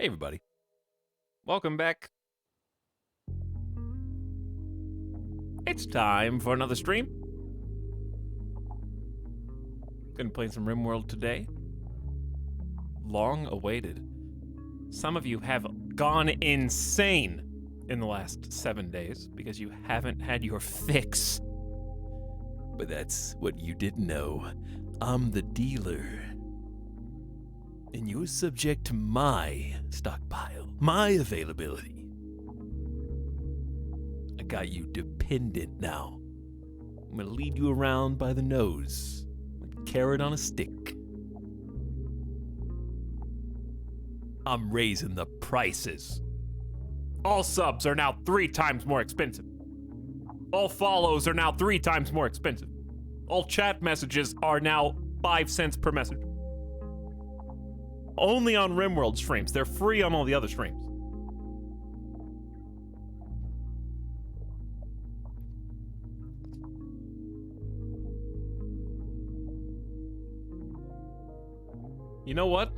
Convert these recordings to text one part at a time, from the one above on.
Hey everybody, welcome back. It's time for another stream. Gonna play some RimWorld today. Long awaited. Some of you have gone insane in the last 7 days because you haven't had your fix. But that's what you didn't know. I'm the dealer. And you're subject to my stockpile, my availability. I got you dependent now. I'm gonna lead you around by the nose, like a carrot on a stick. I'm raising the prices. All subs are now 3 times more expensive. All follows are now 3 times more expensive. All chat messages are now 5 cents per message. Only on RimWorld streams. They're free on all the other streams. You know what?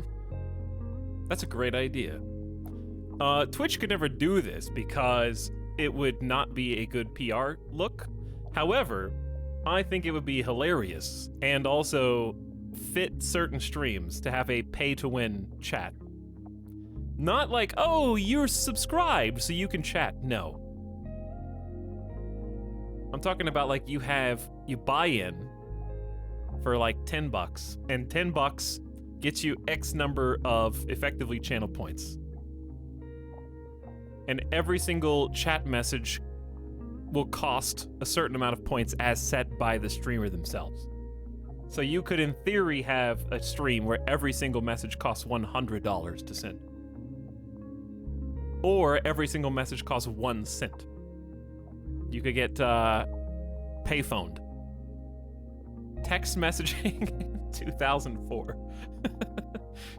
That's a great idea. Twitch could never do this because it would not be a good PR look. However, I think it would be hilarious and also fit certain streams to have a pay-to-win chat. Not like, oh, you're subscribed so you can chat. No. I'm talking about like you buy in for like $10, and $10 gets you X number of effectively channel points. And every single chat message will cost a certain amount of points as set by the streamer themselves. So you could, in theory, have a stream where every single message costs $100 to send. Or every single message costs 1 cent. You could get payphoned. Text messaging in 2004.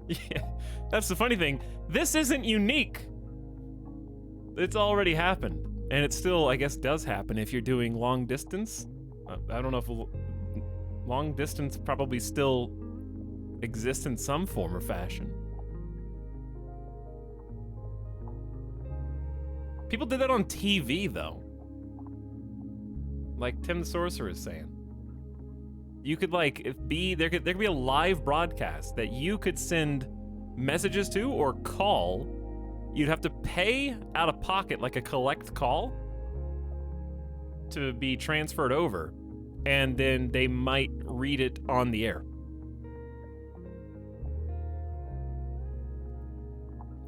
Yeah, that's the funny thing. This isn't unique. It's already happened. And it still, I guess, does happen if you're doing long distance. I don't know if long distance probably still exists in some form or fashion. People did that on TV, though. Like Tim the Sorcerer is saying. You could there could be a live broadcast that you could send messages to or call. You'd have to pay out of pocket, like a collect call, to be transferred over, and then they might read it on the air.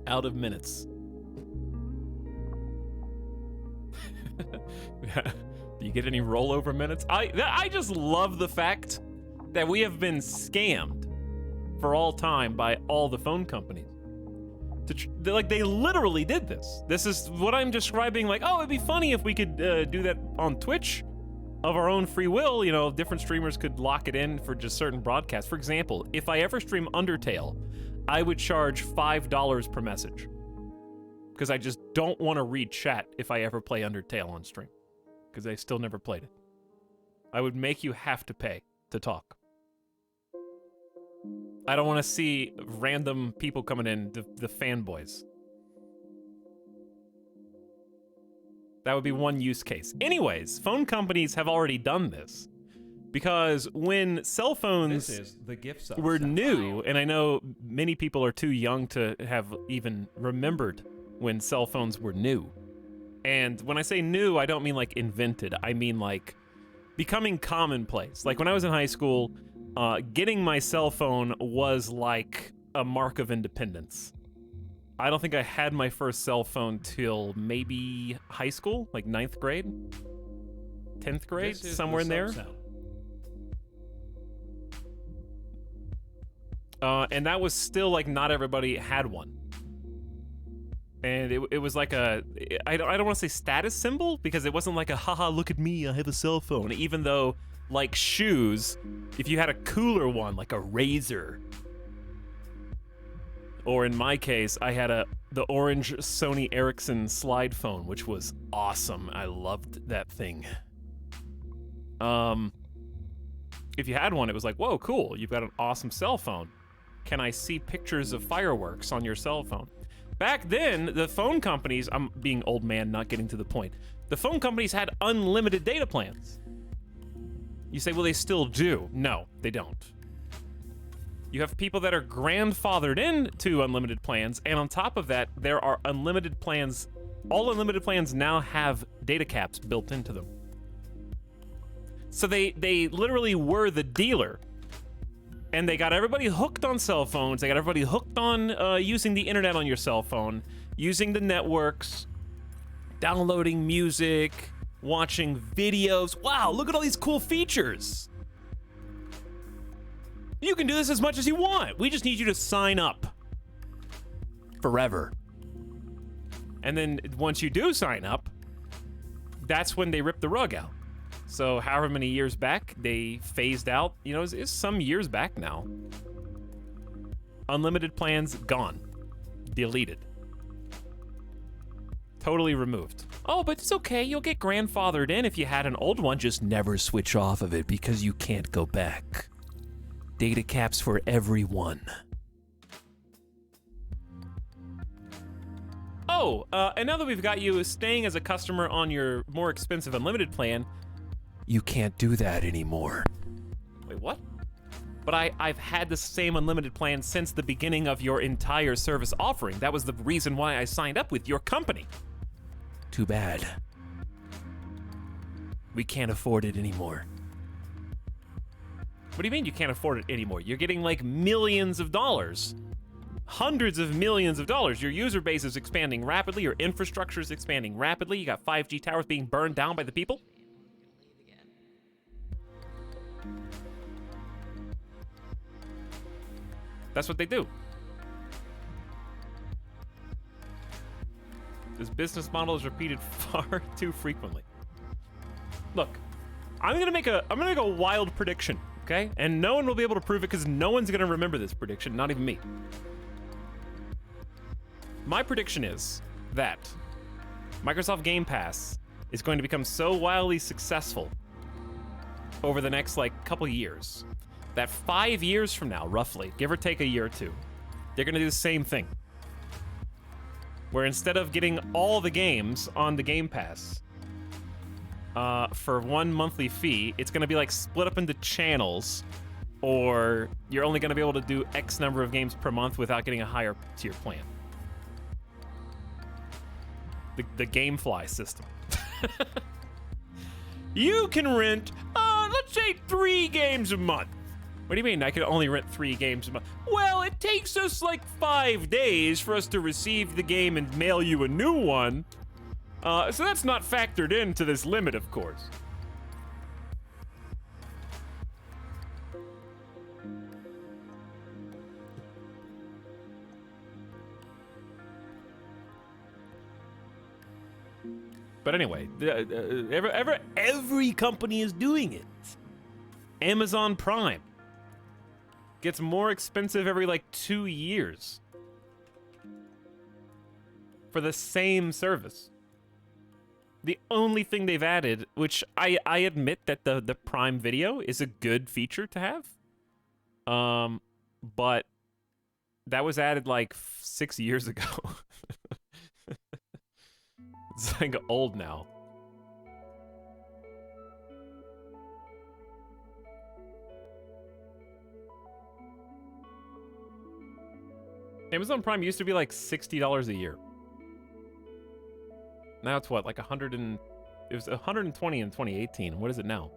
Out of minutes. Do you get any rollover minutes? I just love the fact that we have been scammed for all time by all the phone companies. They literally did this. This is what I'm describing, like, oh, it'd be funny if we could do that on Twitch of our own free will. You know, different streamers could lock it in for just certain broadcasts. For example, if I ever stream Undertale, I would charge $5 per message. Because I just don't want to read chat if I ever play Undertale on stream. Because I still never played it. I would make you have to pay to talk. I don't want to see random people coming in, the fanboys. That would be one use case. Anyways, phone companies have already done this. Because when cell phones were new, and I know many people are too young to have even remembered when cell phones were new. And when I say new, I don't mean like invented. I mean like becoming commonplace. Like when I was in high school, getting my cell phone was like a mark of independence. I don't think I had my first cell phone till maybe high school, like 9th grade, 10th grade, somewhere in there. And that was still like not everybody had one. And it was like I don't want to say status symbol, because it wasn't like a haha, look at me, I have a cell phone. Even though, like shoes, if you had a cooler one, like a Razor, or in my case, I had the orange Sony Ericsson slide phone, which was awesome. I loved that thing. If you had one, it was like, whoa, cool, you've got an awesome cell phone. Can I see pictures of fireworks on your cell phone? Back then, the phone companies, I'm being old man, not getting to the point. The phone companies had unlimited data plans. You say, well, they still do. No, they don't. You have people that are grandfathered into unlimited plans, and on top of that, there are unlimited plans. All unlimited plans now have data caps built into them. So they literally were the dealer. And they got everybody hooked on cell phones. They got everybody hooked on using the internet on your cell phone, using the networks, downloading music, watching videos. Wow, look at all these cool features. You can do this as much as you want. We just need you to sign up forever. And then once you do sign up, that's when they rip the rug out. So however many years back, they phased out, you know, it's some years back now. Unlimited plans, gone. Deleted. Totally removed. Oh, but it's okay, you'll get grandfathered in if you had an old one. Just never switch off of it because you can't go back. Data caps for everyone. Oh, and now that we've got you staying as a customer on your more expensive unlimited plan, you can't do that anymore. Wait, what? But I've had the same unlimited plan since the beginning of your entire service offering. That was the reason why I signed up with your company. Too bad. We can't afford it anymore. What do you mean you can't afford it anymore? You're getting like millions of dollars. Hundreds of millions of dollars. Your user base is expanding rapidly. Your infrastructure is expanding rapidly. You got 5G towers being burned down by the people. That's what they do. This business model is repeated far too frequently. Look, I'm gonna make a wild prediction, okay? And no one will be able to prove it because no one's gonna remember this prediction, not even me. My prediction is that Microsoft Game Pass is going to become so wildly successful over the next like couple years that 5 years from now, roughly, give or take a year or two, they're gonna do the same thing. Where instead of getting all the games on the Game Pass for one monthly fee, it's gonna be like split up into channels, or you're only gonna be able to do X number of games per month without getting a higher tier plan. The GameFly system. You can rent, let's say 3 games a month. What do you mean I can only rent 3 games a month? Well, it takes us like 5 days for us to receive the game and mail you a new one. So that's not factored into this limit, of course. But anyway, every company is doing it. Amazon Prime gets more expensive every like 2 years for the same service. The only thing they've added, which I admit that the Prime Video is a good feature to have, but that was added like 6 years ago. It's like old now. Amazon Prime used to be like $60 a year. Now it's what, like it was 120 in 2018. What is it now?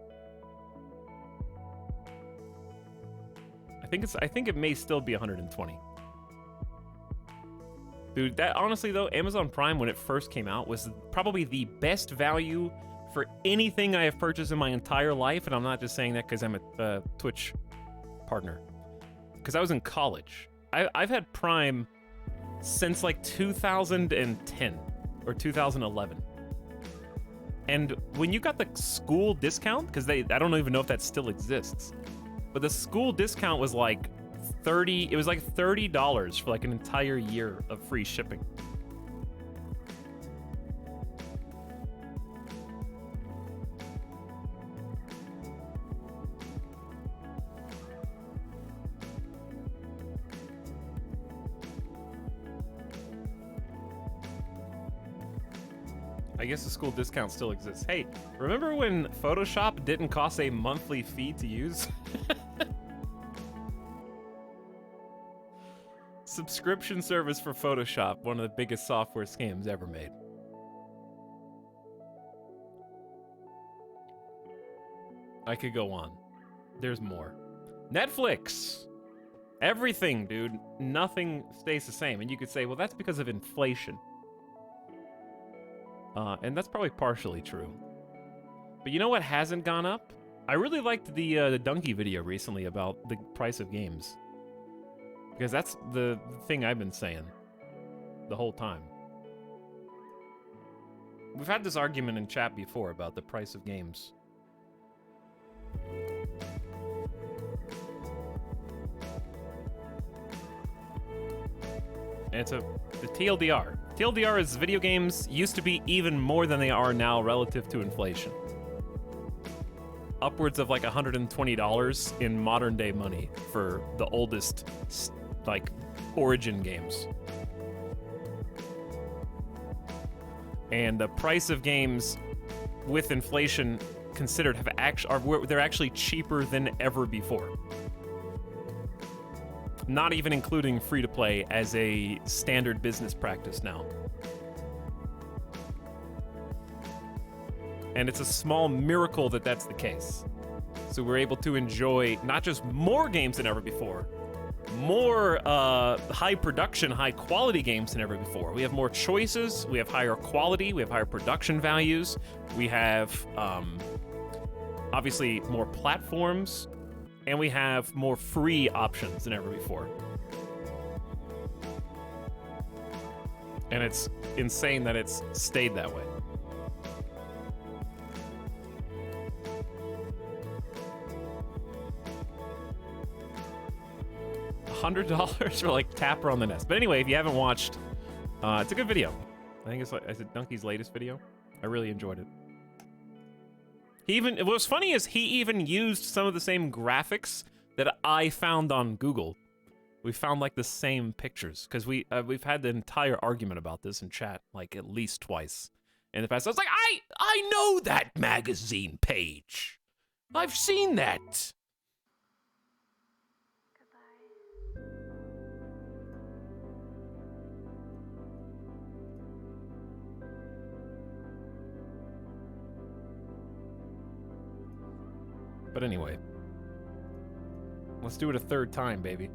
I think it may still be 120. Dude, that honestly though, Amazon Prime when it first came out was probably the best value for anything I have purchased in my entire life, and I'm not just saying that because I'm a Twitch partner. Because I was in college. I've had Prime since like 2010 or 2011. And when you got the school discount, because I don't even know if that still exists, but the school discount was like it was like $30 for like an entire year of free shipping. I guess the school discount still exists. Hey, remember when Photoshop didn't cost a monthly fee to use? Subscription service for Photoshop, one of the biggest software scams ever made. I could go on. There's more. Netflix. Everything, dude. Nothing stays the same. And you could say, well, that's because of inflation. And that's probably partially true. But you know what hasn't gone up? I really liked the Donkey video recently about the price of games. Because that's the thing I've been saying the whole time. We've had this argument in chat before about the price of games. And it's the TLDR. TLDR is video games used to be even more than they are now relative to inflation. Upwards of like $120 in modern day money for the oldest, like, origin games. And the price of games with inflation considered they're actually cheaper than ever before. Not even including free-to-play as a standard business practice now. And it's a small miracle that that's the case. So we're able to enjoy not just more games than ever before, more high production, high quality games than ever before. We have more choices, we have higher quality, we have higher production values, we have obviously more platforms, and we have more free options than ever before. And it's insane that it's stayed that way. $100 for like Tapper on the Nest. But anyway, if you haven't watched, it's a good video. I think it's like, is it Donkey's latest video? I really enjoyed it. What's funny is he even used some of the same graphics that I found on Google. We found like the same pictures because we've had the entire argument about this in chat like at least twice in the past. I was like, I know that magazine page. I've seen that. But anyway, let's do it a third time, baby.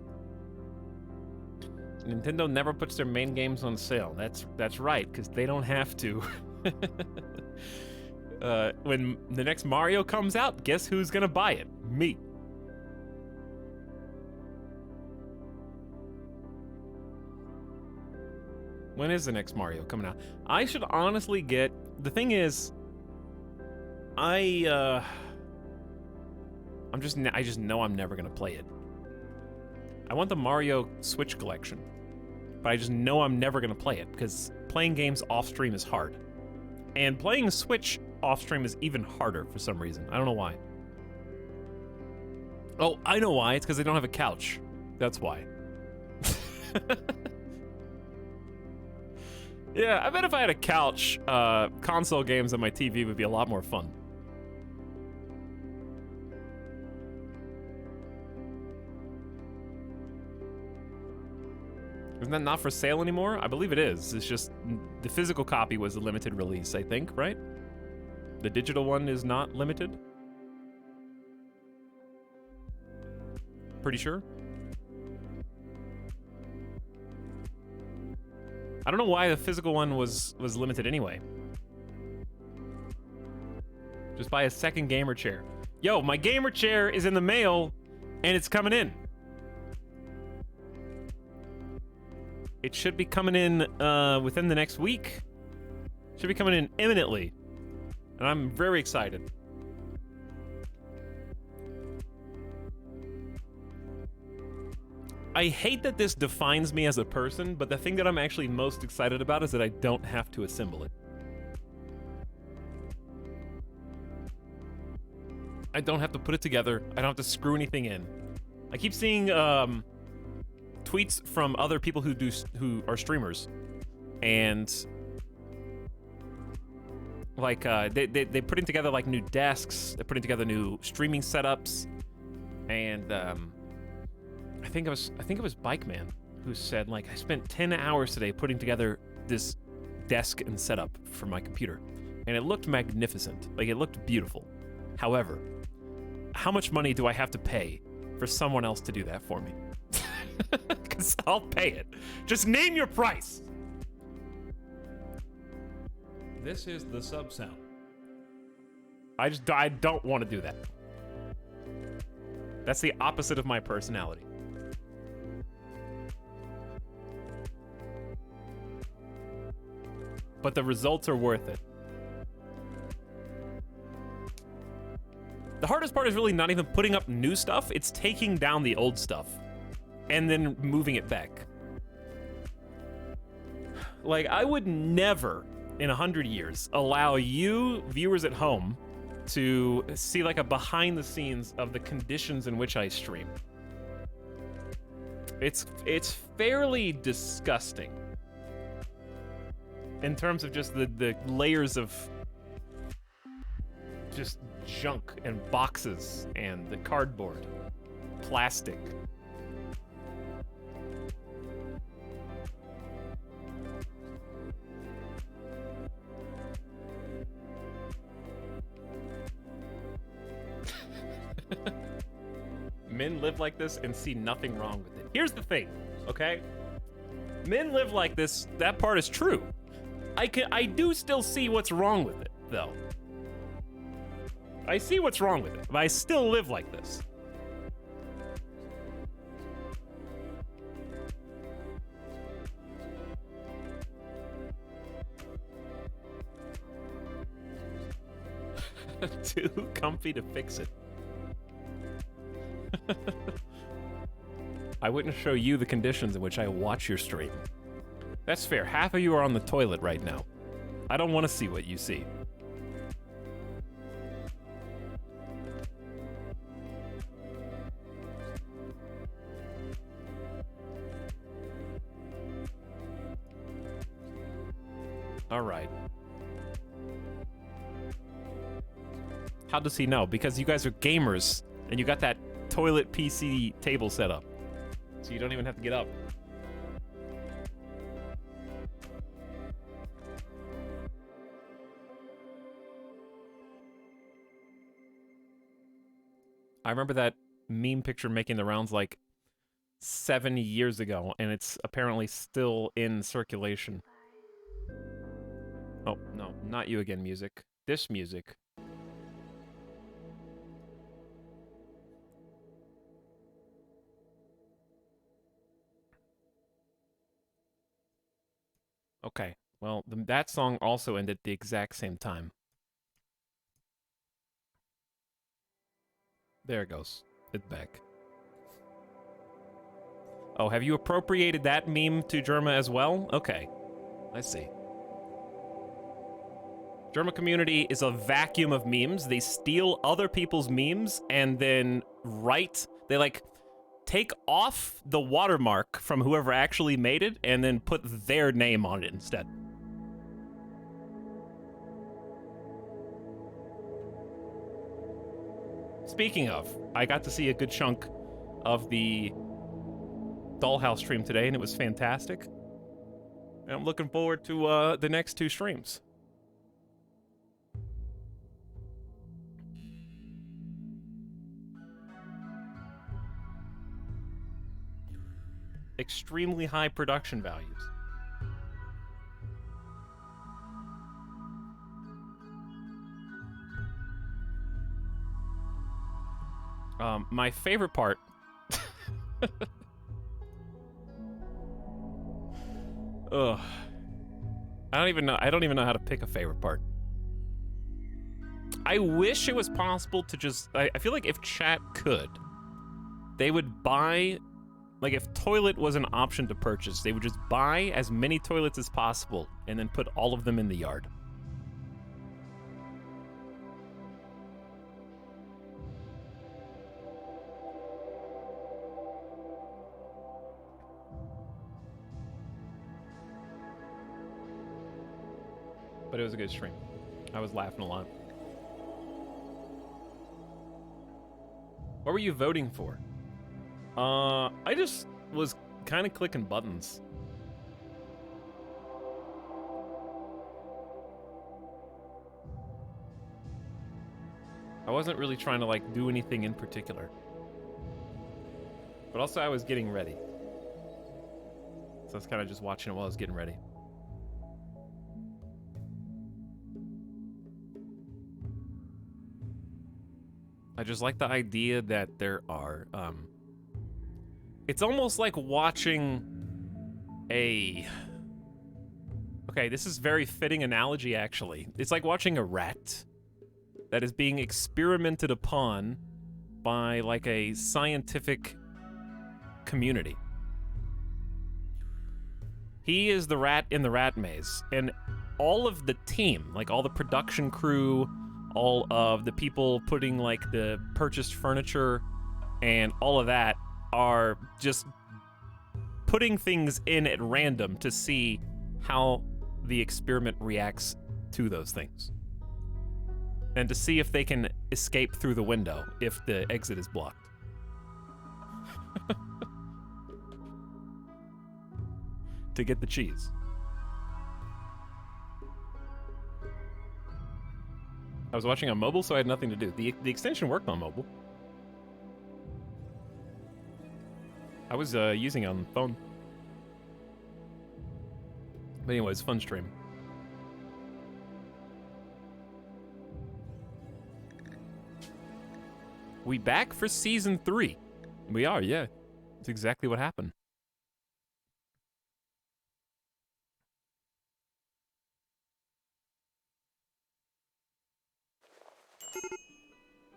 Nintendo never puts their main games on sale. That's right, because they don't have to. When the next Mario comes out, guess who's gonna buy it? Me. When is the next Mario coming out? I should honestly get... The thing is, I just know I'm never gonna play it. I want the Mario Switch collection, but I just know I'm never gonna play it because playing games off stream is hard. And playing Switch off stream is even harder for some reason. I don't know why. Oh, I know why. It's because they don't have a couch. That's why. Yeah, I bet if I had a couch, console games on my TV would be a lot more fun. Isn't that not for sale anymore? I believe it is. It's just the physical copy was a limited release, I think, right? The digital one is not limited? Pretty sure. I don't know why the physical one was limited anyway. Just buy a second gamer chair. Yo, my gamer chair is in the mail and it's coming in. It should be coming in within the next week. Should be coming in imminently. And I'm very excited. I hate that this defines me as a person, but the thing that I'm actually most excited about is that I don't have to assemble it. I don't have to put it together. I don't have to screw anything in. I keep seeing tweets from other people who are streamers, and Like they're putting together like new desks. They're putting together new streaming setups, and I think it was Bike Man who said, like, I spent 10 hours today putting together this desk and setup for my computer, and it looked magnificent. Like, it looked beautiful. However, how much money do I have to pay for someone else to do that for me? Because I'll pay it. Just name your price. This is the sub sound. I don't want to do that. That's the opposite of my personality. But the results are worth it. The hardest part is really not even putting up new stuff, it's taking down the old stuff and then moving it back. Like, I would never in 100 years allow you viewers at home to see like a behind the scenes of the conditions in which I stream. It's fairly disgusting in terms of just the layers of just junk and boxes and the cardboard, plastic. Men live like this and see nothing wrong with it. Here's the thing, okay? Men live like this, that part is true. I do still see what's wrong with it, though. I see what's wrong with it, but I still live like this. Too comfy to fix it. I wouldn't show you the conditions in which I watch your stream. That's fair. Half of you are on the toilet right now. I don't want to see what you see. All right. How does he know? Because you guys are gamers, and you got that toilet PC table set up. So you don't even have to get up. I remember that meme picture making the rounds like 7 years ago, and it's apparently still in circulation. Oh, no, not you again, music. This music. Okay, well, that song also ended at the exact same time. There it goes. It's back. Oh, have you appropriated that meme to Germa as well? Okay, I see. Germa community is a vacuum of memes. They steal other people's memes and then they like take off the watermark from whoever actually made it and then put their name on it instead. Speaking of, I got to see a good chunk of the Dollhouse stream today, and it was fantastic. And I'm looking forward to the next 2 streams. Extremely high production values. My favorite part. Ugh. I don't even know how to pick a favorite part. I wish it was possible to just. I feel like if chat could, they would buy. Like, if toilet was an option to purchase, they would just buy as many toilets as possible and then put all of them in the yard. But it was a good stream. I was laughing a lot. What were you voting for? I just was kind of clicking buttons. I wasn't really trying to like do anything in particular. But also I was getting ready. So I was kind of just watching it while I was getting ready. I just like the idea that there are, it's almost like watching a... Okay, this is very fitting analogy, actually. It's like watching a rat that is being experimented upon by, like, a scientific community. He is the rat in the rat maze, and all of the team, like all the production crew, all of the people putting like the purchased furniture and all of that are just putting things in at random to see how the experiment reacts to those things. And to see if they can escape through the window if the exit is blocked. To get the cheese. I was watching on mobile, so I had nothing to do. The extension worked on mobile. I was using it on the phone. But anyways, fun stream. We back for season 3. We are, yeah. That's exactly what happened.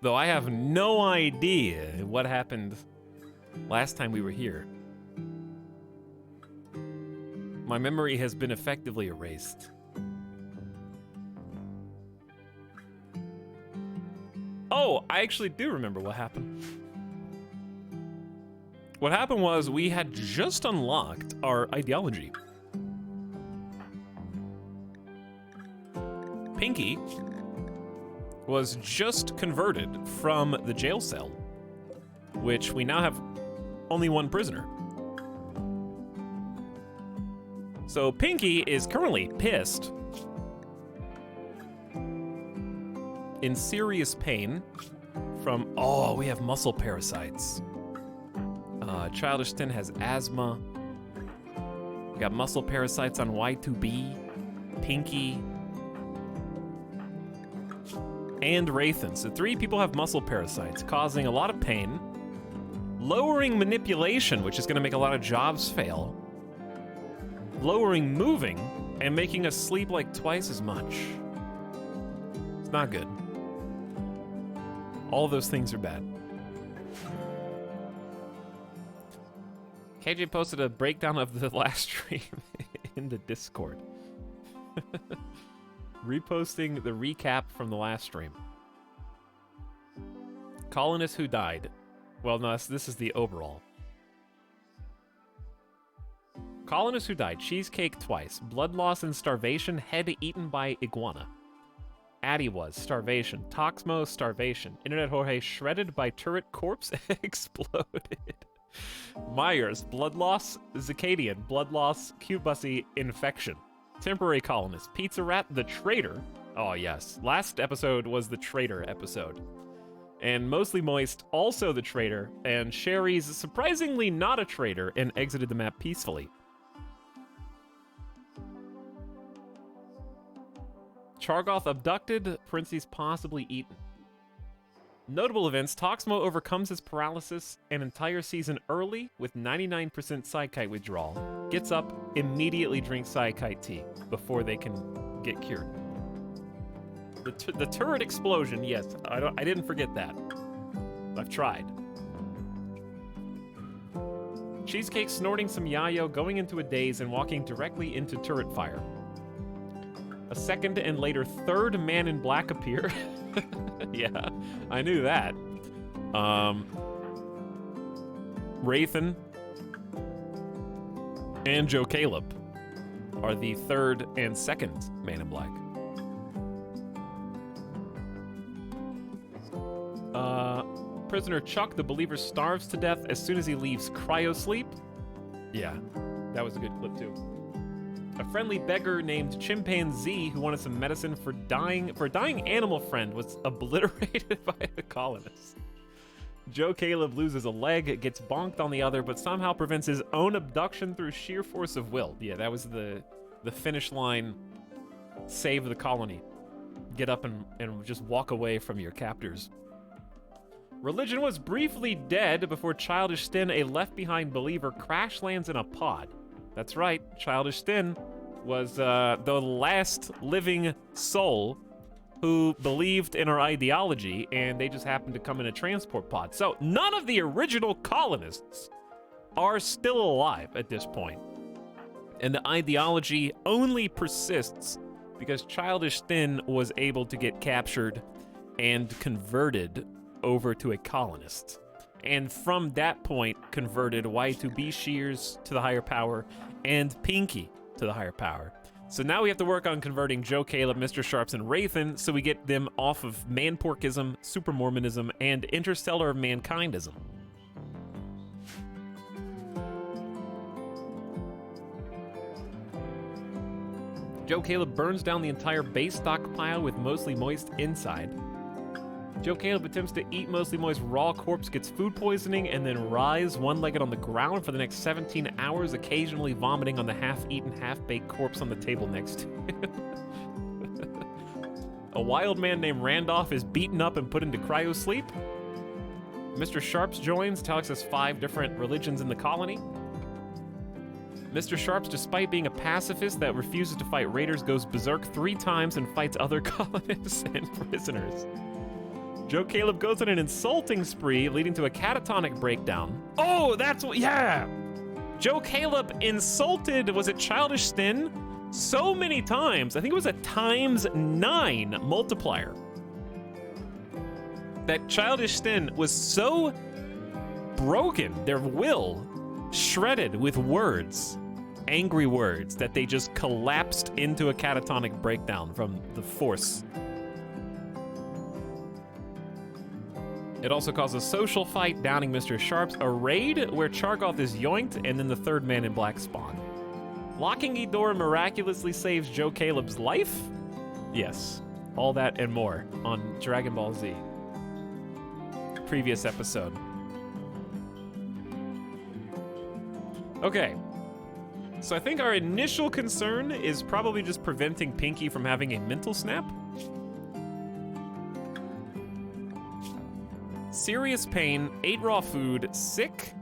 Though I have no idea what happened last time we were here. My memory has been effectively erased. Oh, I actually do remember what happened. What happened was we had just unlocked our ideology. Pinky was just converted from the jail cell, which we now have only one prisoner. So Pinky is currently pissed, in serious pain from, oh, we have muscle parasites. Childish Tin has asthma. We got muscle parasites on Y2B, Pinky, and Wraithen. So 3 people have muscle parasites, causing a lot of pain, lowering manipulation, which is going to make a lot of jobs fail, lowering moving, and making us sleep like twice as much. It's not good. All those things are bad. KJ posted a breakdown of the last stream in the Discord. Reposting the recap from the last stream. Colonists who died. Well, no, this is the overall. Colonists who died. Cheesecake twice. Blood loss and starvation. Head eaten by iguana. Addy was. Starvation. Toxmo. Starvation. Internet Jorge shredded by turret corpse. Exploded. Myers. Blood loss. Zicadian. Blood loss. Cute bussy. Infection. Temporary colonist. Pizza Rat. The traitor. Oh, yes. Last episode was the traitor episode. And Mostly Moist, also the traitor. And Sherry's surprisingly not a traitor and exited the map peacefully. Chargoth abducted. Princey's possibly eaten. Notable events. Toxmo overcomes his paralysis an entire season early with 99% Psykite withdrawal. Gets up, immediately drinks Psykite tea before they can get cured. The turret explosion, yes, I didn't forget that. I've tried. Cheesecake snorting some yayo, going into a daze and walking directly into turret fire. A second and later third man in black appear. Yeah, I knew that. Wraithen and Joe Caleb are the third and second man in black. prisoner Chuck, the believer starves to death as soon as he leaves cryosleep. Yeah, that was a good clip too. A friendly beggar named Chimpanzee who wanted some medicine for a dying animal friend was obliterated by a colonist. Joe Caleb loses a leg, gets bonked on the other, but somehow prevents his own abduction through sheer force of will. Yeah, that was the finish line. Save the colony. Get up and just walk away from your captors. Religion was briefly dead before Childish Stin, a left-behind believer, crash lands in a pod. That's right, Childish Stin was the last living soul who believed in our ideology, and they just happened to come in a transport pod. So none of the original colonists are still alive at this point. And the ideology only persists because Childish Stin was able to get captured and converted over to a colonist. And from that point, converted Y2B Shears to the higher power and Pinky to the higher power. So now we have to work on converting Joe Caleb, Mr. Sharps, and Rathan so we get them off of Manporkism, Super Mormonism, and Interstellar Mankindism. Joe Caleb burns down the entire base stockpile with Mostly Moist inside. Joe Caleb attempts to eat Mostly Moist raw corpse, gets food poisoning, and then writhes one-legged on the ground for the next 17 hours, occasionally vomiting on the half-eaten, half-baked corpse on the table next to him. A wild man named Randolph is beaten up and put into cryosleep. Mr. Sharps joins. Etalyx has 5 different religions in the colony. Mr. Sharps, despite being a pacifist that refuses to fight raiders, goes berserk 3 times and fights other colonists and prisoners. Joe Caleb goes on an insulting spree, leading to a catatonic breakdown. Oh, that's what, yeah! Joe Caleb insulted, was it Childish Stin? So many times, I think it was a ×9 multiplier. That Childish Stin was so broken, their will, shredded with words, angry words, that they just collapsed into a catatonic breakdown from the force. It also caused a social fight, downing Mr. Sharps, a raid where Chargoth is yoinked, and then the third man in black spawn. Locking a door miraculously saves Joe Caleb's life? Yes, all that and more on Dragon Ball Z. Previous episode. Okay, so I think our initial concern is probably just preventing Pinky from having a mental snap. Serious pain, 8 raw food, sick,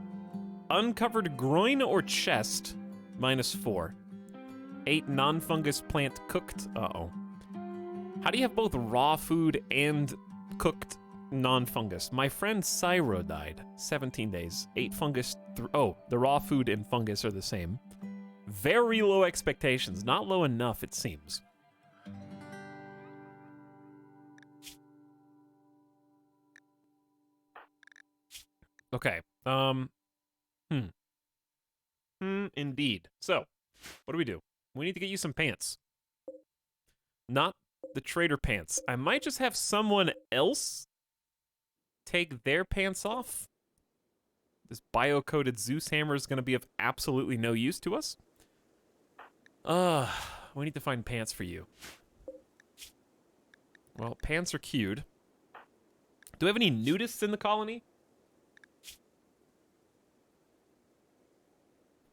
uncovered groin or chest, -4. 8 non-fungus plant cooked, uh-oh. How do you have both raw food and cooked non-fungus? My friend Cyro died, 17 days, 8 fungus, oh, the raw food and fungus are the same. Very low expectations, not low enough it seems. Okay, indeed. So, what do? We need to get you some pants. Not the trader pants. I might just have someone else take their pants off. This bio-coded Zeus hammer is going to be of absolutely no use to us. We need to find pants for you. Well, pants are queued. Do we have any nudists in the colony?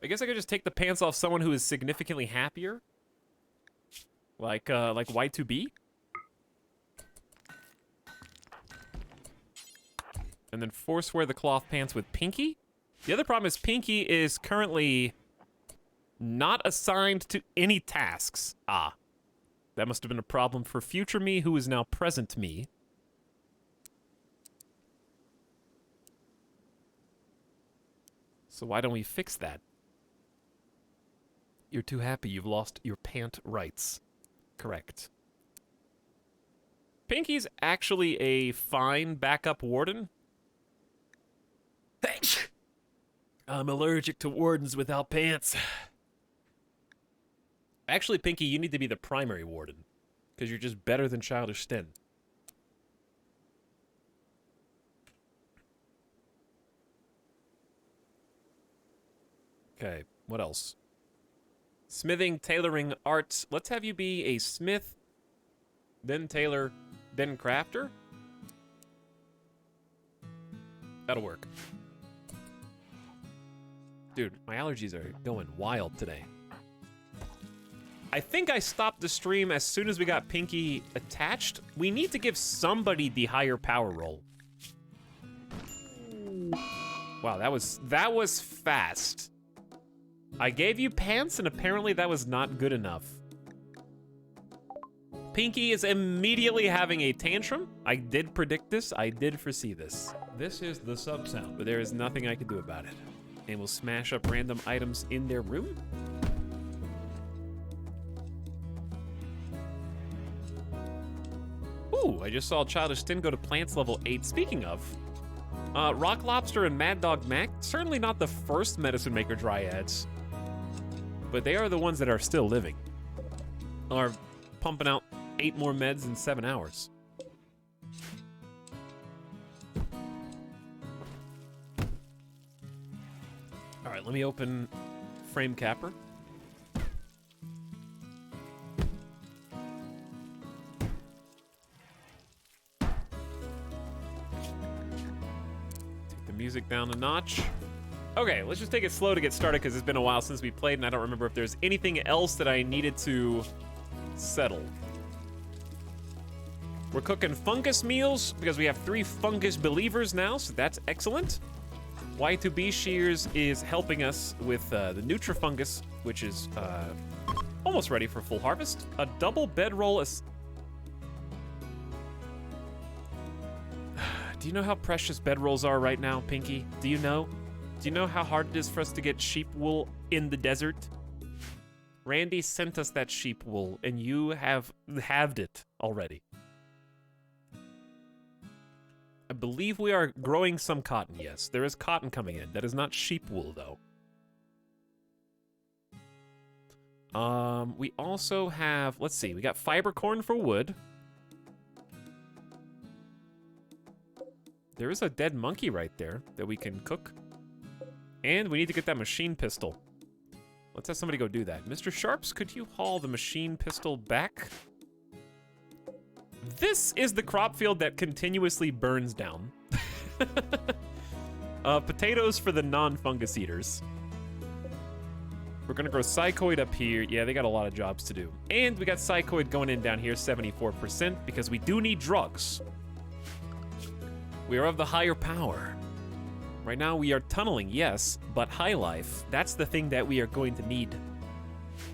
I guess I could just take the pants off someone who is significantly happier. Like Y2B. And then force wear the cloth pants with Pinky. The other problem is Pinky is currently not assigned to any tasks. Ah. That must have been a problem for future me who is now present me. So why don't we fix that? You're too happy you've lost your pant rights. Correct. Pinky's actually a fine backup warden. Thanks. I'm allergic to wardens without pants. Actually, Pinky, you need to be the primary warden. Because you're just better than Childish Stin. Okay, what else? Smithing, tailoring, arts. Let's have you be a smith, then tailor, then crafter. That'll work. Dude, my allergies are going wild today. I think I stopped the stream as soon as we got Pinky attached. We need to give somebody the higher power roll. Wow, that was fast. I gave you pants, and apparently that was not good enough. Pinky is immediately having a tantrum. I did predict this. I did foresee this. This is the sub sound. But there is nothing I can do about it. And we'll smash up random items in their room. Ooh, I just saw Childish Tin go to plants level 8. Speaking of, Rock Lobster and Mad Dog Mac, certainly not the first Medicine Maker Dryads, but they are the ones that are still living. Are pumping out 8 more meds in 7 hours. All right, let me open Frame Capper. Music down a notch. Okay, let's just take it slow to get started because it's been a while since we played and I don't remember if there's anything else that I needed to settle. We're cooking fungus meals because we have 3 fungus believers now, so that's excellent. Y2B Shears is helping us with the Nutrifungus, which is almost ready for full harvest. A double bedroll is... Do you know how precious bedrolls are right now, Pinky? Do you know? Do you know how hard it is for us to get sheep wool in the desert? Randy sent us that sheep wool, and you have halved it already. I believe we are growing some cotton, yes. There is cotton coming in. That is not sheep wool, though. We also have, let's see, we got fiber corn for wood. There is a dead monkey right there that we can cook. And we need to get that machine pistol. Let's have somebody go do that. Mr. Sharps, could you haul the machine pistol back? This is the crop field that continuously burns down. Potatoes for the non-fungus eaters. We're gonna grow psychoid up here. Yeah, they got a lot of jobs to do. And we got psychoid going in down here, 74%, because we do need drugs. We are of the higher power. Right now we are tunneling, yes, but high life, that's the thing that we are going to need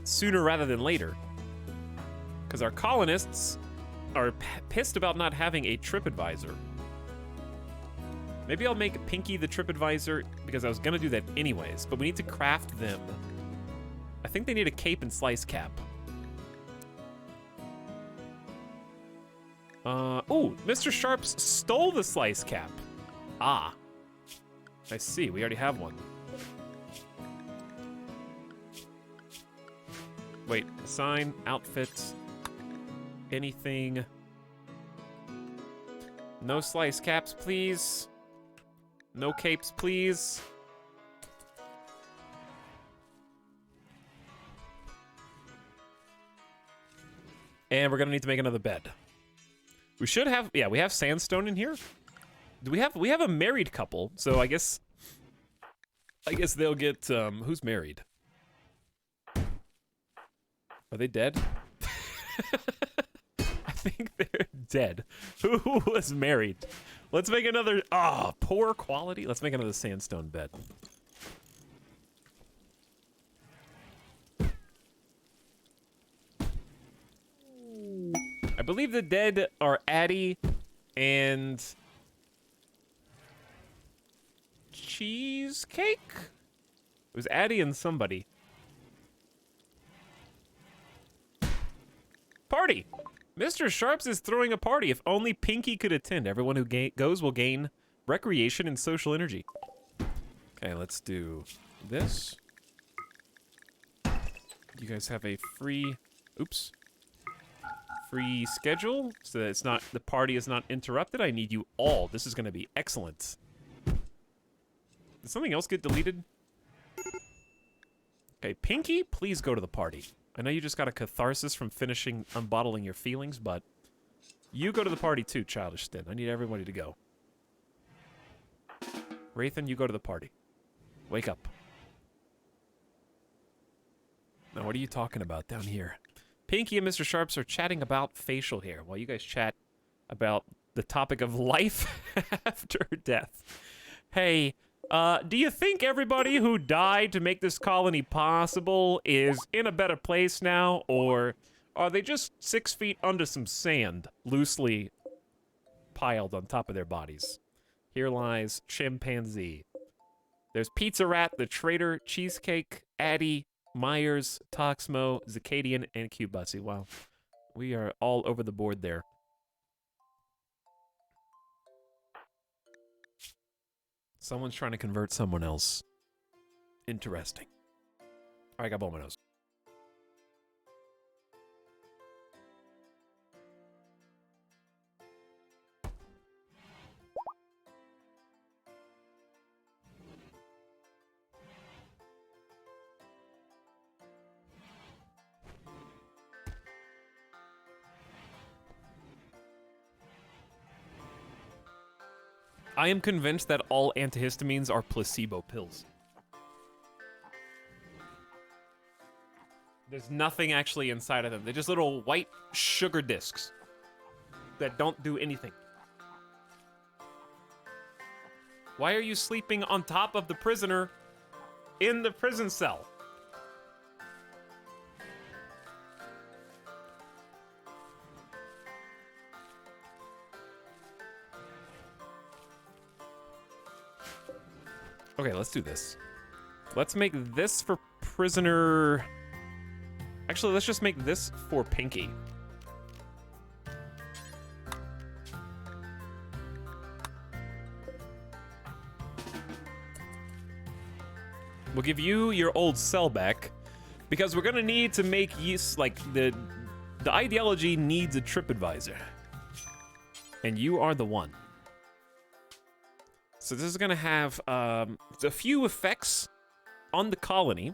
sooner rather than later. Because our colonists are pissed about not having a trip advisor. Maybe I'll make Pinky the trip advisor because I was gonna do that anyways, but we need to craft them. I think they need a cape and slice cap. Ooh, Mr. Sharps stole the slice cap. Ah. I see, we already have one. Wait, assign, outfit, anything. No slice caps, please. No capes, please. And we're gonna need to make another bed. We should have, yeah, we have sandstone in here. Do we have a married couple, so I guess they'll get, who's married? Are they dead? I think they're dead. Who was married? Let's make another, poor quality. Let's make another sandstone bed. I believe the dead are Addie and Cheesecake? It was Addie and somebody. Party! Mr. Sharps is throwing a party. If only Pinky could attend. Everyone who goes will gain recreation and social energy. Okay, let's do this. You guys have a free... Oops. Free schedule, so that it's not, the party is not interrupted. I need you all. This is going to be excellent. Did something else get deleted? Okay, Pinky, please go to the party. I know you just got a catharsis from finishing unbottling your feelings, but you go to the party too, Childish Stin. I need everybody to go. Wraithen, you go to the party. Wake up. Now, what are you talking about down here? Pinky and Mr. Sharps are chatting about facial hair while you guys chat about the topic of life after death. Hey, do you think everybody who died to make this colony possible is in a better place now, or are they just 6 feet under some sand, loosely piled on top of their bodies? Here lies Chimpanzee. There's Pizza Rat, the Traitor, Cheesecake, Addy, Myers, Toxmo, Zicadian, and Q-Bussy. Wow. We are all over the board there. Someone's trying to convert someone else. Interesting. All right, I got blow my nose. I am convinced that all antihistamines are placebo pills. There's nothing actually inside of them. They're just little white sugar discs that don't do anything. Why are you sleeping on top of the prisoner in the prison cell? Okay, let's do this. Let's make this for prisoner... Actually, let's just make this for Pinky. We'll give you your old cell back, because we're gonna need to make use, like, the ideology needs a TripAdvisor. And you are the one. So this is going to have a few effects on the colony.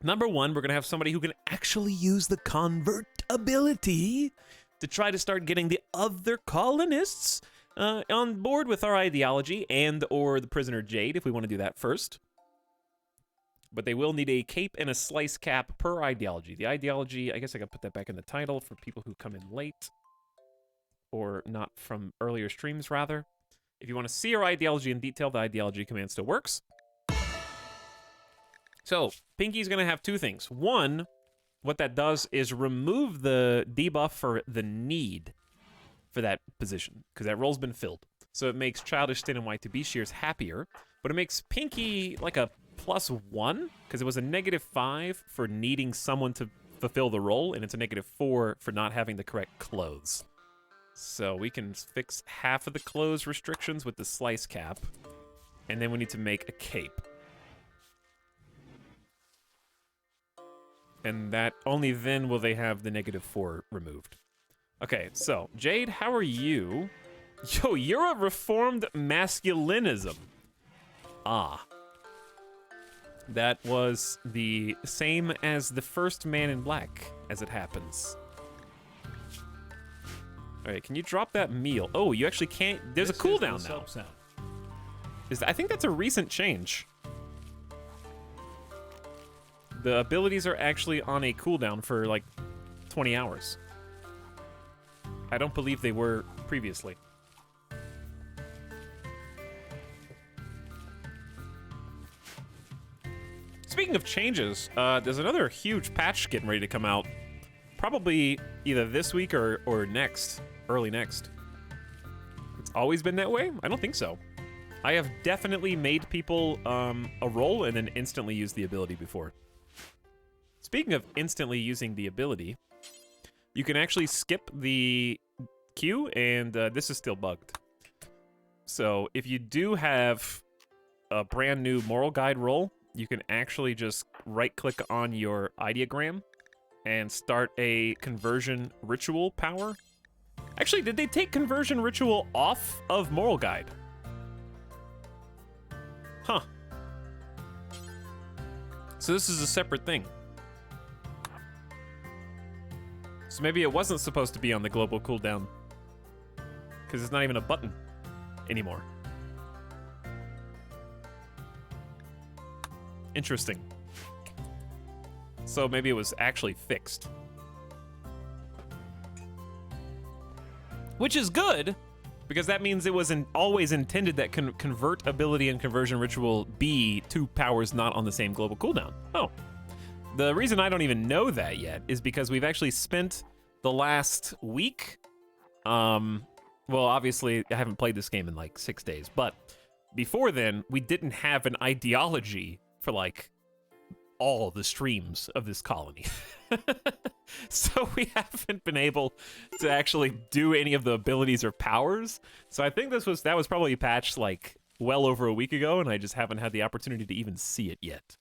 Number one, we're going to have somebody who can actually use the convert ability to try to start getting the other colonists on board with our ideology and or the prisoner Jade, if we want to do that first. But they will need a cape and a slice cap per ideology. The ideology, I guess I got to put that back in the title for people who come in late. Or not from earlier streams, rather. If you want to see our ideology in detail, the ideology command still works. So, Pinky's going to have two things. One, what that does is remove the debuff for the need for that position, because that role's been filled. So it makes Childish Stin and Y2B Shears happier, but it makes Pinky like a +1, because it was a -5 for needing someone to fulfill the role, and it's a -4 for not having the correct clothes. So we can fix half of the clothes restrictions with the slice cap. And then we need to make a cape. And that only then will they have the -4 removed. Okay, so Jade, how are you? Yo, you're a reformed masculinism. Ah. That was the same as the first Man in Black, as it happens. All right, can you drop that meal? Oh, you actually can't. There's a cooldown now. I think that's a recent change. The abilities are actually on a cooldown for like 20 hours. I don't believe they were previously. Speaking of changes, there's another huge patch getting ready to come out. Probably either this week or next, early next. It's always been that way? I don't think so. I have definitely made people a roll and then instantly used the ability before. Speaking of instantly using the ability, you can actually skip the queue, and this is still bugged. So if you do have a brand new moral guide roll, you can actually just right-click on your ideogram and start a conversion ritual power. Actually, did they take conversion ritual off of moral guide? Huh. So this is a separate thing. So maybe it wasn't supposed to be on the global cooldown, because it's not even a button anymore. Interesting. So maybe it was actually fixed. Which is good, because that means it wasn't always intended that convert ability and conversion ritual be two powers not on the same global cooldown. Oh. The reason I don't even know that yet is because we've actually spent the last week, well, obviously I haven't played this game in like 6 days, but before then, we didn't have an ideology for like all the streams of this colony. So we haven't been able to actually do any of the abilities or powers. So I think that was probably patched like well over a week ago, and I just haven't had the opportunity to even see it yet.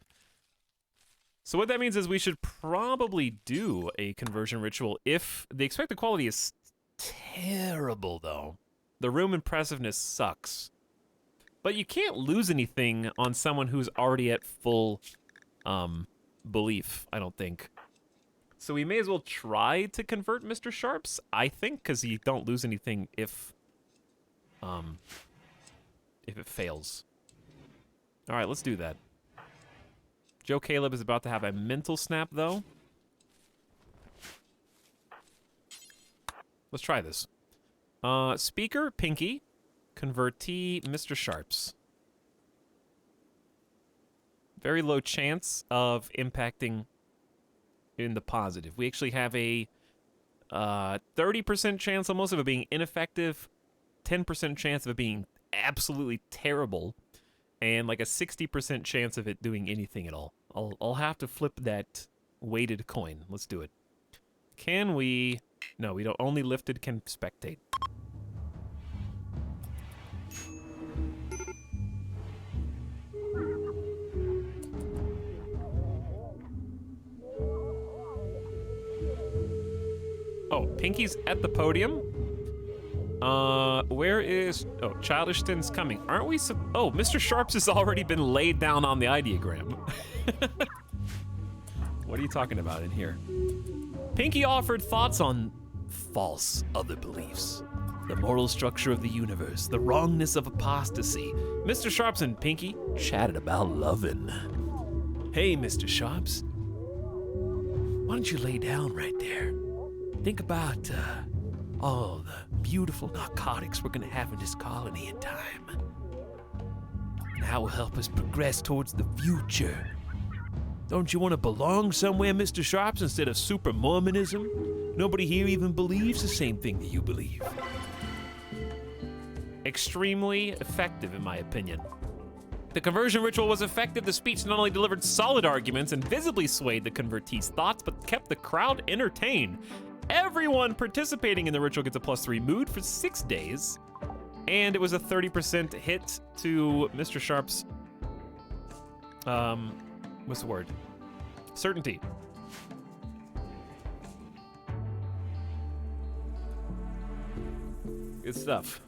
So what that means is we should probably do a conversion ritual if the expected quality is terrible, though. The room impressiveness sucks. But you can't lose anything on someone who's already at full belief, I don't think. So we may as well try to convert Mr. Sharps, I think, because you don't lose anything if it fails. All right, let's do that. Joe Caleb is about to have a mental snap, though. Let's try this. Speaker, Pinky. Convertee, Mr. Sharps. Very low chance of impacting in the positive. We actually have a 30% chance almost of it being ineffective, 10% chance of it being absolutely terrible, and like a 60% chance of it doing anything at all. I'll have to flip that weighted coin. Let's do it. Can we... No, we don't. Only lifted can spectate. Oh, Pinky's at the podium. Where is... Oh, Childishton's coming. Aren't we... Oh, Mr. Sharps has already been laid down on the ideogram. What are you talking about in here? Pinky offered thoughts on false other beliefs, the moral structure of the universe, the wrongness of apostasy. Mr. Sharps and Pinky chatted about loving. Hey, Mr. Sharps. Why don't you lay down right there? Think about all the beautiful narcotics we're gonna have in this colony in time. And how it will help us progress towards the future. Don't you want to belong somewhere, Mr. Sharps, instead of super Mormonism? Nobody here even believes the same thing that you believe. Extremely effective, in my opinion. The conversion ritual was effective. The speech not only delivered solid arguments and visibly swayed the convertee's thoughts, but kept the crowd entertained. Everyone participating in the ritual gets a +3 mood for 6 days, and it was a 30% hit to Mr. Sharp's, what's the word? Certainty. Good stuff.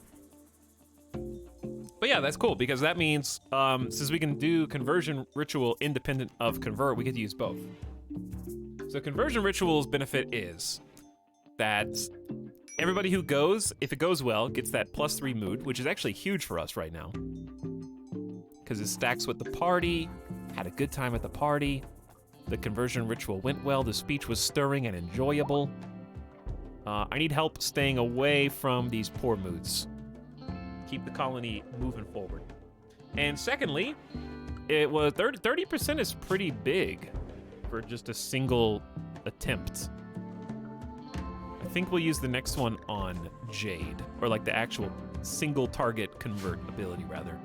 But yeah, that's cool, because that means, since we can do conversion ritual independent of convert, we get to use both. So conversion ritual's benefit is that everybody who goes, if it goes well, gets that +3 mood, which is actually huge for us right now. Because it stacks with the party, had a good time at the party, the conversion ritual went well, the speech was stirring and enjoyable. I need help staying away from these poor moods. Keep the colony moving forward. And secondly, it was 30% is pretty big for just a single attempt. I think we'll use the next one on Jade, or like the actual single target convert ability rather.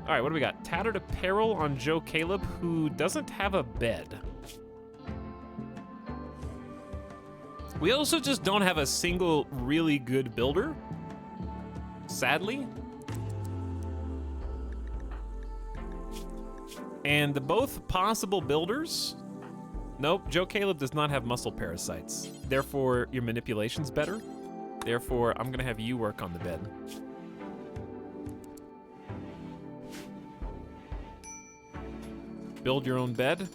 All right, what do we got? Tattered apparel on Joe Caleb, who doesn't have a bed. We also just don't have a single really good builder, sadly. And the both possible builders, nope, Joe Caleb does not have muscle parasites. Therefore, your manipulation's better. Therefore, I'm gonna have you work on the bed. Build your own bed.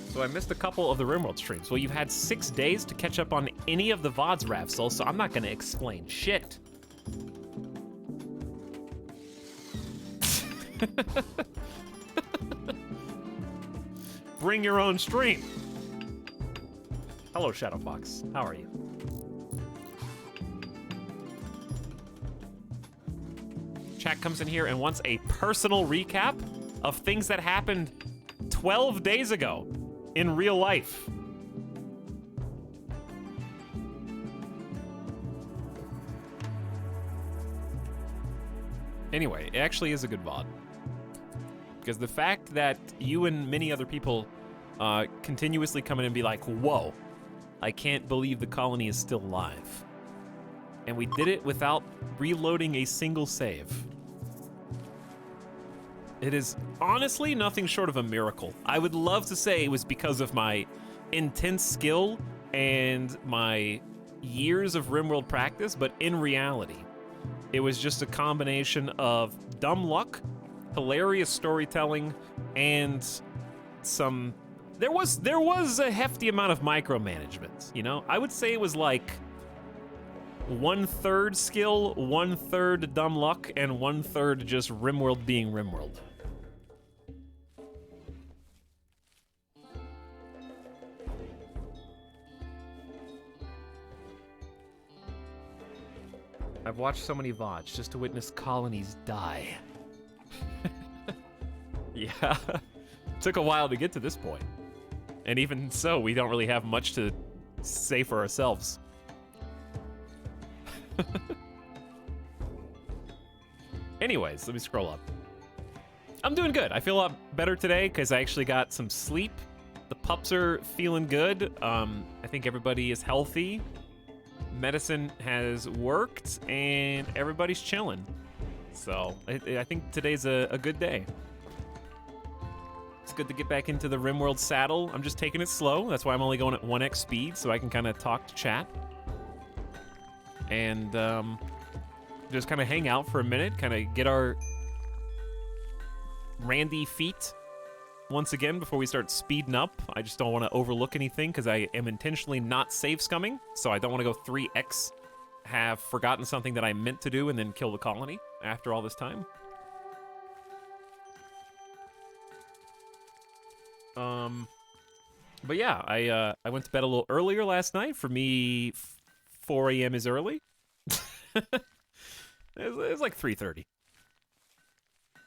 So I missed a couple of the RimWorld streams. Well, you've had 6 days to catch up on any of the VODs, Ravsol, so I'm not gonna explain shit. Bring your own stream. Hello, Shadowfox. How are you? Chat comes in here and wants a personal recap of things that happened 12 days ago in real life. Anyway, it actually is a good VOD. Because the fact that you and many other people continuously come in and be like, whoa, I can't believe the colony is still alive. And we did it without reloading a single save. It is honestly nothing short of a miracle. I would love to say it was because of my intense skill and my years of RimWorld practice, but in reality, it was just a combination of dumb luck, hilarious storytelling, and some... There was a hefty amount of micromanagement, you know? I would say it was like 1/3 skill, 1/3 dumb luck, and 1/3 just RimWorld being RimWorld. I've watched so many VODs just to witness colonies die. Yeah, took a while to get to this point. And even so, we don't really have much to say for ourselves. Anyways, let me scroll up. I'm doing good. I feel a lot better today because I actually got some sleep. The pups are feeling good. I think everybody is healthy. Medicine has worked, and everybody's chilling. So I think today's a good day. It's good to get back into the RimWorld saddle. I'm just taking it slow. That's why I'm only going at 1x speed, so I can kind of talk to chat. And just kind of hang out for a minute, kind of get our Randy feet once again before we start speeding up. I just don't want to overlook anything because I am intentionally not save scumming, so I don't want to go 3x, have forgotten something that I meant to do, and then kill the colony after all this time. But yeah, I went to bed a little earlier last night. For me, 4 a.m. is early. It was like 3:30.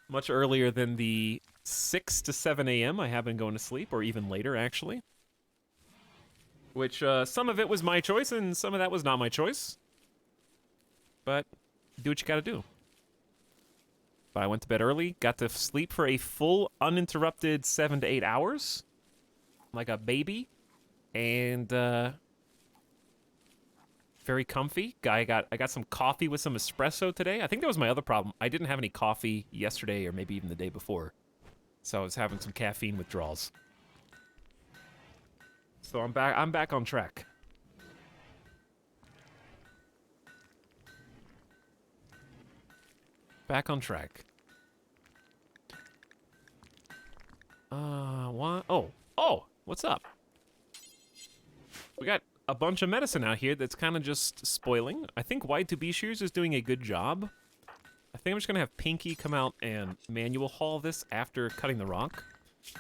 Much earlier than the 6 to 7 a.m. I have been going to sleep, or even later, actually. Which, some of it was my choice, and some of that was not my choice. But, do what you gotta do. But I went to bed early, got to sleep for a full, uninterrupted 7 to 8 hours. Like a baby. And, very comfy. I got some coffee with some espresso today. I think that was my other problem. I didn't have any coffee yesterday, or maybe even the day before. So I was having some caffeine withdrawals. So I'm back on track. Back on track. What? Oh, what's up? We got a bunch of medicine out here that's kind of just spoiling. I think Y2B Shears is doing a good job. I think I'm just gonna have Pinky come out and manual haul this after cutting the rock.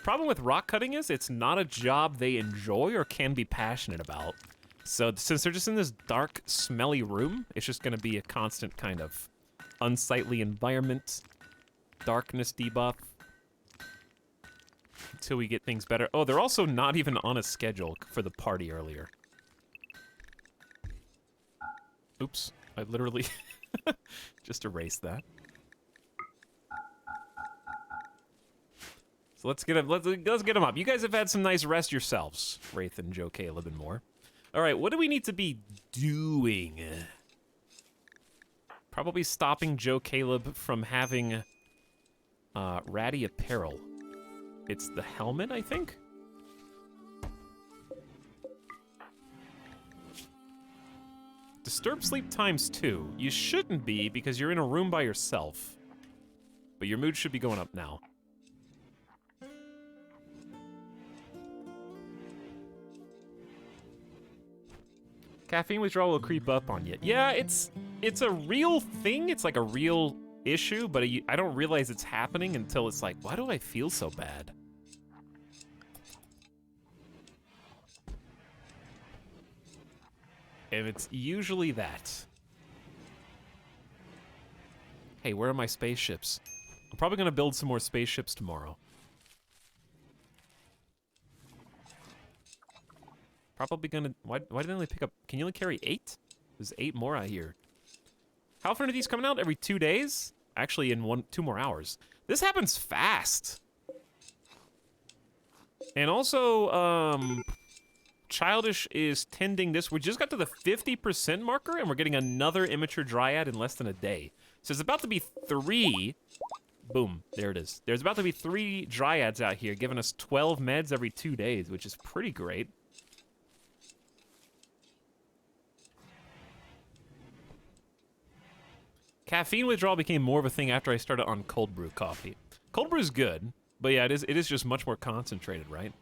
Problem with rock cutting is it's not a job they enjoy or can be passionate about. So since they're just in this dark, smelly room, it's just gonna be a constant kind of unsightly environment, darkness debuff, until we get things better. Oh, they're also not even on a schedule for the party earlier. Oops, I literally just erased that. So let's get them up. You guys have had some nice rest yourselves, Wraith and Joe Caleb and more. All right, what do we need to be doing? Probably stopping Joe Caleb from having ratty apparel. It's the helmet, I think? Disturbed sleep times 2. You shouldn't be because you're in a room by yourself. But your mood should be going up now. Caffeine withdrawal will creep up on you. Yeah, it's a real thing. It's like a real issue, but I don't realize it's happening until it's like, why do I feel so bad? And it's usually that. Hey, where are my spaceships? I'm probably gonna build some more spaceships tomorrow. Probably gonna, why didn't they only pick up, can you only carry 8? There's 8 more out here. How often are these coming out? Every 2 days? Actually, in 2 more hours. This happens fast. And also, Childish is tending this. We just got to the 50% marker, and we're getting another immature dryad in less than a day. So it's about to be 3. Boom, there it is. There's about to be 3 dryads out here, giving us 12 meds every 2 days, which is pretty great. Caffeine withdrawal became more of a thing after I started on cold brew coffee. Cold brew is good, but yeah, it is just much more concentrated, right?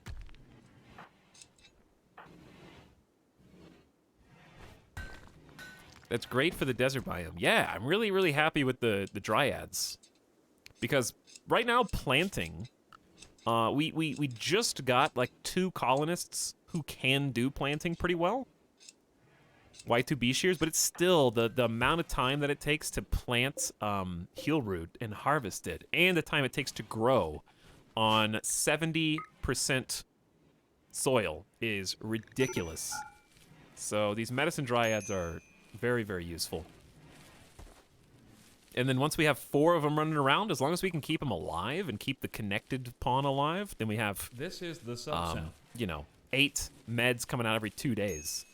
That's great for the desert biome. Yeah, I'm really, really happy with the dryads. Because right now, planting, we just got like 2 colonists who can do planting pretty well. Y2B shears, but it's still the amount of time that it takes to plant heel root and harvest it, and the time it takes to grow on 70% soil is ridiculous. So these medicine dryads are very, very useful. And then once we have 4 of them running around, as long as we can keep them alive and keep the connected pawn alive, then we have, This is the sub-sound. you know, 8 meds coming out every 2 days.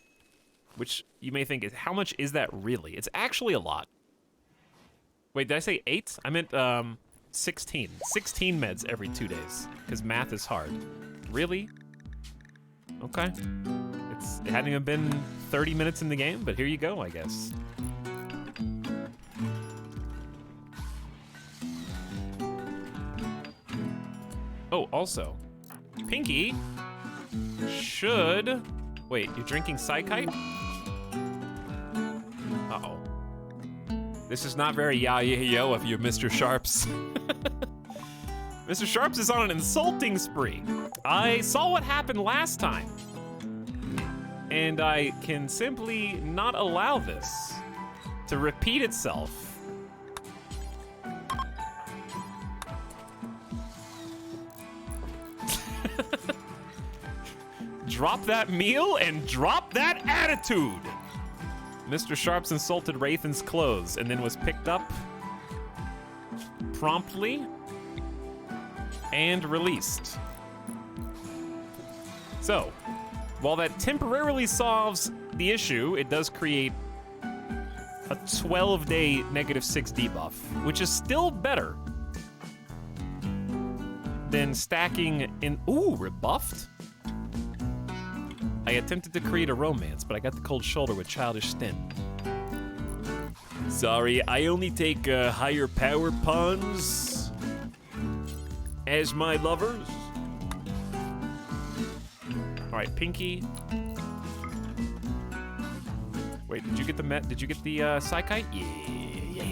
Which you may think, how much is that really? It's actually a lot. Wait, did I say 8? I meant 16. 16 meds every 2 days, because math is hard. Really? Okay. It hadn't even been 30 minutes in the game, but here you go, I guess. Oh, also, Pinky should... Wait, you're drinking Psykite? Uh-oh. This is not very yo of you, Mr. Sharps. Mr. Sharps is on an insulting spree. I saw what happened last time. And I can simply not allow this to repeat itself. Drop that meal and drop that attitude. Mr. Sharps insulted Wraithen's clothes and then was picked up promptly and released. So, while that temporarily solves the issue, it does create a 12-day -6 debuff, which is still better than stacking in... Ooh, rebuffed? I attempted to create a romance, but I got the cold shoulder with Childish Stint. Sorry, I only take higher power pawns as my lovers. All right, Pinky. Wait, did you get the Did you get the Psykite? Yeah.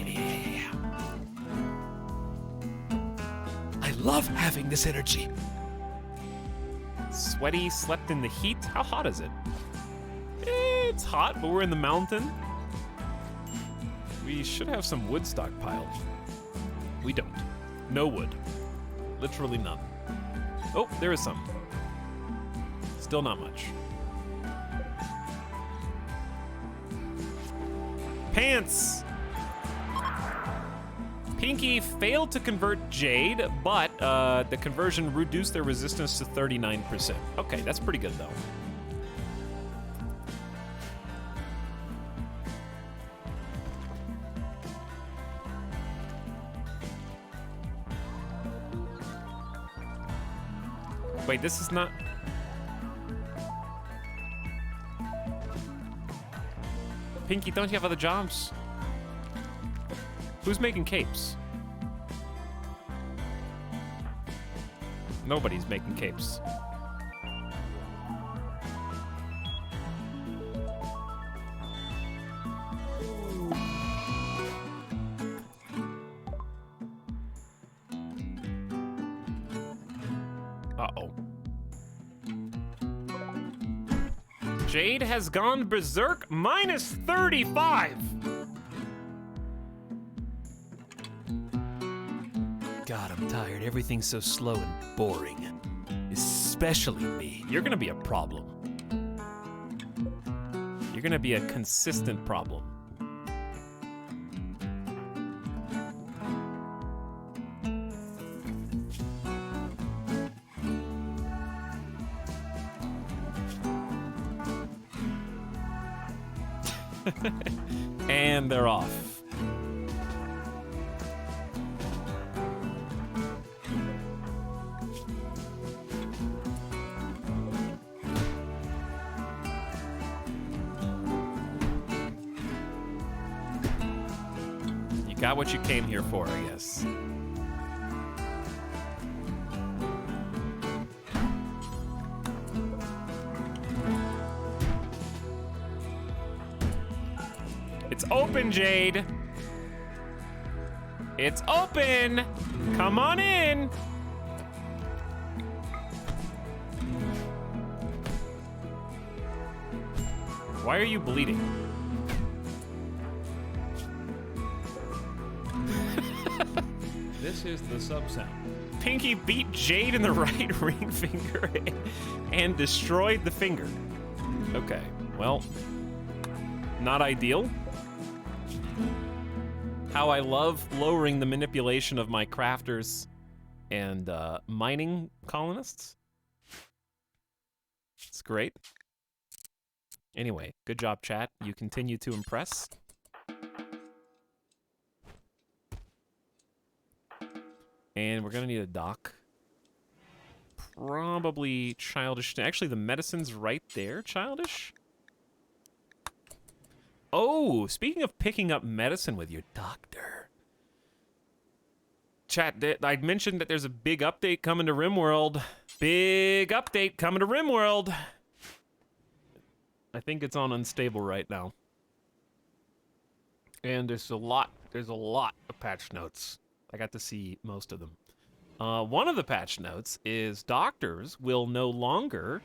I love having this energy. Sweaty, slept in the heat. How hot is it? It's hot, but we're in the mountain. We should have some wood stockpiled. We don't. No wood. Literally none. Oh, there is some. Still not much. Pants! Pinky failed to convert Jade, but the conversion reduced their resistance to 39%. Okay, that's pretty good, though. Wait, this is not... Pinky, don't you have other jobs? Who's making capes? Nobody's making capes. Uh-oh. Jade has gone berserk, minus 35. God, I'm tired. Everything's so slow and boring. Especially me. You're gonna be a problem. You're gonna be a consistent problem. And they're off. You got what you came here for, I guess. It's open, Jade. It's open. Come on in. Why are you bleeding? This is the sub sound. Pinky beat Jade in the right ring finger and destroyed the finger. Okay, well, not ideal. How I love lowering the manipulation of my crafters and mining colonists. It's great. Anyway, good job, chat. You continue to impress. And we're gonna need a dock. Probably Childish. Actually, the medicine's right there, Childish. Oh, speaking of picking up medicine with your doctor. Chat, I'd mentioned that there's a big update coming to RimWorld. Big update coming to RimWorld. I think it's on unstable right now. And there's a lot of patch notes. I got to see most of them. One of the patch notes is doctors will no longer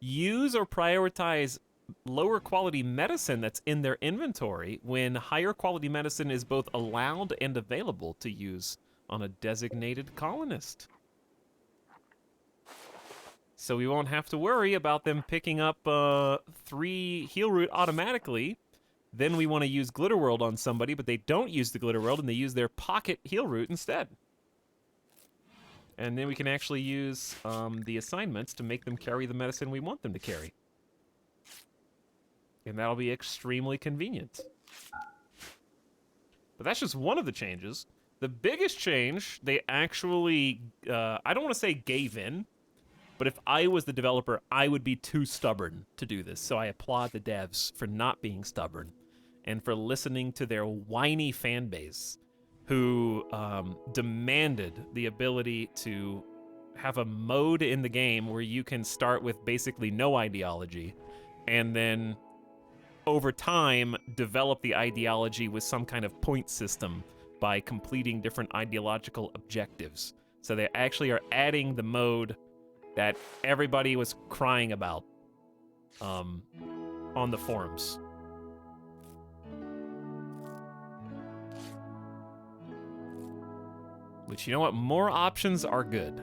use or prioritize lower quality medicine that's in their inventory when higher quality medicine is both allowed and available to use on a designated colonist. So we won't have to worry about them picking up 3 heal root automatically. Then we want to use Glitter World on somebody, but they don't use the Glitter World and they use their pocket heal root instead. And then we can actually use the assignments to make them carry the medicine we want them to carry. And that'll be extremely convenient. But that's just one of the changes. The biggest change, they actually, I don't want to say gave in, but if I was the developer, I would be too stubborn to do this. So I applaud the devs for not being stubborn and for listening to their whiny fan base who demanded the ability to have a mode in the game where you can start with basically no ideology and then over time develop the ideology with some kind of point system by completing different ideological objectives. So they actually are adding the mode that everybody was crying about on the forums. Which, you know what? More options are good.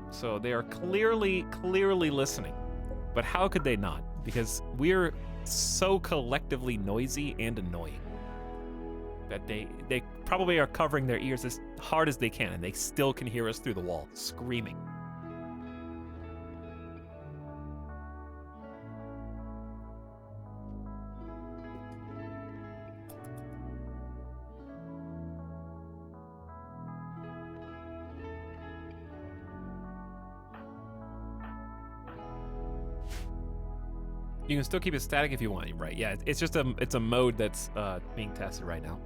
So they are clearly listening. But how could they not? Because we're so collectively noisy and annoying that they probably are covering their ears as hard as they can, and they still can hear us through the wall, screaming. You can still keep it static if you want, right? Yeah, it's just it's a mode that's being tested right now.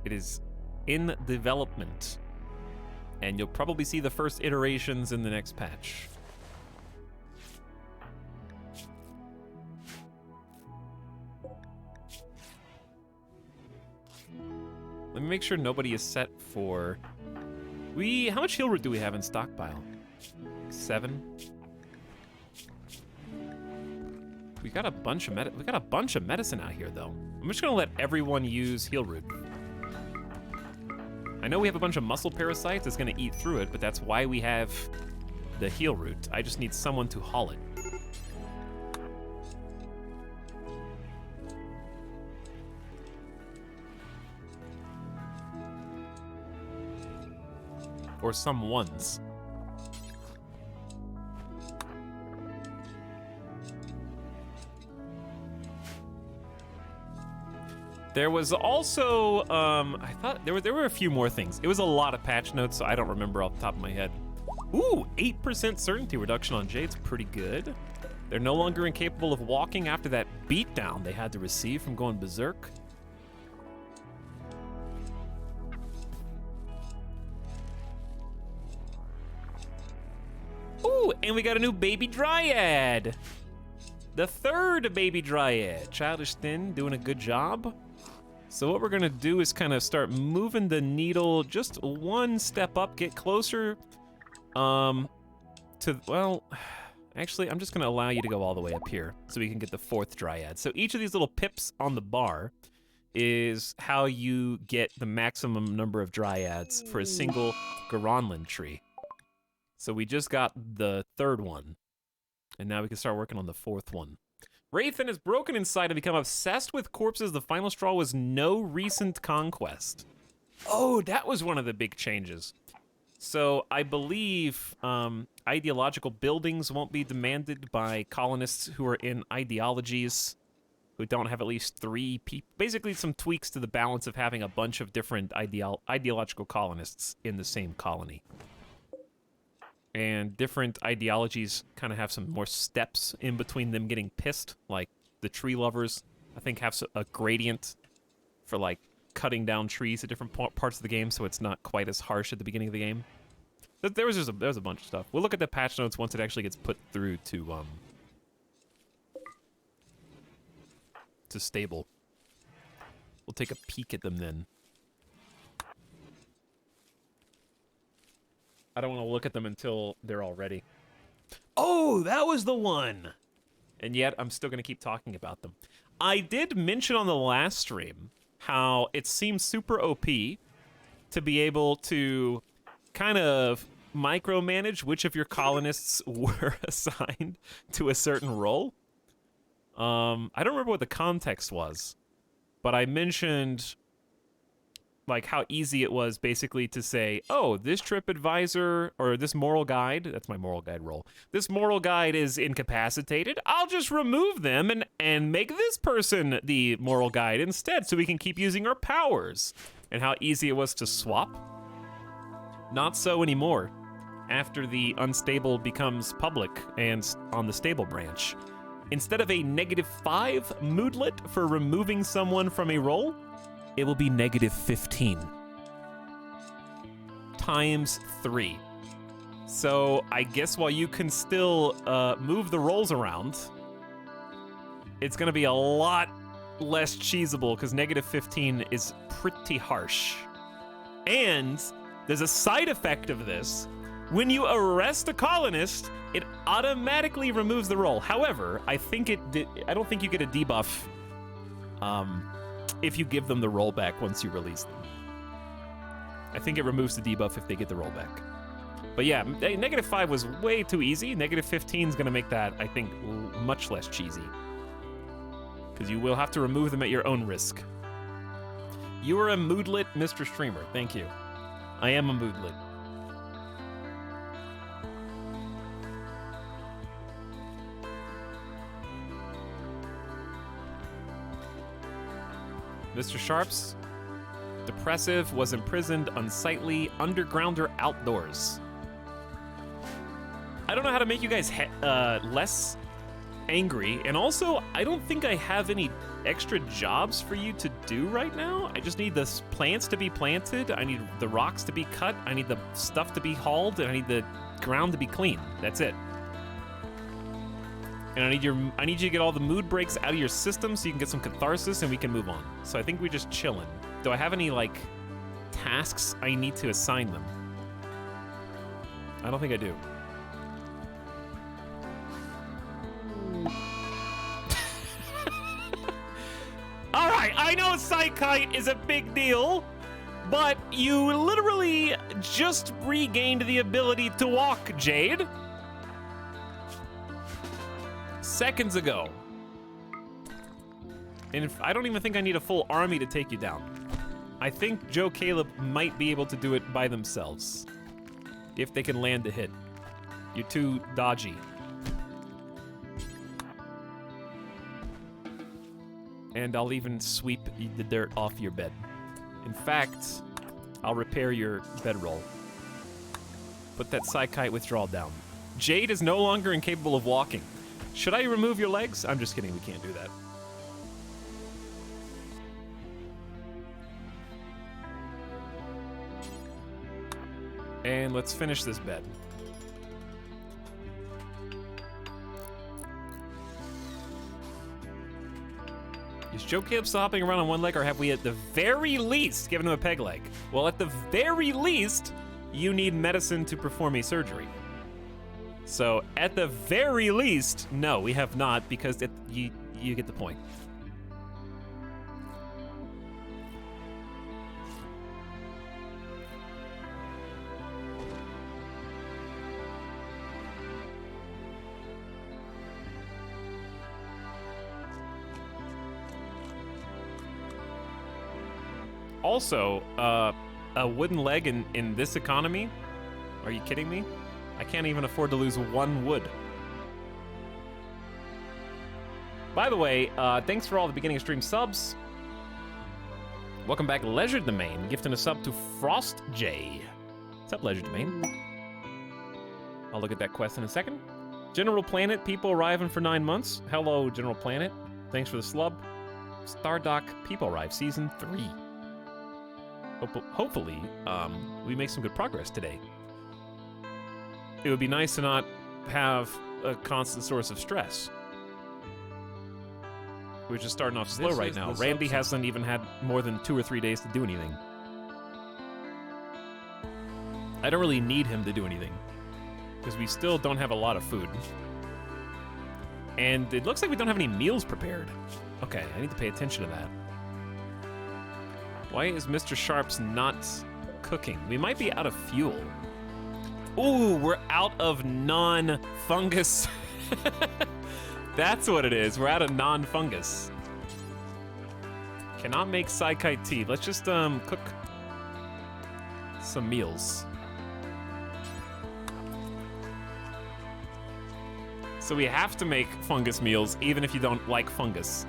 It is in development, and you'll probably see the first iterations in the next patch. Let me make sure nobody is set for... How much heal root do we have in stockpile? 7? We got a bunch of medicine out here, though. I'm just gonna let everyone use heal root. I know we have a bunch of muscle parasites that's gonna eat through it, but that's why we have the heal root. I just need someone to haul it. Or some ones. There was also, I thought there were a few more things. It was a lot of patch notes, so I don't remember off the top of my head. Ooh, 8% certainty reduction on Jade's pretty good. They're no longer incapable of walking after that beatdown they had to receive from going berserk. Ooh, and we got a new baby dryad. The third baby dryad. Childish Thin doing a good job. So what we're gonna do is kind of start moving the needle just one step up, get closer well, actually, I'm just gonna allow you to go all the way up here so we can get the fourth dryad. So each of these little pips on the bar is how you get the maximum number of dryads for a single Garanland tree. So we just got the third one, and now we can start working on the fourth one. Wraithen is broken inside and become obsessed with corpses. The final straw was no recent conquest. Oh, that was one of the big changes. So I believe ideological buildings won't be demanded by colonists who are in ideologies who don't have at least 3 people. Basically some tweaks to the balance of having a bunch of different ideological colonists in the same colony. And different ideologies kind of have some more steps in between them getting pissed. Like the tree lovers, I think, have a gradient for like cutting down trees at different parts of the game, so it's not quite as harsh at the beginning of the game. There was a bunch of stuff. We'll look at the patch notes once it actually gets put through to stable. We'll take a peek at them then. I don't want to look at them until they're all ready. Oh, that was the one! And yet, I'm still going to keep talking about them. I did mention on the last stream how it seems super OP to be able to kind of micromanage which of your colonists were assigned to a certain role. I don't remember what the context was, but I mentioned like how easy it was basically to say, oh, this trip advisor or this moral guide, that's my moral guide role. This moral guide is incapacitated. I'll just remove them and make this person the moral guide instead so we can keep using our powers. And how easy it was to swap. Not so anymore. After the unstable becomes public and on the stable branch. Instead of a -5 moodlet for removing someone from a role, it will be -15 times 3. So I guess while you can still move the rolls around, it's gonna be a lot less cheesable because -15 is pretty harsh. And there's a side effect of this. When you arrest a colonist, it automatically removes the roll. However, I don't think you get a debuff if you give them the roll back once you release them. I think it removes the debuff if they get the roll back. But yeah, -5 was way too easy. -15 is gonna make that, I think, much less cheesy. Because you will have to remove them at your own risk. You are a moodlet, Mr. Streamer. Thank you. I am a moodlet. Mr. Sharps, Depressive, was imprisoned, unsightly, underground or outdoors. I don't know how to make you guys less angry, and also, I don't think I have any extra jobs for you to do right now. I just need the plants to be planted, I need the rocks to be cut, I need the stuff to be hauled, and I need the ground to be clean. That's it. And I need you to get all the mood breaks out of your system so you can get some catharsis and we can move on. So I think we're just chilling. Do I have any, like, tasks I need to assign them? I don't think I do. Alright, I know Psykite is a big deal, but you literally just regained the ability to walk, Jade. Seconds ago. And I don't even think I need a full army to take you down. I think Joe Caleb might be able to do it by themselves. If they can land a hit. You're too dodgy. And I'll even sweep the dirt off your bed. In fact, I'll repair your bedroll. Put that Psykite withdrawal down. Jade is no longer incapable of walking. Should I remove your legs? I'm just kidding, we can't do that. And let's finish this bed. Is Joe Caleb still hopping around on one leg, or have we at the very least given him a peg leg? Well, at the very least, you need medicine to perform a surgery. So, at the very least, no, we have not, because you get the point. Also, a wooden leg in this economy? Are you kidding me? I can't even afford to lose one wood. By the way, thanks for all the beginning of stream subs. Welcome back, Leisure Domain, gifting a sub to Frost J. What's up, Leisure Domain? I'll look at that quest in a second. General Planet, people arriving for 9 months. Hello, General Planet. Thanks for the slub. Stardock, people arrive, season 3. Hopefully, we make some good progress today. It would be nice to not have a constant source of stress. We're just starting off slow right now. Randy hasn't even had more than 2 or 3 days to do anything. I don't really need him to do anything, because we still don't have a lot of food. And it looks like we don't have any meals prepared. Okay, I need to pay attention to that. Why is Mr. Sharp's not cooking? We might be out of fuel. Ooh, we're out of non-fungus. That's what it is. We're out of non-fungus. Cannot make Psykite tea. Let's just cook some meals. So we have to make fungus meals even if you don't like fungus.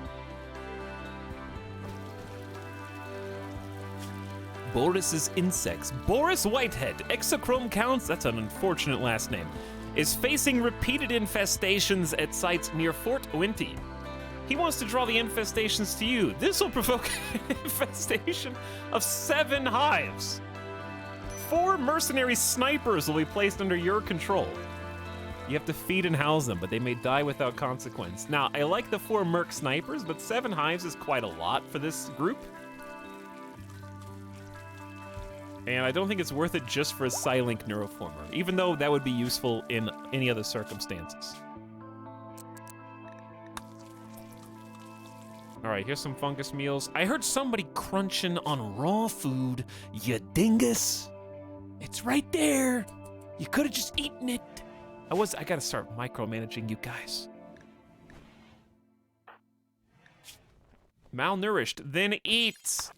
Boris's insects. Boris Whitehead, exochrome counts, that's an unfortunate last name, is facing repeated infestations at sites near Fort Winty. He wants to draw the infestations to you. This will provoke an infestation of 7 hives. 4 mercenary snipers will be placed under your control. You have to feed and house them, but they may die without consequence. Now, I like the 4 merc snipers, but 7 hives is quite a lot for this group. And I don't think it's worth it just for a Psylink Neuroformer, even though that would be useful in any other circumstances. All right, here's some fungus meals. I heard somebody crunching on raw food, you dingus. It's right there. You could have just eaten it. I gotta start micromanaging you guys. Malnourished, then eat.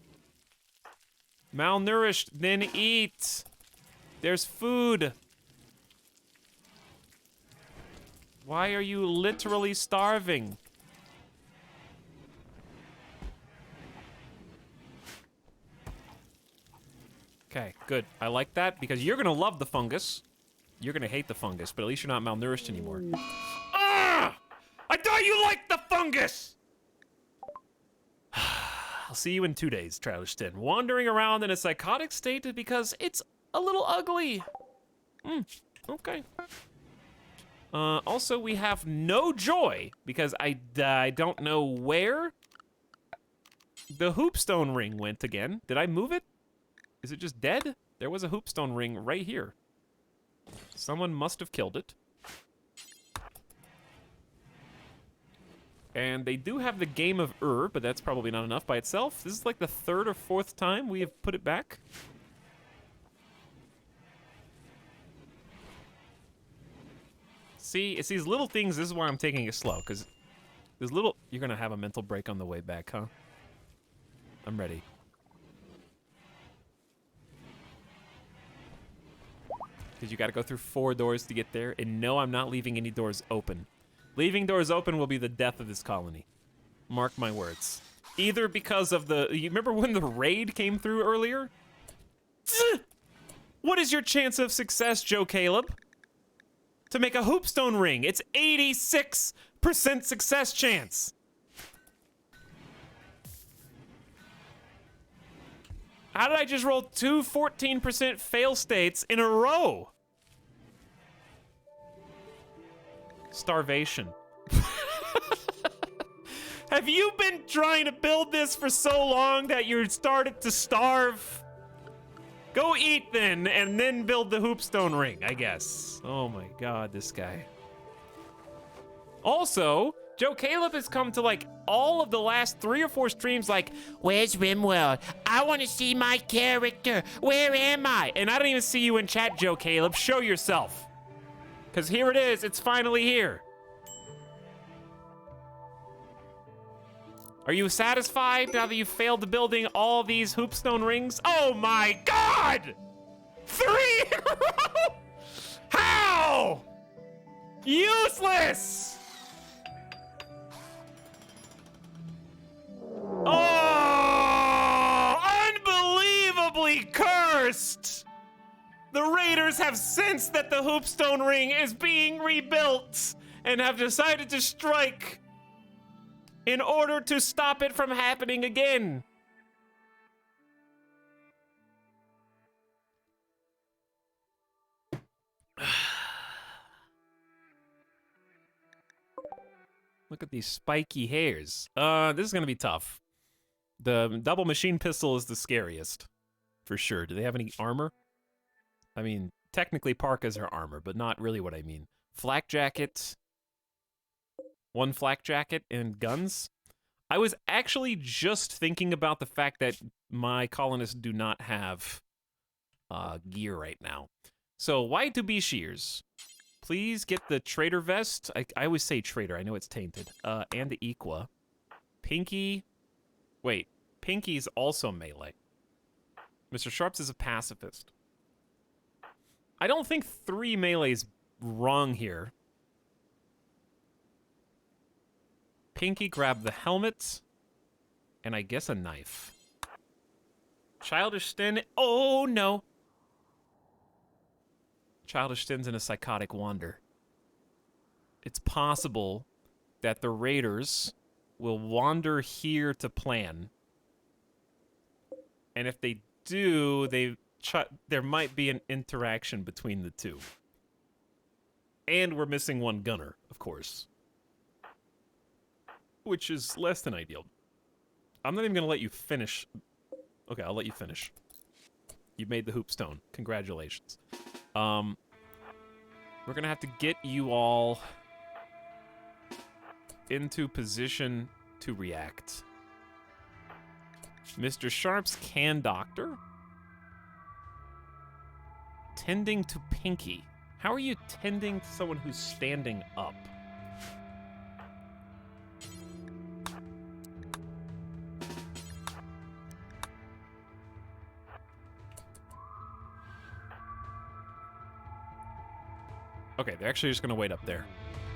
Malnourished, then eat. There's food. Why are you literally starving? Okay, good. I like that because you're gonna love the fungus. You're gonna hate the fungus, but at least you're not malnourished anymore. Ah! I thought you liked the fungus! I'll see you in 2 days, Traustein. Wandering around in a psychotic state because it's a little ugly. Okay. Also, we have no joy because I don't know where the hoopstone ring went again. Did I move it? Is it just dead? There was a hoopstone ring right here. Someone must have killed it. And they do have the Game of but that's probably not enough by itself. This is like the 3rd or 4th time we have put it back. See, it's these little things. This is why I'm taking it slow, because there's little... You're going to have a mental break on the way back, huh? I'm ready. Because you got to go through 4 doors to get there. And no, I'm not leaving any doors open. Leaving doors open will be the death of this colony. Mark my words. Either because of the... You remember when the raid came through earlier? What is your chance of success, Joe Caleb? To make a hoopstone ring. It's 86% success chance. How did I just roll 2 14% fail states in a row? Starvation. Have you been trying to build this for so long that you're started to starve? Go eat then, and then build the hoopstone ring, I guess. Oh my god, this guy. Also, Joe Caleb has come to like all of the last 3 or 4 streams like, where's RimWorld? I want to see my character. Where am I? And I don't even see you in chat, Joe Caleb. Show yourself. Because here it is. It's finally here. Are you satisfied now that you failed to building all these hoopstone rings? Oh my god! 3 in a row? How? Useless! Oh, unbelievably cursed! The Raiders have sensed that the hoopstone ring is being rebuilt and have decided to strike in order to stop it from happening again. Look at these spiky hairs. This is gonna be tough. The double machine pistol is the scariest, for sure. Do they have any armor? I mean, technically parkas are armor, but not really what I mean. Flak jacket. 1 flak jacket and guns. I was actually just thinking about the fact that my colonists do not have gear right now. So Y2B shears. Please get the trader vest. I always say trader. I know it's tainted. And the Equa. Pinky. Wait. Pinky's also melee. Mr. Sharps is a pacifist. I don't think 3 melee's wrong here. Pinky grabbed the helmet. And I guess a knife. Childish Stin. Oh, no. Childish Stin's in a psychotic wander. It's possible that the Raiders will wander here to plan. And if they do, there might be an interaction between the two. And we're missing 1 gunner, of course. Which is less than ideal. I'm not even going to let you finish. Okay, I'll let you finish. You made the hoopstone. Congratulations. We're going to have to get you all into position to react. Mr. Sharp's can doctor. Tending to Pinky. How are you tending to someone who's standing up? Okay, they're actually just gonna wait up there.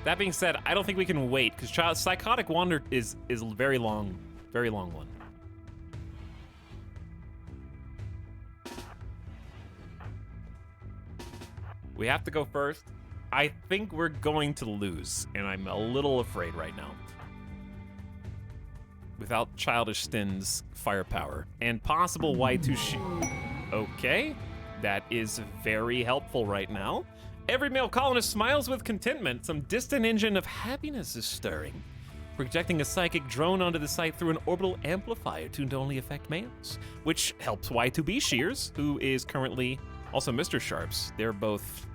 That being said, I don't think we can wait, because Psychotic Wander is a very long one. We have to go first. I think we're going to lose, and I'm a little afraid right now. Without Childish Stin's firepower and possible Y2 Okay, that is very helpful right now. Every male colonist smiles with contentment. Some distant engine of happiness is stirring, projecting a psychic drone onto the site through an orbital amplifier tuned to only affect males, which helps Y2B Shears, who is currently also Mr. Sharps. They're both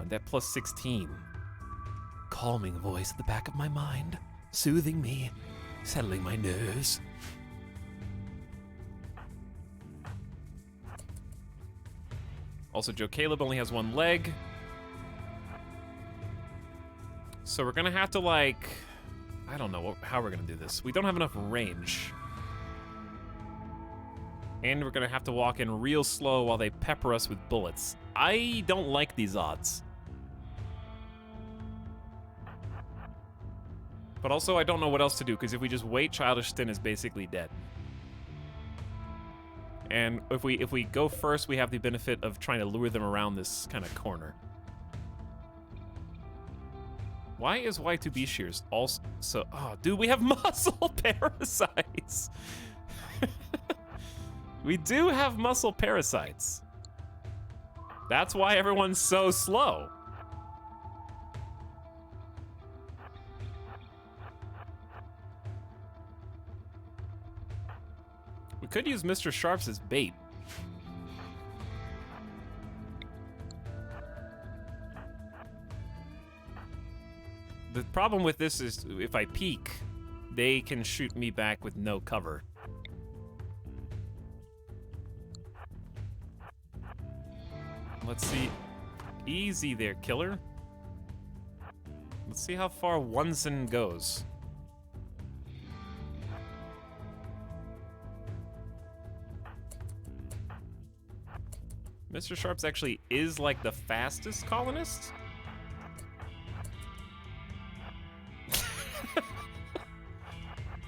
that plus 16. Calming voice at the back of my mind, soothing me, settling my nerves. Also, Joe Caleb only has one leg. So we're gonna have to, like, I don't know how we're gonna do this. We don't have enough range. And we're gonna have to walk in real slow while they pepper us with bullets. I don't like these odds. But also, I don't know what else to do, because if we just wait, Childish Stin is basically dead. And if we go first, we have the benefit of trying to lure them around this kind of corner. Why is Y2B Shears also... Oh, dude, we have muscle parasites! We do have muscle parasites. That's why everyone's so slow. We could use Mr. Sharps as bait. The problem with this is if I peek, they can shoot me back with no cover. Let's see. Easy there, killer. Let's see how far Onesen goes. Mr. Sharps actually is like the fastest colonist.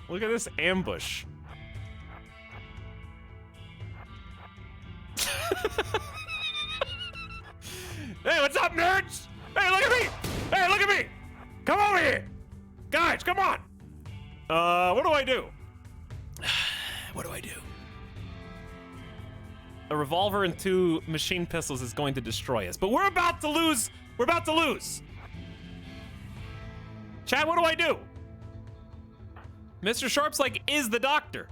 Look at this ambush. Hey, what's up, nerds? Hey, look at me! Hey, look at me! Come over here! Guys, come on! What do I do? What do I do? A revolver and 2 machine pistols is going to destroy us, but we're about to lose! We're about to lose! Chad, what do I do? Mr. Sharps, like, is the doctor.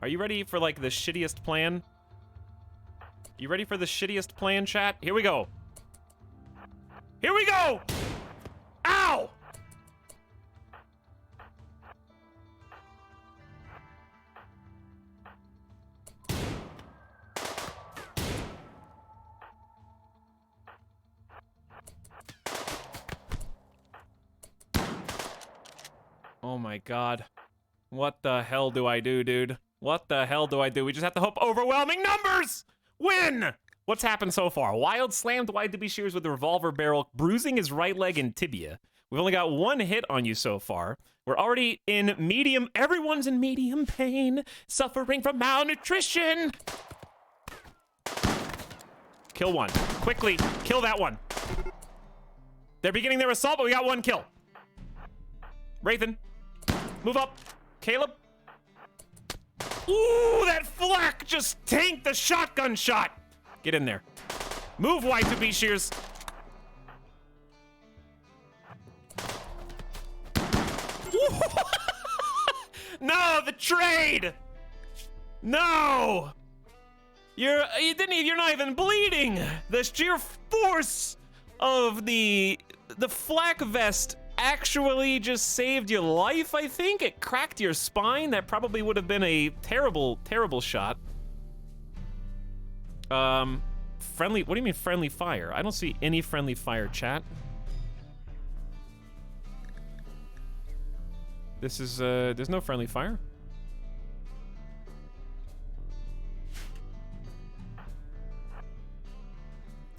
Are you ready for, like, the shittiest plan? You ready for the shittiest plan, chat? Here we go. Here we go! Ow! Oh my god. What the hell do I do, dude? What the hell do I do? We just have to hope overwhelming numbers win! What's happened so far? Wild slammed Y2B Shears with the revolver barrel, bruising his right leg and tibia. We've only got 1 hit on you so far. We're already in medium, everyone's in medium pain, suffering from malnutrition. Kill 1. Quickly, kill that one. They're beginning their assault, but we got 1 kill. Wraithen, move up. Caleb. Ooh, that flak just tanked the shotgun shot. Get in there. Move, Y2B Shears. No, the trade. No. You're not even bleeding. The sheer force of the flak vest actually just saved your life, I think. It cracked your spine. That probably would have been a terrible, terrible shot. Friendly, what do you mean friendly fire? I don't see any friendly fire, chat. This is, there's no friendly fire.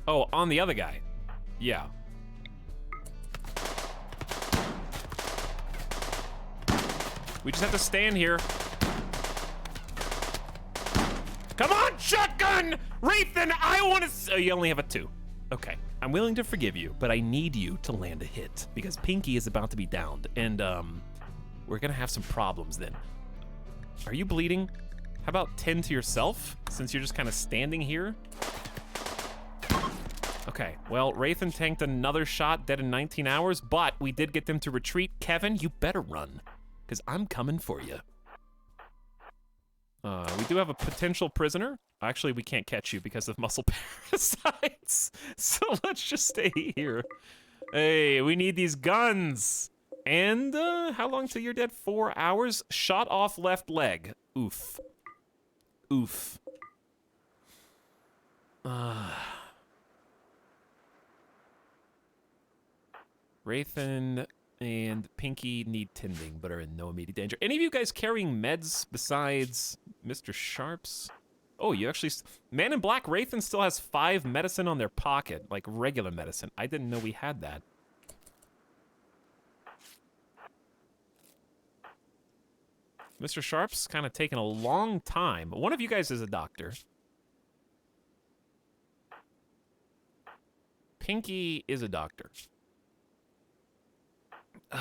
Oh, on the other guy. Yeah. We just have to stand here. gun! Rathan, I want to... Oh, you only have a 2. Okay, I'm willing to forgive you, but I need you to land a hit because Pinky is about to be downed, and we're gonna have some problems then. Are you bleeding? How about tend to yourself, since you're just kind of standing here? Okay, well, Rathan tanked another shot, dead in 19 hours, but we did get them to retreat. Kevin, you better run, because I'm coming for you. We do have a potential prisoner. Actually, we can't catch you because of muscle parasites, so let's just stay here. Hey, we need these guns. And how long till you're dead? 4 hours? Shot off left leg. Oof. Oof. Rathan and Pinky need tending, but are in no immediate danger. Any of you guys carrying meds besides Mr. Sharps? Oh, you actually... Man in Black Rathan still has 5 medicine on their pocket, like regular medicine. I didn't know we had that. Mr. Sharp's kind of taking a long time. One of you guys is a doctor. Pinky is a doctor. All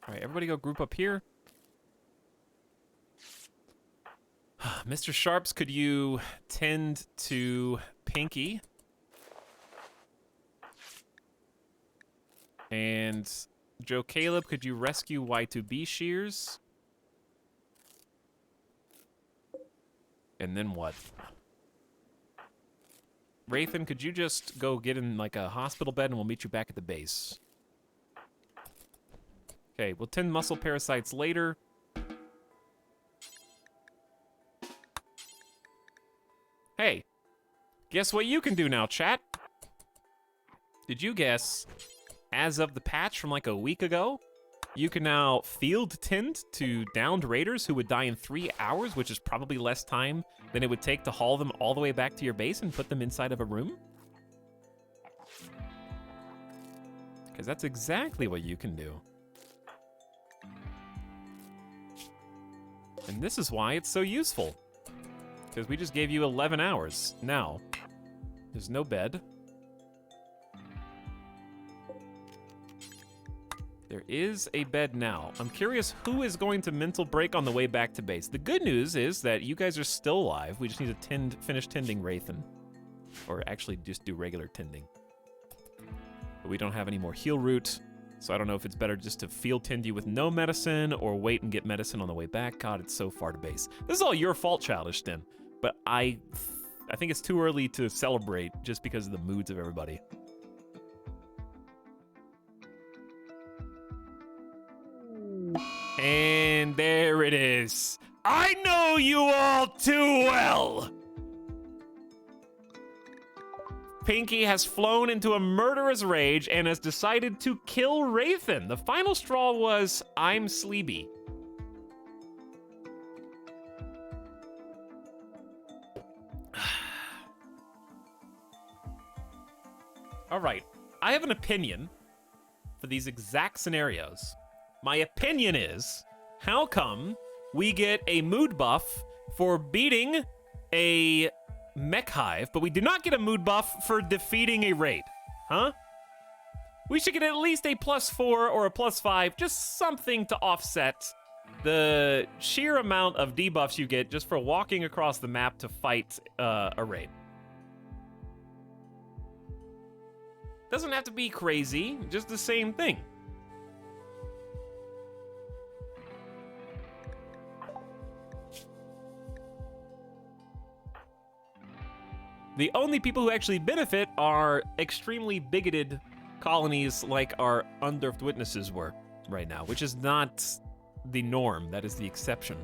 right, everybody go group up here. Mr. Sharps, could you tend to Pinky? And Joe Caleb, could you rescue Y2B Shears? And then what? Rathan, could you just go get in like a hospital bed and we'll meet you back at the base? Okay, we'll tend muscle parasites later. Hey, guess what you can do now, chat? Did you guess, as of the patch from like a week ago, you can now field tend to downed raiders who would die in 3 hours, which is probably less time than it would take to haul them all the way back to your base and put them inside of a room? Because that's exactly what you can do. And this is why it's so useful. Because we just gave you 11 hours. Now, there's no bed. There is a bed now. I'm curious who is going to mental break on the way back to base. The good news is that you guys are still alive. We just need to finish tending Rathan. Or actually just do regular tending. But we don't have any more heal root, so I don't know if it's better just to field tend you with no medicine or wait and get medicine on the way back. God, it's so far to base. This is all your fault, Childish Den. But I think it's too early to celebrate just because of the moods of everybody. And there it is. I know you all too well. Pinky has flown into a murderous rage and has decided to kill Rathan. The final straw was, I'm sleepy. All right, I have an opinion for these exact scenarios. My opinion is, how come we get a mood buff for beating a mech hive, but we do not get a mood buff for defeating a raid? Huh? We should get at least a +4 or a +5, just something to offset the sheer amount of debuffs you get just for walking across the map to fight a raid. Doesn't have to be crazy, just the same thing. The only people who actually benefit are extremely bigoted colonies like our Unnerved Witnesses were right now, which is not the norm, that is the exception.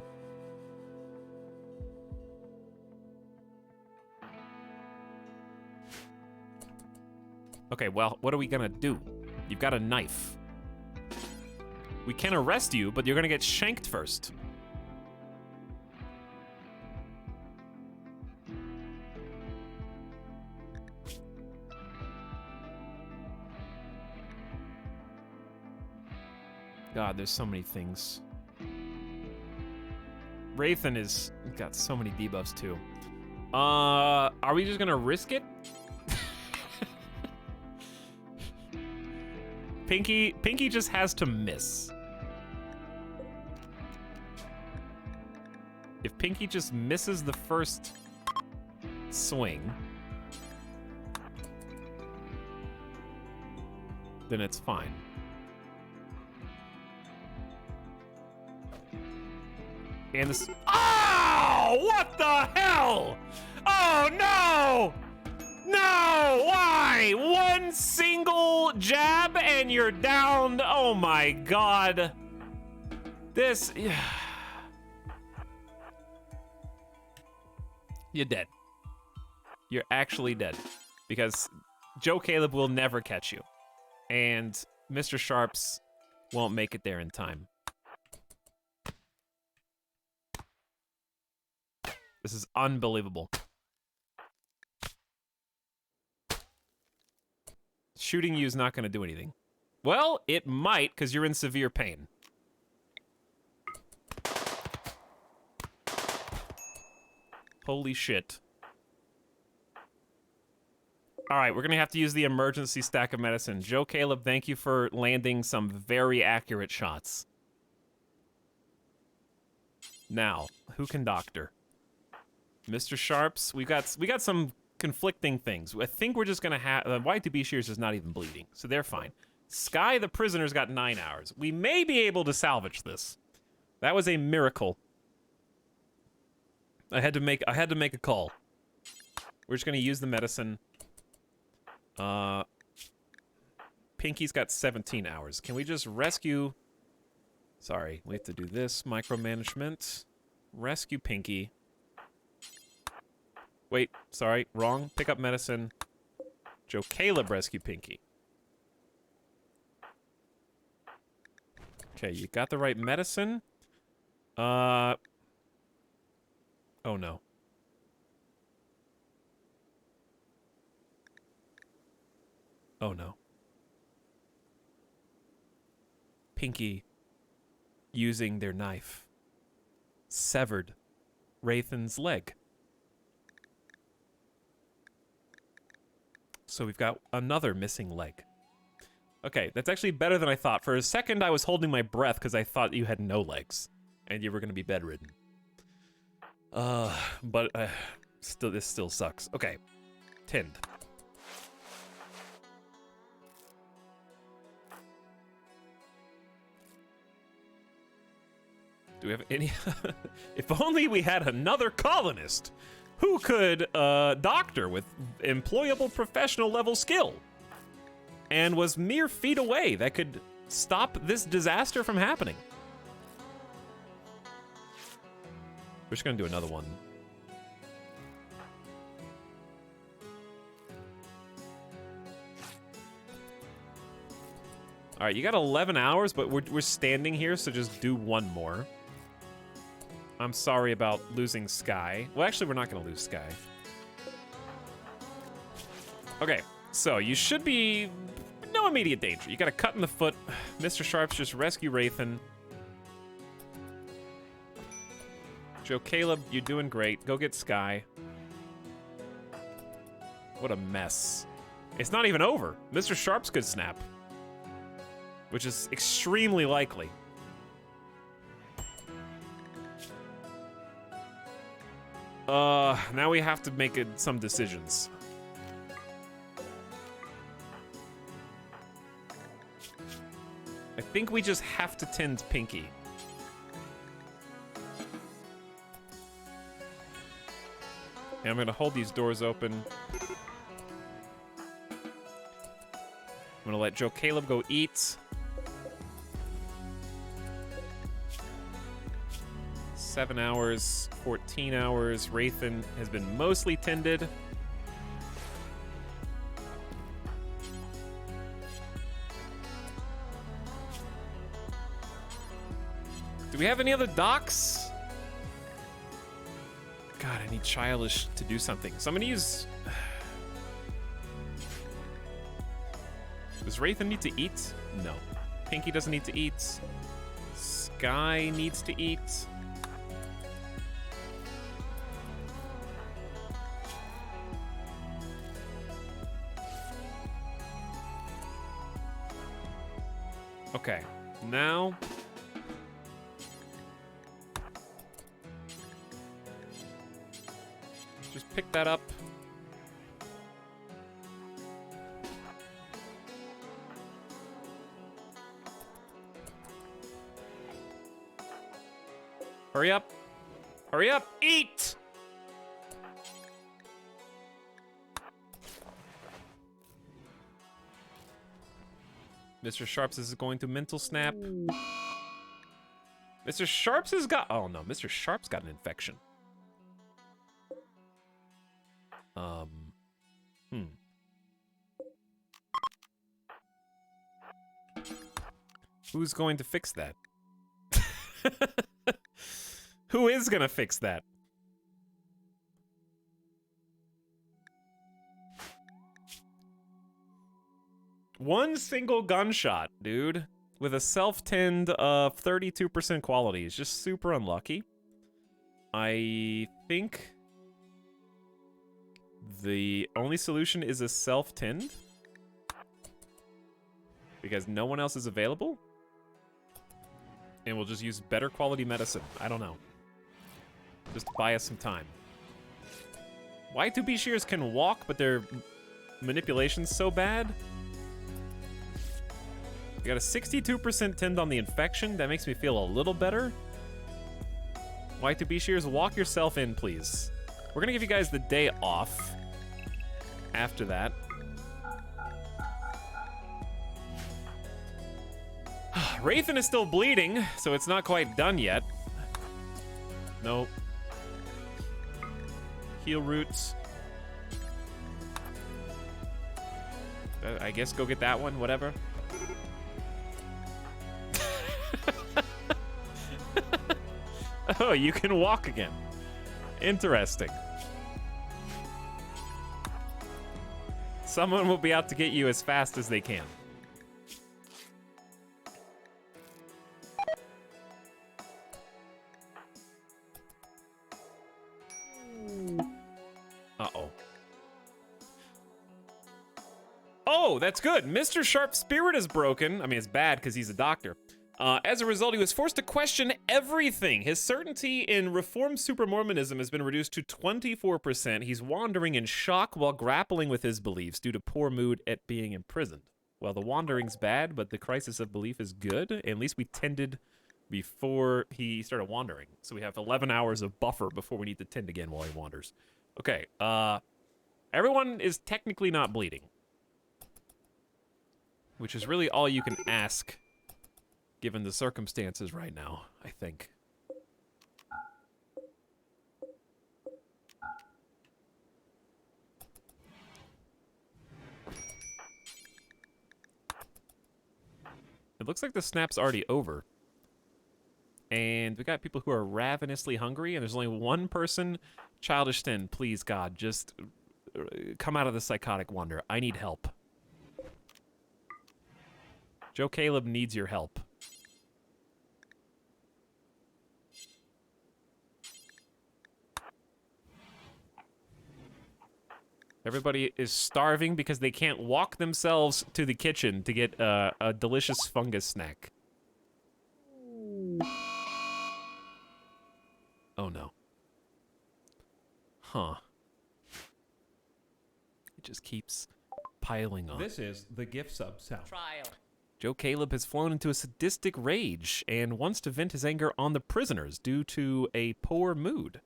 Okay, well, what are we gonna do? You've got a knife. We can arrest you, but you're gonna get shanked first. God, there's so many things. Wraithen is got so many debuffs too. Are we just gonna risk it? Pinky just has to miss. If Pinky just misses the first swing, then it's fine. And this. Oh, what the hell? Oh no! No! Why? One single jab and you're down. Oh my god. This. You're dead. You're actually dead. Because Joe Caleb will never catch you. And Mr. Sharps won't make it there in time. This is unbelievable. Shooting you is not going to do anything. Well, it might, because you're in severe pain. Holy shit. All right, we're going to have to use the emergency stack of medicine. Joe Caleb, thank you for landing some very accurate shots. Now, who can doctor? Mr. Sharps, we got some conflicting things. I think we're just gonna have Y2B Shears is not even bleeding, so they're fine. Sky the prisoner's got 9 hours. We may be able to salvage this. That was a miracle. I had to make a call. We're just gonna use the medicine. Pinky's got 17 hours. Can we just rescue? Sorry, we have to do this micromanagement. Rescue Pinky. Wait, sorry, wrong. Pick up medicine. Joe Caleb, rescue Pinky. Okay, you got the right medicine. Oh no. Oh no. Pinky, using their knife, severed Wraithen's leg. So we've got another missing leg. Okay, that's actually better than I thought. For a second, I was holding my breath because I thought you had no legs and you were going to be bedridden. But this still sucks. Okay, tinned. Do we have any? If only we had another colonist who could doctor with employable professional level skill and was mere feet away that could stop this disaster from happening. We're just gonna do another one. All right, you got 11 hours, but we're standing here, so just do one more. I'm sorry about losing Sky. Well, actually, we're not going to lose Sky. Okay, so you should be no immediate danger. You got a cut in the foot. Mr. Sharps just rescue Wraithen. Joe Caleb, you're doing great. Go get Sky. What a mess. It's not even over. Mr. Sharps could snap, which is extremely likely. Now we have to make some decisions. I think we just have to tend Pinky. And I'm gonna hold these doors open. I'm gonna let Joe Caleb go eat. 7 hours, 14 hours. Wraithen has been mostly tended. Do we have any other docs? God, I need Childish to do something. So I'm gonna use... Does Wraithen need to eat? No. Pinky doesn't need to eat. Sky needs to eat. Okay, now... Just pick that up. Hurry up. Hurry up. Eat! Mr. Sharps is going to mental snap. Mr. Sharps has got... Oh, no. Mr. Sharps got an infection. Who's going to fix that? Who is gonna fix that? One single gunshot, dude, with a self-tinned of 32% quality is just super unlucky. I think the only solution is a self-tinned because no one else is available. And we'll just use better quality medicine. I don't know. Just buy us some time. Y2B shears can walk, but their manipulation's so bad. We got a 62% tinned on the infection. That makes me feel a little better. Y2B shears, walk yourself in, please. We're gonna give you guys the day off after that. Wraithen is still bleeding, so it's not quite done yet. Nope. Heal roots. I guess go get that one, whatever. Oh, you can walk again. Interesting. Someone will be out to get you as fast as they can. Uh-oh. Oh, that's good. Mr. Sharp's spirit is broken. I mean, it's bad because he's a doctor. As a result, he was forced to question everything. His certainty in Reformed Super-Mormonism has been reduced to 24%. He's wandering in shock while grappling with his beliefs due to poor mood at being imprisoned. Well, the wandering's bad, but the crisis of belief is good. At least we tended before he started wandering. So we have 11 hours of buffer before we need to tend again while he wanders. Okay, everyone is technically not bleeding. Which is really all you can ask given the circumstances right now, I think. It looks like the snap's already over. And we got people who are ravenously hungry, and there's only one person. Childish Thin, please, God, just come out of the psychotic wonder. I need help. Joe Caleb needs your help. Everybody is starving because they can't walk themselves to the kitchen to get a delicious fungus snack. Oh no. Huh. It just keeps piling on. This is the gift sub sound. Trial. Joe Caleb has flown into a sadistic rage and wants to vent his anger on the prisoners due to a poor mood.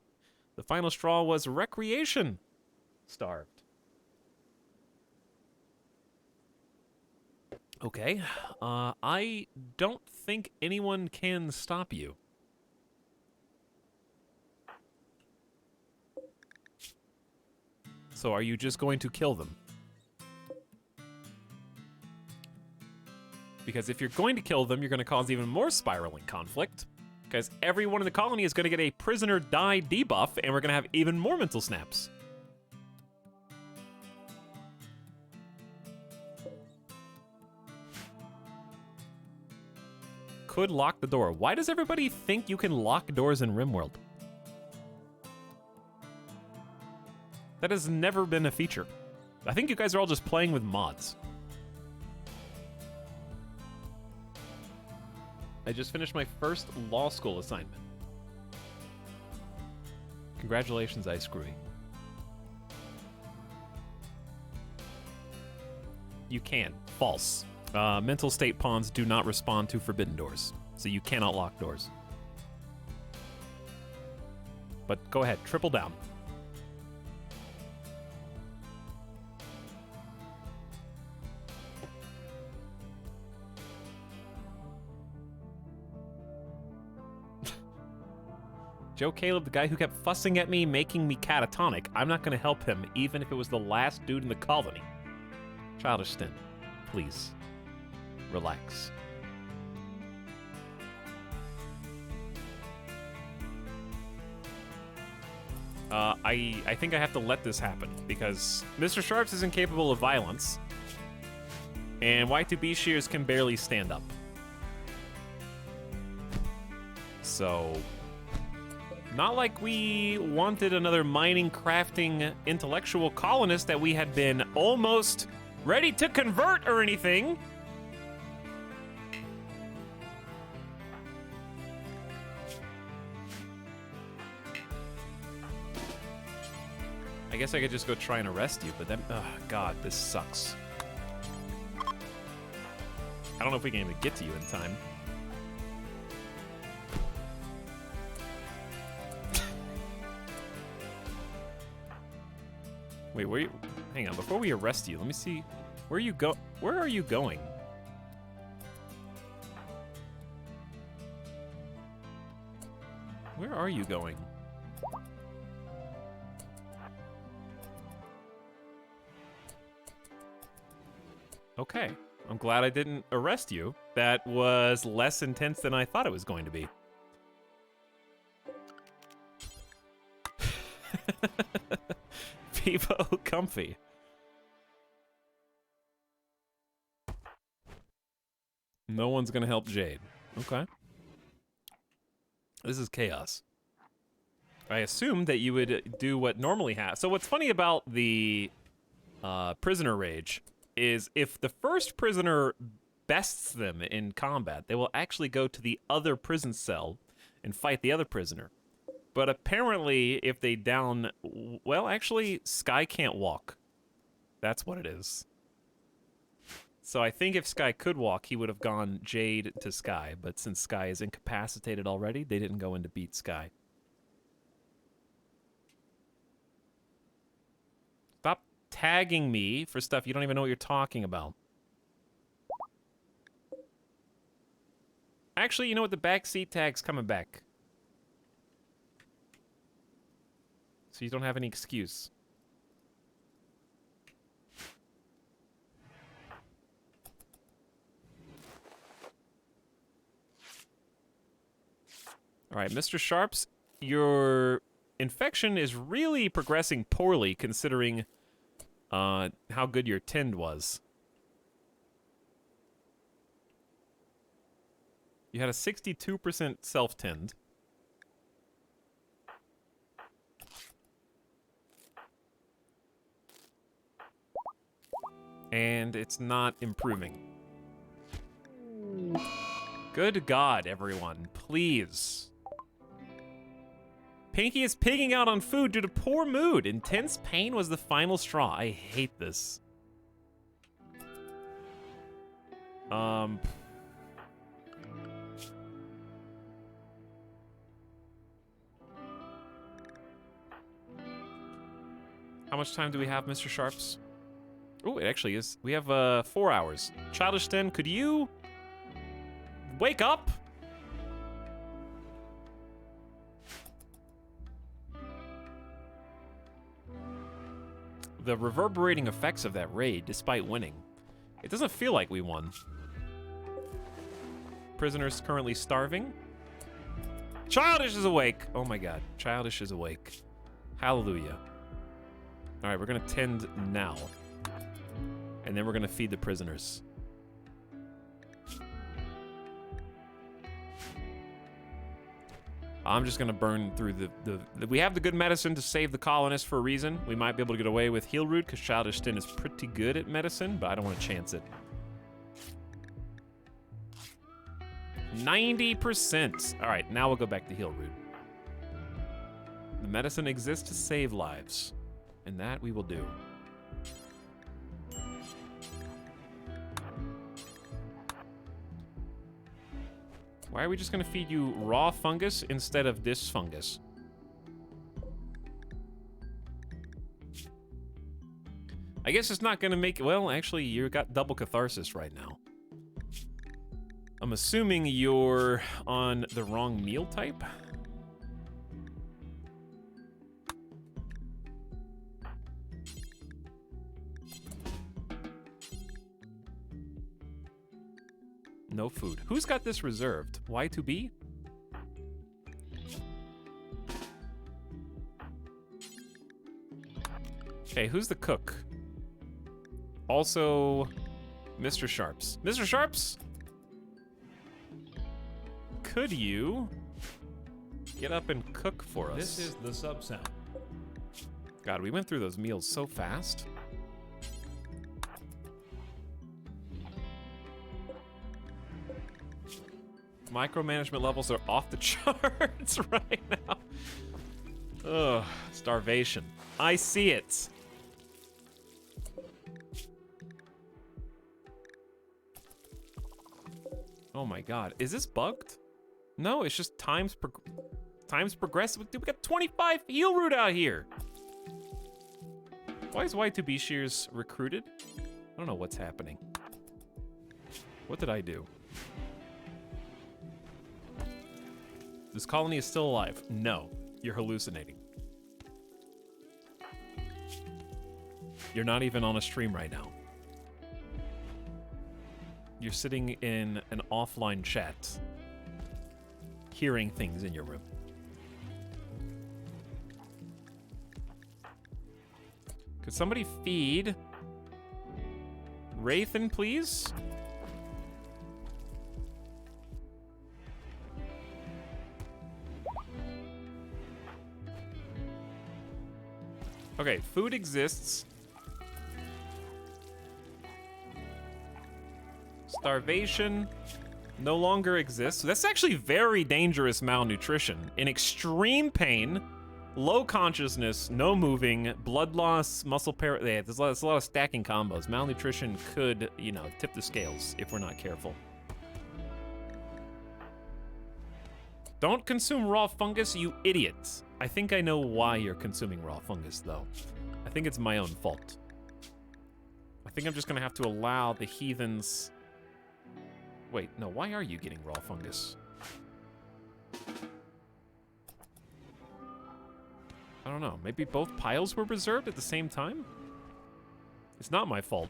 The final straw was recreation. Starved. Okay. I don't think anyone can stop you. So are you just going to kill them? Because if you're going to kill them, you're going to cause even more spiraling conflict. Because everyone in the colony is going to get a prisoner die debuff, and we're going to have even more mental snaps. Could lock the door. Why does everybody think you can lock doors in RimWorld? That has never been a feature. I think you guys are all just playing with mods. I just finished my first law school assignment. Congratulations, Ice Screwy. You can. False. Mental state pawns do not respond to forbidden doors, so you cannot lock doors. But go ahead, triple down. Joe Caleb, the guy who kept fussing at me, making me catatonic. I'm not going to help him, even if it was the last dude in the colony. Childish Stint, please. Relax. I think I have to let this happen, because Mr. Sharps is incapable of violence, and Y2B Shears can barely stand up. So... not like we wanted another mining, crafting, intellectual colonist that we had been almost ready to convert or anything. I guess I could just go try and arrest you, but then, oh god, this sucks. I don't know if we can even get to you in time. Wait, where you? Hang on, before we arrest you, let me see. Where you go? Where are you going? Where are you going? Okay, I'm glad I didn't arrest you. That was less intense than I thought it was going to be. Vivo comfy. No one's gonna help Jade. Okay. This is chaos. I assumed that you would do what normally happens. So what's funny about the prisoner rage is if the first prisoner bests them in combat, they will actually go to the other prison cell and fight the other prisoner. But apparently, if they down... well, actually, Sky can't walk. That's what it is. So I think if Sky could walk, he would have gone Jade to Sky. But since Sky is incapacitated already, they didn't go in to beat Sky. Stop tagging me for stuff you don't even know what you're talking about. Actually, you know what? The backseat tag's coming back. So you don't have any excuse. All right, Mr. Sharps, your infection is really progressing poorly considering how good your tind was. You had a 62% self-tind. And it's not improving. Good God, everyone, please. Pinky is pigging out on food due to poor mood. Intense pain was the final straw. I hate this. How much time do we have, Mr. Sharps? Oh, it actually is. We have 4 hours. Childish Den, could you wake up? The reverberating effects of that raid, despite winning. It doesn't feel like we won. Prisoners currently starving. Childish is awake. Oh my god. Childish is awake. Hallelujah. Alright, we're gonna tend now. And then we're gonna feed the prisoners. I'm just gonna burn through the we have the good medicine to save the colonists for a reason. We might be able to get away with Heal Root because Childish Din is pretty good at medicine, but I don't want to chance it. 90%. All right, now we'll go back to heal root. The medicine exists to save lives, and that we will do. Why are we just gonna feed you raw fungus instead of this fungus? I guess it's not gonna make, well, actually, you got double catharsis right now. I'm assuming you're on the wrong meal type. No food. Who's got this reserved? Y2B? Okay, who's the cook? Also, Mr. Sharps. Mr. Sharps? Could you get up and cook for us? This is the sub sound. God, we went through those meals so fast. Micromanagement levels are off the charts right now. Ugh, starvation. I see it. Oh my God, is this bugged? No, it's just times progress. Dude, we got 25 heal root out here. Why is Y2B Shears recruited? I don't know what's happening. What did I do? This colony is still alive. No, you're hallucinating. You're not even on a stream right now. You're sitting in an offline chat, hearing things in your room. Could somebody feed Wraithen, please? Okay, food exists. Starvation no longer exists. That's actually very dangerous malnutrition. In extreme pain, low consciousness, no moving, blood loss, muscle yeah, there's a lot of stacking combos. Malnutrition could, you know, tip the scales if we're not careful. Don't consume raw fungus, you idiots. I think I know why you're consuming raw fungus, though. I think it's my own fault. I think I'm just gonna have to allow the heathens... Wait, no, why are you getting raw fungus? I don't know, maybe both piles were reserved at the same time? It's not my fault.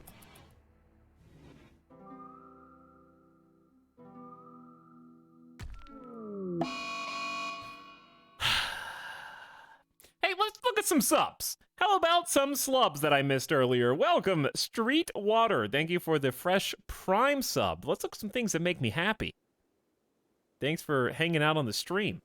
Hey, let's look at some subs. How about some slubs that I missed earlier? Welcome, Street Water. Thank you for the fresh Prime sub. Let's look at some things that make me happy. Thanks for hanging out on the stream.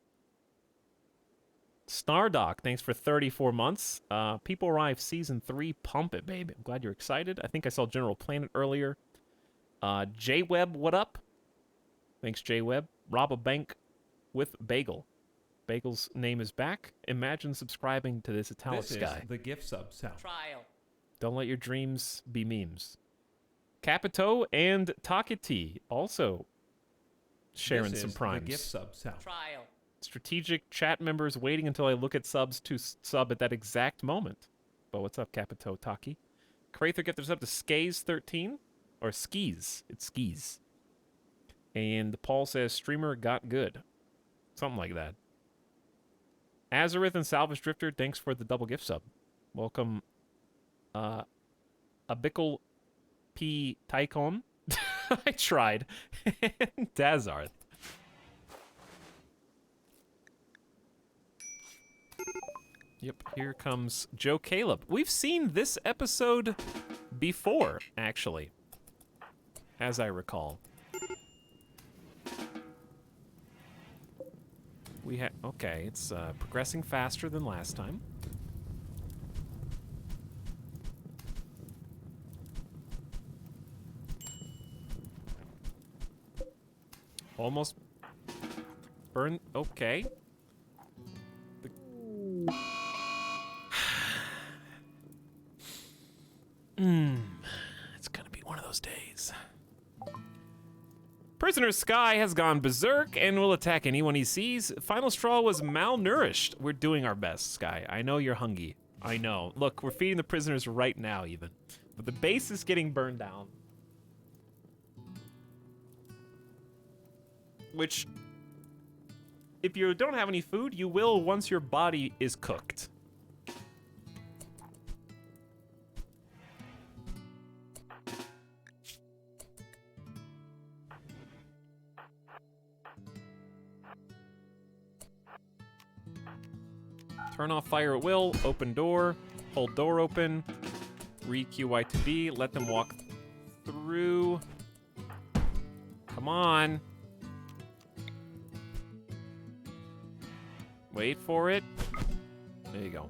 Snardock, thanks for 34 months. People Arrive Season 3, pump it, baby. I'm glad you're excited. I think I saw General Planet earlier. J-Web, what up? Thanks, J-Web. Rob a bank with Bagel. Bagel's name is back. Imagine subscribing to this Etalyx guy. This is the gift sub sound. Trial. Don't let your dreams be memes. Capito and Takiti also sharing some primes. The gift sub sound. Trial. Strategic chat members waiting until I look at subs to sub at that exact moment. But what's up, Capito Taki? Crather get this up to Skaze13. Or Skis. It's Skis. And Paul says, streamer got good. Something like that. Azareth and Salvage Drifter, thanks for the double gift sub. Welcome, Abickle P. Tycon. I tried. Dazarth. Yep, here comes Joe Caleb. We've seen this episode before, actually, as I recall. We had, okay, it's progressing faster than last time. Almost Burn. Okay. It's gonna be one of those days. Prisoner Sky has gone berserk and will attack anyone he sees. Final Straw was malnourished. We're doing our best, Sky. I know you're hungry. I know. Look, we're feeding the prisoners right now, even. But the base is getting burned down. Which, if you don't have any food, you will once your body is cooked. Turn off fire at will, open door, hold door open, read QY to B, let them walk through. Come on. Wait for it. There you go.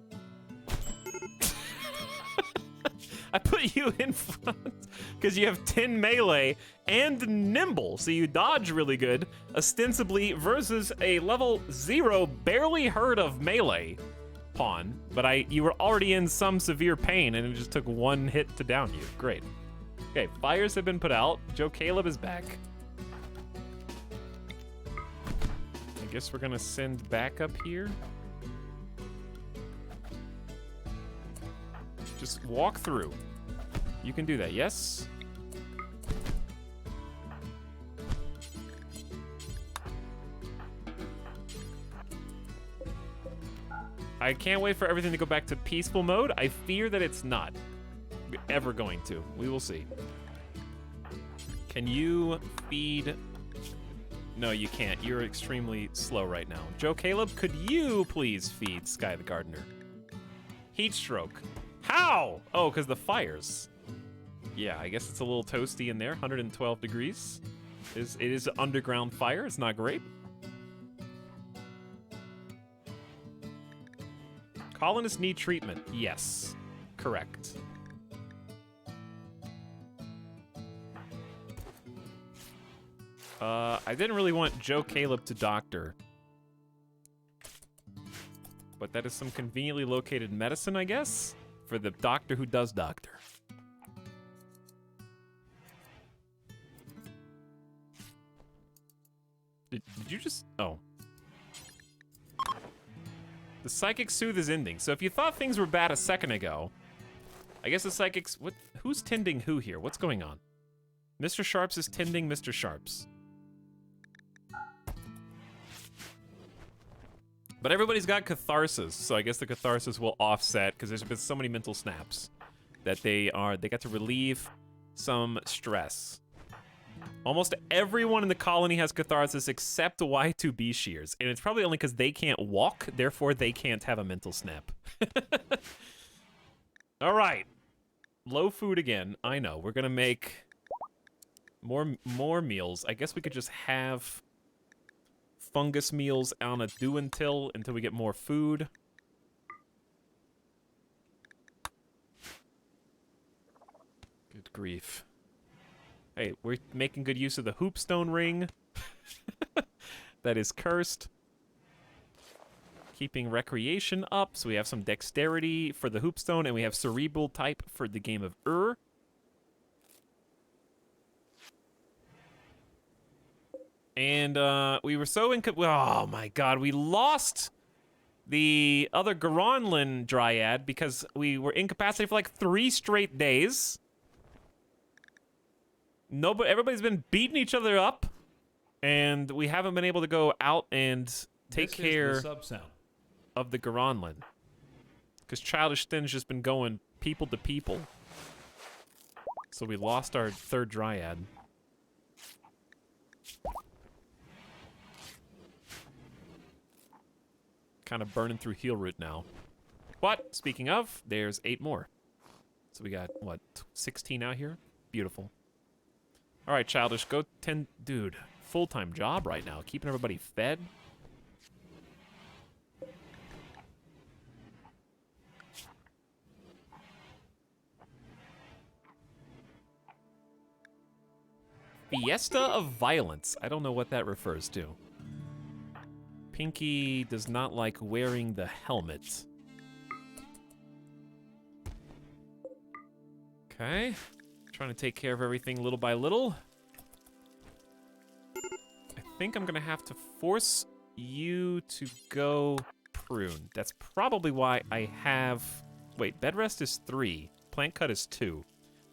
I put you in front because you have 10 melee and nimble, so you dodge really good, ostensibly versus a level 0 barely heard of melee pawn, but you were already in some severe pain and it just took one hit to down you. Great. Okay, fires have been put out. Joe Caleb is back. I guess we're gonna send backup here. Just walk through. You can do that, yes? I can't wait for everything to go back to peaceful mode. I fear that it's not ever going to. We will see. Can you feed? No, you can't. You're extremely slow right now. Joe Caleb, could you please feed Sky the Gardener? Heat stroke. How? Oh, because the fires. Yeah, I guess it's a little toasty in there. 112 degrees. It is an underground fire. It's not great. Colonists need treatment. Yes. Correct. I didn't really want Joe Caleb to doctor. But that is some conveniently located medicine, I guess? For the doctor who does doctor. Did you just... Oh. The Psychic Soothe is ending. So if you thought things were bad a second ago, I guess the Psychics... Who's tending who here? What's going on? Mr. Sharps is tending Mr. Sharps. But everybody's got catharsis, so I guess the catharsis will offset, because there's been so many mental snaps that they got to relieve some stress. Almost everyone in the colony has catharsis except Y2B Shears, and it's probably only because they can't walk, therefore they can't have a mental snap. All right, low food again. I know we're gonna make more meals. I guess we could just have fungus meals on a do until we get more food. Good grief. Hey, we're making good use of the hoopstone ring. That is cursed. Keeping recreation up, so we have some dexterity for the hoopstone, and we have cerebral type for the game of And we were so oh my god, we lost the other Garanlan Dryad because we were incapacitated for like 3 straight days. Everybody's been beating each other up, and we haven't been able to go out and take care of the Garanlan. Because Childish Thin's just been going people to people. So we lost our 3rd Dryad. Kind of burning through heal root now. But, speaking of, there's 8 more. So we got, what, 16 out here? Beautiful. All right, Childish, go tend... Dude, full-time job right now, keeping everybody fed. Fiesta of Violence. I don't know what that refers to. Pinky does not like wearing the helmet. Okay. Trying to take care of everything little by little. I think I'm gonna have to force you to go prune. That's probably why I have... Wait, bed rest is 3. Plant cut is 2.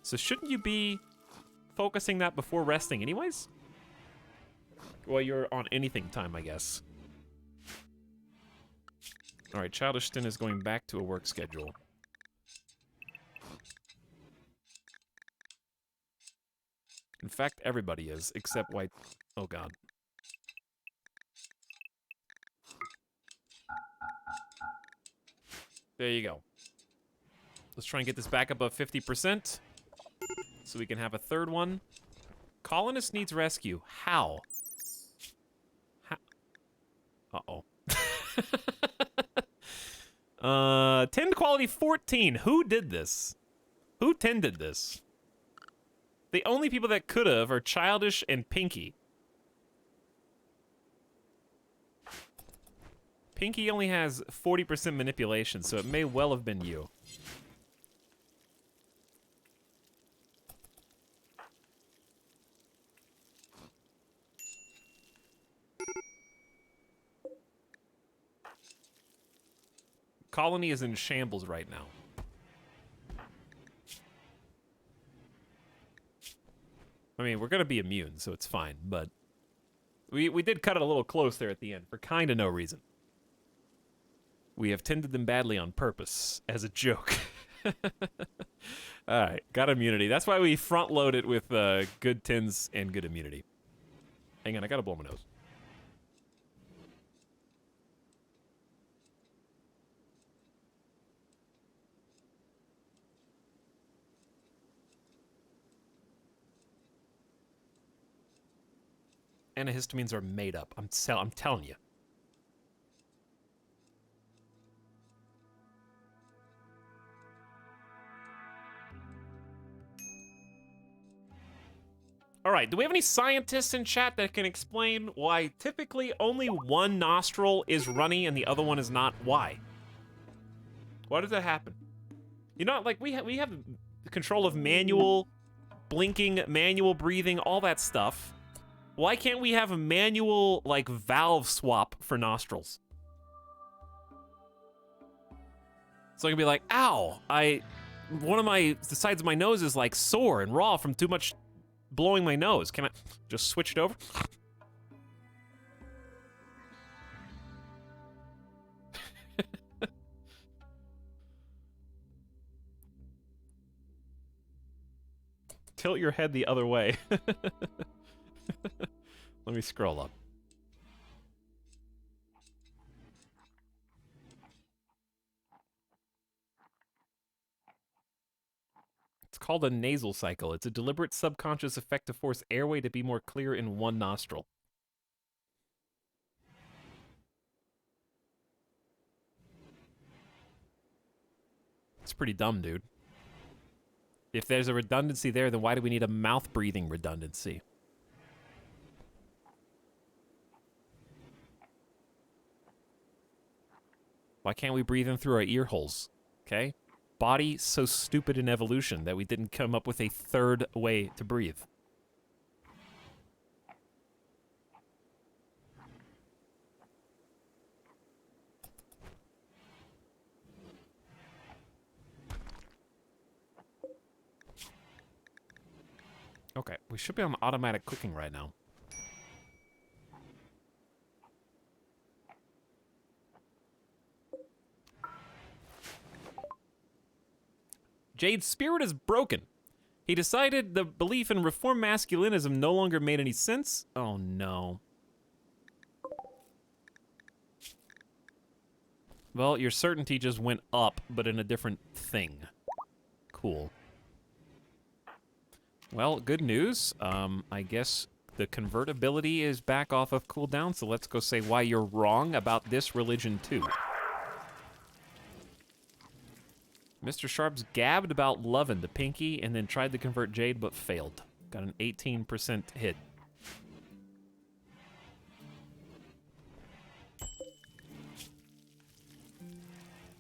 So shouldn't you be focusing that before resting anyways? Well, you're on anything time, I guess. Alright, Childishton is going back to a work schedule. In fact, everybody is, except White... Oh, God. There you go. Let's try and get this back above 50%. So we can have a third one. Colonist needs rescue. How? Uh-oh. Tend quality 14. Who did this? Who tended this? The only people that could have are Childish and Pinky. Pinky only has 40% manipulation, so it may well have been you. Colony is in shambles right now. I mean, we're gonna be immune, so it's fine, but we did cut it a little close there at the end for kind of no reason. We have tended them badly on purpose, as a joke. Alright, got immunity. That's why we front-load it with good tens and good immunity. Hang on, I gotta blow my nose. Antihistamines are made up. I'm telling you. All right, do we have any scientists in chat that can explain why typically only one nostril is runny and the other one is not? Why? Why does that happen? You know, like we have control of manual blinking, manual breathing, all that stuff. Why can't we have a manual, like, valve swap for nostrils? So I can be like, ow, one of the sides of my nose is, like, sore and raw from too much blowing my nose. Can I just switch it over? Tilt your head the other way. Let me scroll up. It's called a nasal cycle. It's a deliberate subconscious effect to force airway to be more clear in one nostril. It's pretty dumb, dude. If there's a redundancy there, then why do we need a mouth breathing redundancy? Why can't we breathe in through our ear holes? Okay? Body so stupid in evolution that we didn't come up with a third way to breathe. Okay, we should be on automatic cooking right now. Jade's spirit is broken. He decided the belief in reformed masculinism no longer made any sense. Oh no. Well, your certainty just went up, but in a different thing. Cool. Well, good news. I guess the convertibility is back off of cooldown, so let's go say why you're wrong about this religion too. Mr. Sharps gabbed about loving to Pinky and then tried to convert Jade but failed. Got an 18% hit.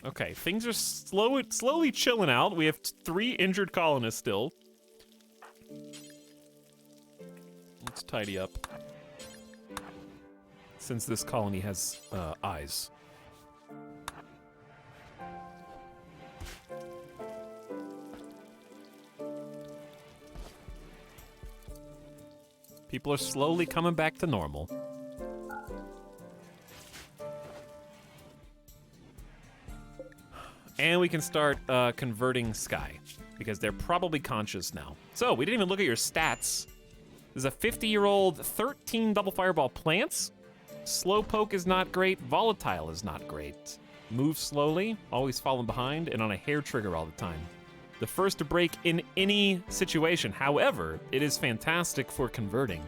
Okay, things are slowly chilling out. We have 3 injured colonists still. Let's tidy up. Since this colony has eyes. People are slowly coming back to normal. And we can start converting Sky, because they're probably conscious now. So, we didn't even look at your stats. There's a 50-year-old 13 double fireball plants. Slowpoke is not great. Volatile is not great. Move slowly, always falling behind, and on a hair trigger all the time. The first to break in any situation. However, it is fantastic for converting,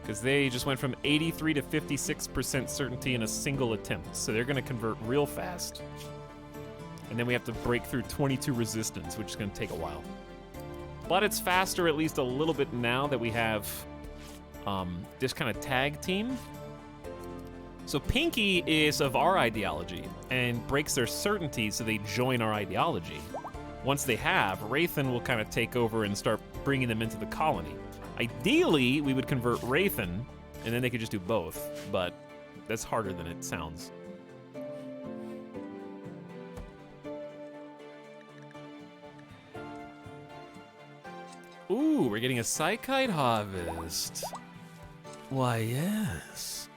because they just went from 83 to 56% certainty in a single attempt. So they're going to convert real fast. And then we have to break through 22 resistance, which is going to take a while. But it's faster at least a little bit now that we have this kind of tag team. So Pinky is of our ideology and breaks their certainty, so they join our ideology. Once they have, Wraithen will kind of take over and start bringing them into the colony. Ideally, we would convert Wraithen, and then they could just do both, but that's harder than it sounds. Ooh, we're getting a Psychite harvest. Why, yes.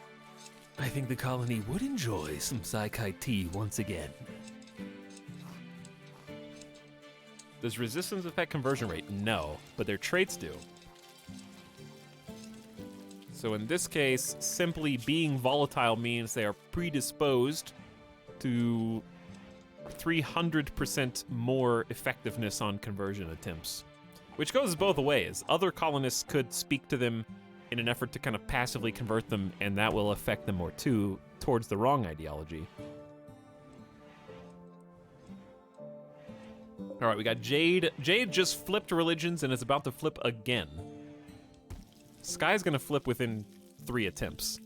I think the colony would enjoy some Psychite tea once again. Does resistance affect conversion rate? No, but their traits do. So in this case, simply being volatile means they are predisposed to 300% more effectiveness on conversion attempts. Which goes both ways. Other colonists could speak to them in an effort to kind of passively convert them, and that will affect them more too, towards the wrong ideology. All right, we got Jade. Jade just flipped religions and is about to flip again. Sky's gonna flip within 3 attempts,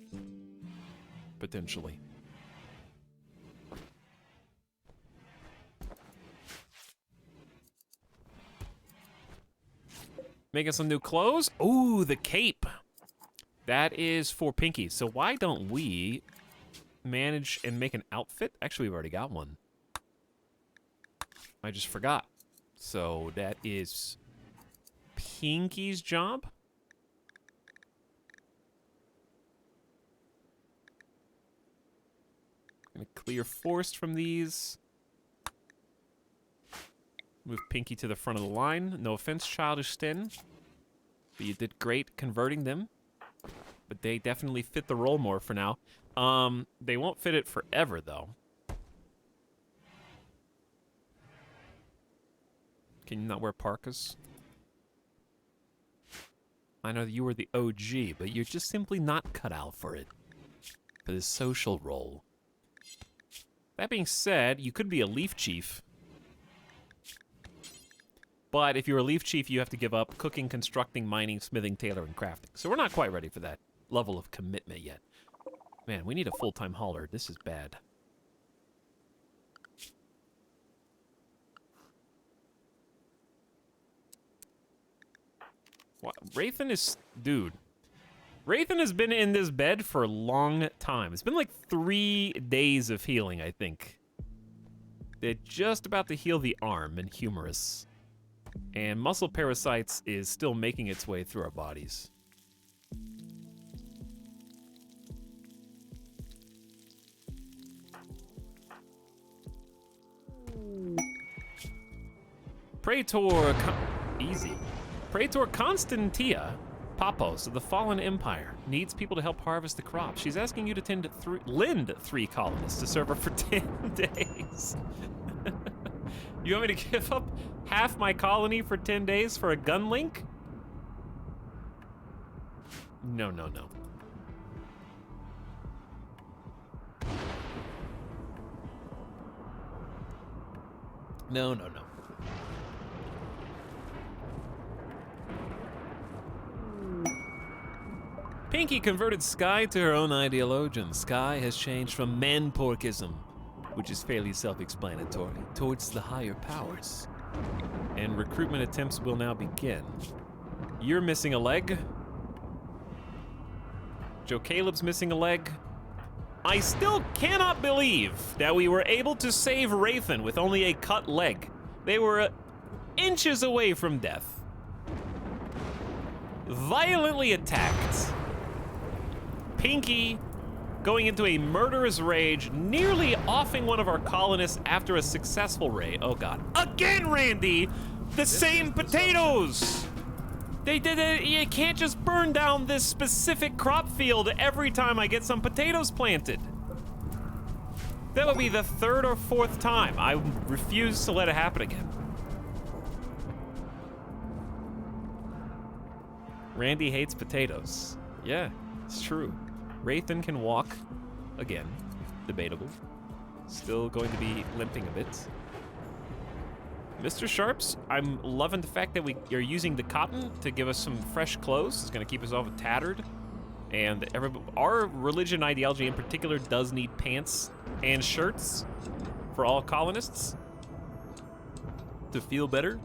potentially. Making some new clothes. Ooh, the cape. That is for Pinky. So why don't we manage and make an outfit? Actually, we've already got one. I just forgot. So that is Pinky's job. Gonna clear forest from these. Move Pinky to the front of the line. No offense, Childish Sten, but you did great converting them. But they definitely fit the role more for now. They won't fit it forever, though. Can you not wear parkas? I know that you were the OG, but you're just simply not cut out for it. For this social role. That being said, you could be a Leaf Chief. But if you're a Leaf Chief, you have to give up cooking, constructing, mining, smithing, tailoring, crafting. So we're not quite ready for that level of commitment yet. Man, we need a full-time hauler. This is bad. What? Wraithen is... Dude. Wraithen has been in this bed for a long time. It's been like 3 days of healing, I think. They're just about to heal the arm and humerus. And muscle parasites is still making its way through our bodies. Praetor... Easy. Praetor Constantia Papos of the Fallen Empire needs people to help harvest the crops. She's asking you to lend 3 colonists to serve her for 10 days. You want me to give up half my colony for 10 days for a gun link? No, no, no. No, no, no. Pinky converted Sky to her own ideology. Sky has changed from man-porkism, which is fairly self-explanatory, towards the higher powers. And recruitment attempts will now begin. You're missing a leg. Joe Caleb's missing a leg. I still cannot believe that we were able to save Rathan with only a cut leg. They were inches away from death. Violently attacked. Pinky going into a murderous rage, nearly offing one of our colonists after a successful raid. Oh god. Again, Randy! The same potatoes! They did it. You can't just burn down this specific crop field every time I get some potatoes planted. That would be the third or fourth time. I refuse to let it happen again. Randy hates potatoes. Yeah, it's true. Rathan can walk again. Debatable. Still going to be limping a bit. Mr. Sharps, I'm loving the fact that we are using the cotton to give us some fresh clothes. It's going to keep us off tattered. And our religion ideology in particular does need pants and shirts for all colonists to feel better.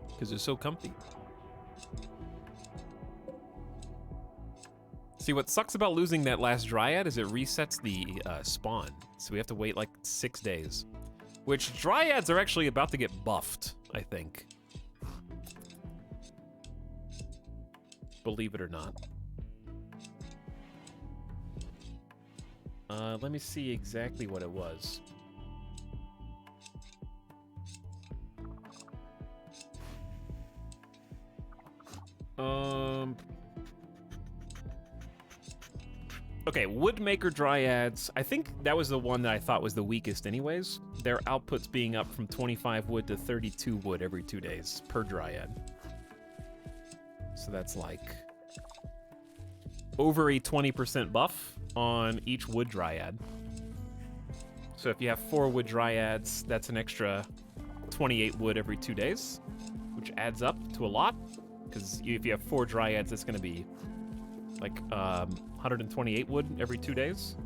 Because they're so comfy. See, what sucks about losing that last Dryad is it resets the spawn. So we have to wait like 6 days. Which Dryads are actually about to get buffed, I think. Believe it or not. Let me see exactly what it was. Okay, Woodmaker Dryads. I think that was the one that I thought was the weakest anyways. Their outputs being up from 25 wood to 32 wood every 2 days per Dryad. So that's like over a 20% buff on each wood Dryad. So if you have 4 wood Dryads, that's an extra 28 wood every 2 days, which adds up to a lot. Because if you have 4 Dryads, that's going to be like 128 wood every 2 days.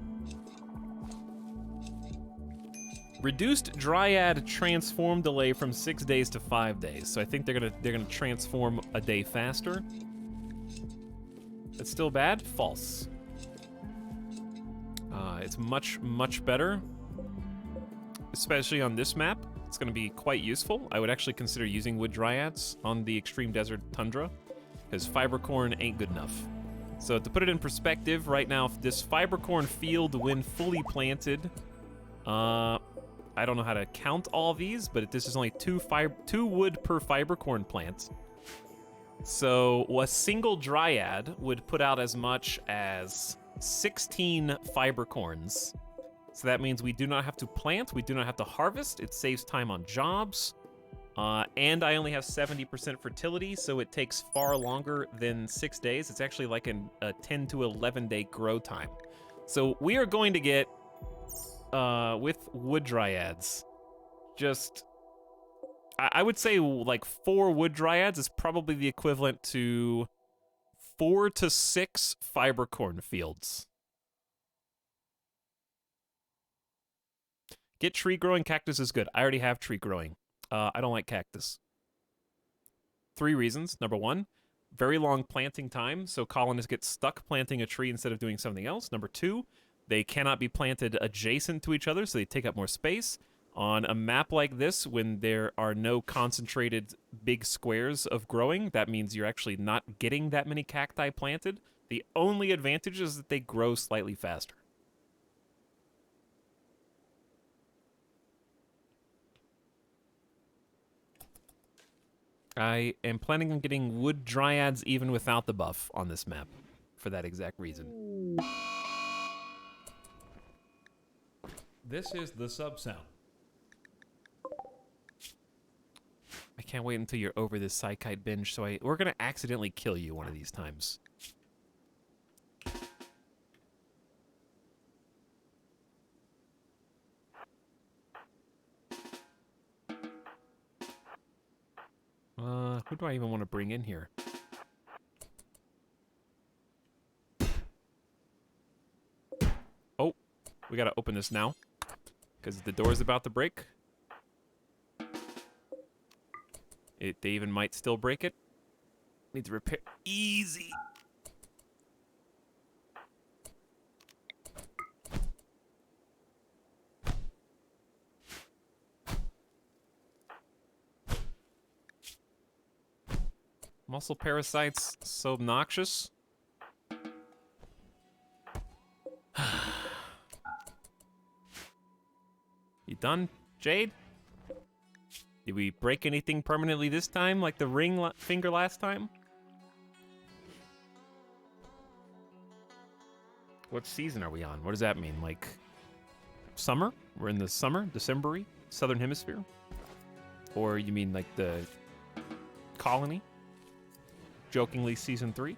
Reduced Dryad transform delay from 6 days to 5 days. So I think they're gonna transform a day faster. It's still bad? False. It's much better, especially on this map. It's going to be quite useful. I would actually consider using wood Dryads on the extreme desert tundra, because fiber corn ain't good enough. So to put it in perspective, right now, this fiber corn field, when fully planted, I don't know how to count all these, but this is only 2 wood per fiber corn plant. So a single Dryad would put out as much as 16 fiber corns. So that means we do not have to plant, we do not have to harvest, it saves time on jobs, and I only have 70% fertility, so it takes far longer than 6 days. It's actually like a 10 to 11 day grow time. So we are going to get, with wood Dryads, just, I would say like 4 wood Dryads is probably the equivalent to 4 to 6 fiber corn fields. Get tree growing. Cactus is good. I already have tree growing. I don't like cactus. 3 reasons. Number 1, very long planting time, so colonists get stuck planting a tree instead of doing something else. Number 2, they cannot be planted adjacent to each other, so they take up more space. On a map like this, when there are no concentrated big squares of growing, that means you're actually not getting that many cacti planted. The only advantage is that they grow slightly faster. I am planning on getting wood Dryads even without the buff on this map, for that exact reason. This is the sub sound. I can't wait until you're over this Psykite binge, so we're gonna accidentally kill you one of these times. Who do I even want to bring in here? We gotta open this now, because the door is about to break. They even might still break it. Need to repair. Easy. Muscle parasites, so obnoxious. You done, Jade? Did we break anything permanently this time, like the ring finger last time? What season are we on? What does that mean? Like, summer? We're in the summer, December-y, Southern Hemisphere? Or you mean like the colony? Jokingly, season 3?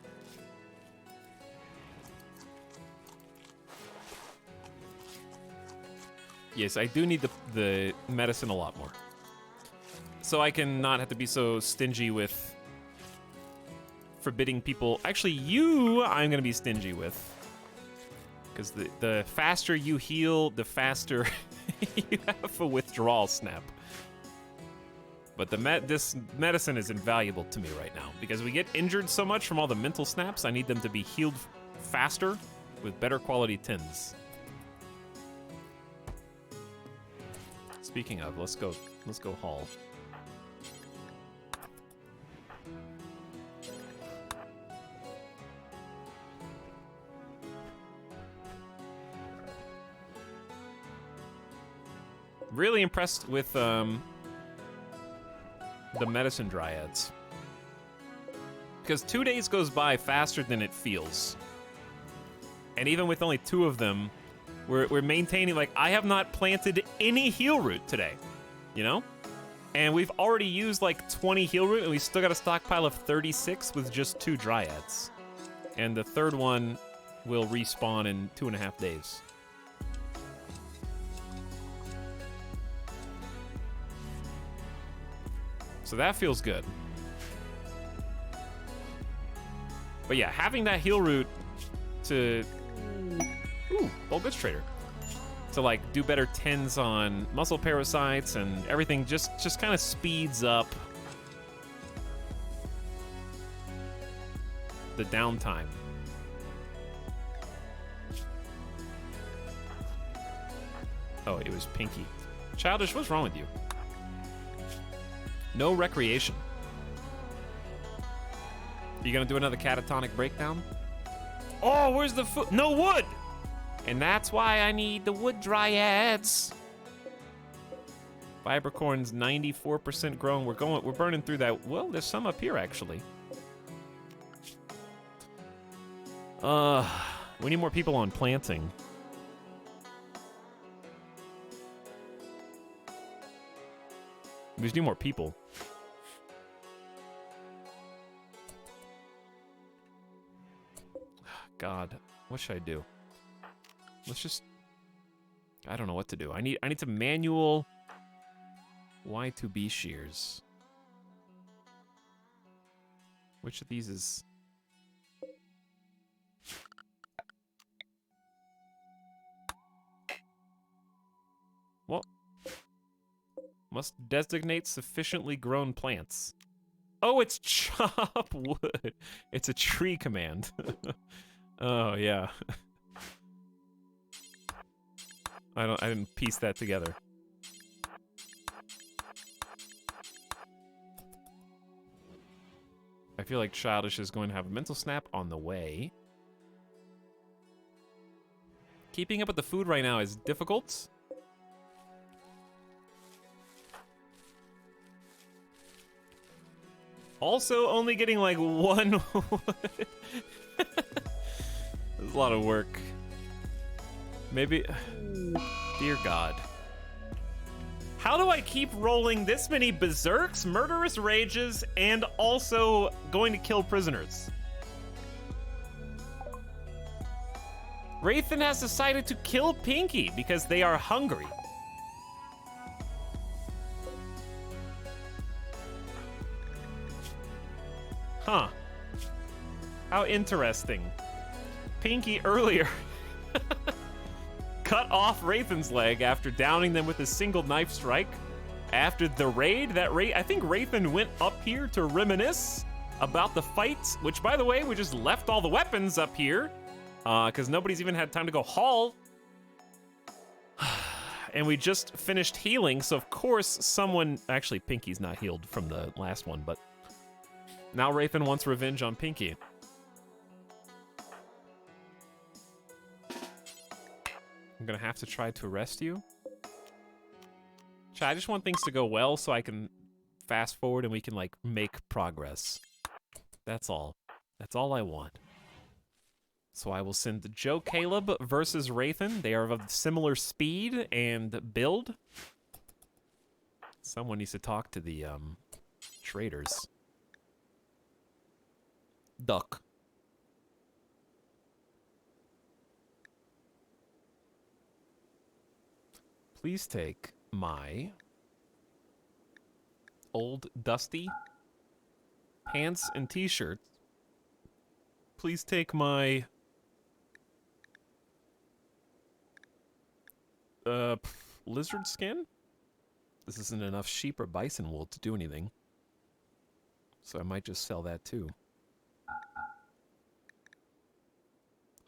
Yes, I do need the medicine a lot more. So I can not have to be so stingy with forbidding people. Actually, you I'm gonna be stingy with. Because the faster you heal, the faster you have a withdrawal snap. But this medicine is invaluable to me right now. Because we get injured so much from all the mental snaps, I need them to be healed faster with better quality tins. Speaking of, let's go haul. Really impressed with the medicine dryads. Because 2 days goes by faster than it feels. And even with only 2 of them, we're maintaining, like, I have not planted any heal root today, you know? And we've already used like 20 heal root, and we still got a stockpile of 36 with just 2 dryads. And the third one will respawn in 2.5 days. So that feels good. But yeah, having that heal root to... Ooh, Old Goods Trader. To like do better tins on muscle parasites and everything just kind of speeds up the downtime. Oh, it was Pinky. Childish, what's wrong with you? No recreation. You gonna do another catatonic breakdown? Oh, where's the food? No wood! And that's why I need the wood dryads. Fibercorn's 94% grown. We're burning through that. Well, there's some up here actually. We need more people on planting. We just need more people. God, what should I do? Let's just... I don't know what to do. I need to manual Y2B shears. Which of these is... Well... Must designate sufficiently grown plants. Oh, it's chop wood. It's a tree command. Oh, yeah. I didn't piece that together. I feel like Childish is going to have a mental snap on the way. Keeping up with the food right now is difficult. Also, only getting like 1 wood. There's a lot of work. Maybe... Dear God. How do I keep rolling this many berserks, murderous rages, and also going to kill prisoners? Wraithen has decided to kill Pinky because they are hungry. Huh. How interesting. Pinky earlier cut off Rathan's leg after downing them with a single knife strike. After the raid, I think Rathan went up here to reminisce about the fights, which, by the way, we just left all the weapons up here, because nobody's even had time to go haul. And we just finished healing, so of course someone... Actually, Pinky's not healed from the last one, but now Rathan wants revenge on Pinky. I'm gonna have to try to arrest you. I just want things to go well so I can fast forward and we can, like, make progress. That's all. That's all I want. So I will send Joe Caleb versus Rathan. They are of similar speed and build. Someone needs to talk to the, traders. Duck. Please take my old dusty pants and t-shirts. Please take my lizard skin. This isn't enough sheep or bison wool to do anything, so I might just sell that too.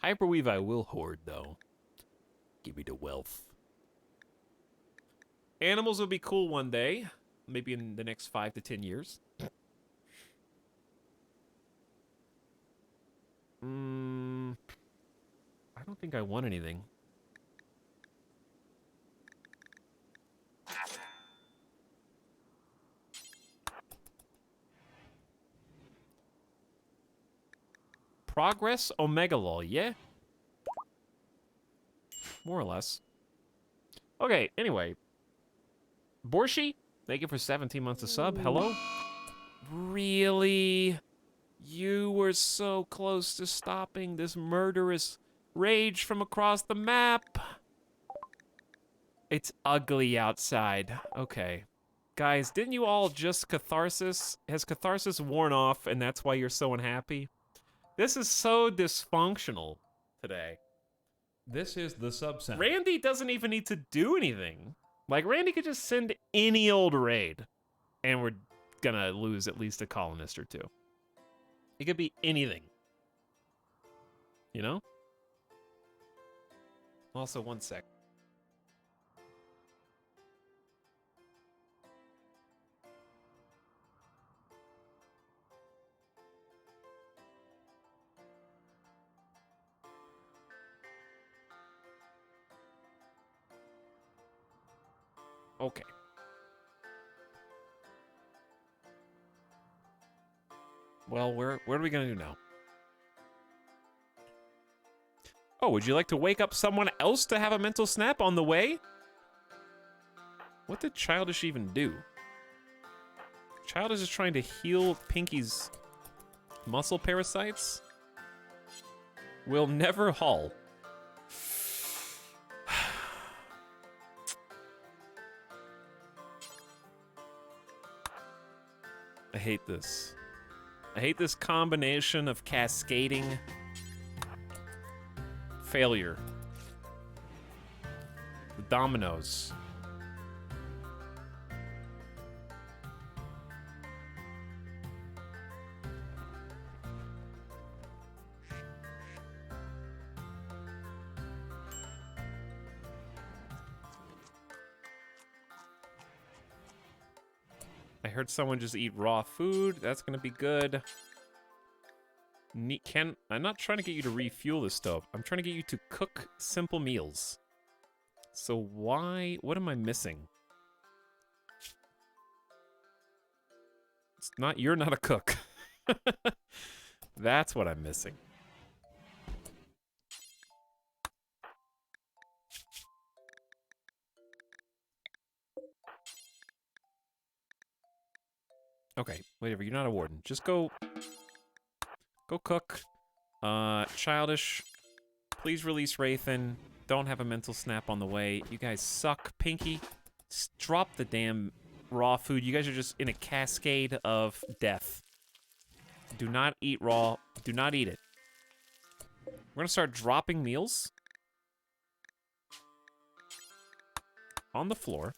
Hyperweave I will hoard though. Give me the wealth. Animals will be cool one day. Maybe in the next 5 to 10 years. I don't think I want anything. Progress Omega Law, yeah? More or less. Okay, anyway. Borshi, thank you for 17 months of sub. Hello? Really? You were so close to stopping this murderous rage from across the map. It's ugly outside. Okay. Guys, didn't you all just catharsis? Has catharsis worn off and that's why you're so unhappy? This is so dysfunctional today. This is the sub sound. Randy doesn't even need to do anything. Like, Randy could just send any old raid, and we're gonna lose at least a colonist or two. It could be anything. You know? Also, one sec. Okay. Well, what are we gonna do now? Oh, would you like to wake up someone else to have a mental snap on the way? What did Childish even do? Childish is trying to heal Pinky's muscle parasites? We'll never haul. I hate this. I hate this combination of cascading failure. The dominoes. I heard someone just eat raw food. That's gonna be good. I'm not trying to get you to refuel the stove. I'm trying to get you to cook simple meals. So what am I missing? You're not a cook. That's what I'm missing. Okay, whatever, you're not a warden. Just go cook. Childish, please release Rathan. Don't have a mental snap on the way. You guys suck. Pinky, just drop the damn raw food. You guys are just in a cascade of death. Do not eat raw. Do not eat it. We're gonna start dropping meals. on the floor.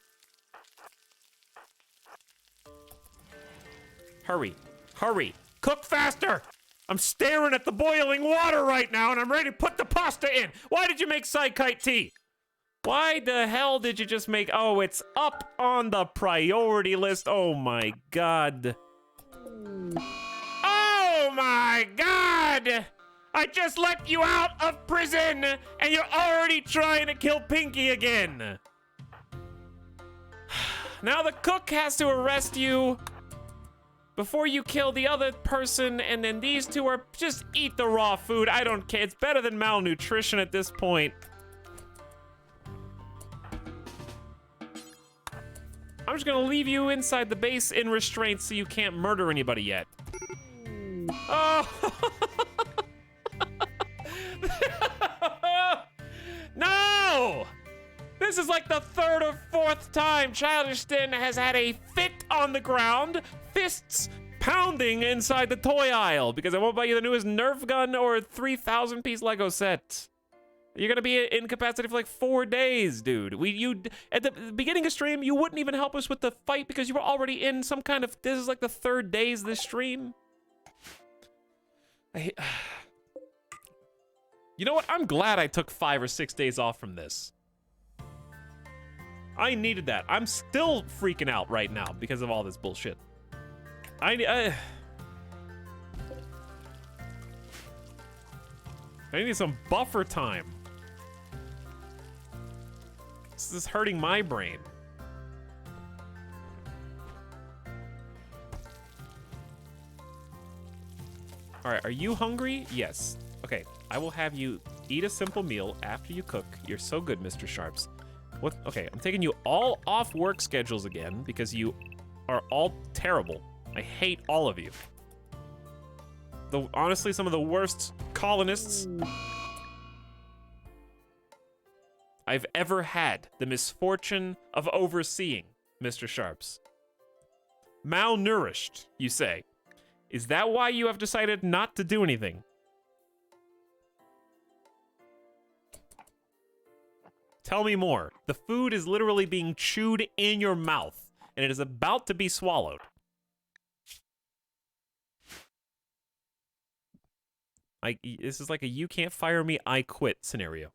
Hurry. Hurry. Cook faster! I'm staring at the boiling water right now, and I'm ready to put the pasta in. Why did you make Psykite tea? Why the hell did you just make... Oh, it's up on the priority list. Oh, my God. Oh, my God! I just let you out of prison, and you're already trying to kill Pinky again. Now the cook has to arrest you before you kill the other person, and then these two are just eat the raw food. I don't care. It's better than malnutrition at this point. I'm just gonna leave you inside the base in restraint so you can't murder anybody yet. Oh! No! This is like the third or fourth time Childish Din has had a fit on the ground, fists pounding inside the toy aisle because I won't buy you the newest Nerf gun or 3,000-piece Lego set. You're gonna be incapacitated for like 4 days, dude. At the beginning of stream, you wouldn't even help us with the fight because you were already in some kind of, this is like the third days this stream. You know what? I'm glad I took 5 or 6 days off from this. I needed that. I'm still freaking out right now because of all this bullshit. I need some buffer time. This is hurting my brain. All right, are you hungry? Yes. Okay, I will have you eat a simple meal after you cook. You're so good, Mr. Sharps. What? Okay, I'm taking you all off work schedules again because you are all terrible. I hate all of you. Honestly, some of the worst colonists I've ever had the misfortune of overseeing, Mr. Sharps. Malnourished, you say. Is that why you have decided not to do anything? Tell me more. The food is literally being chewed in your mouth, and it is about to be swallowed. This is like a you can't fire me, I quit scenario.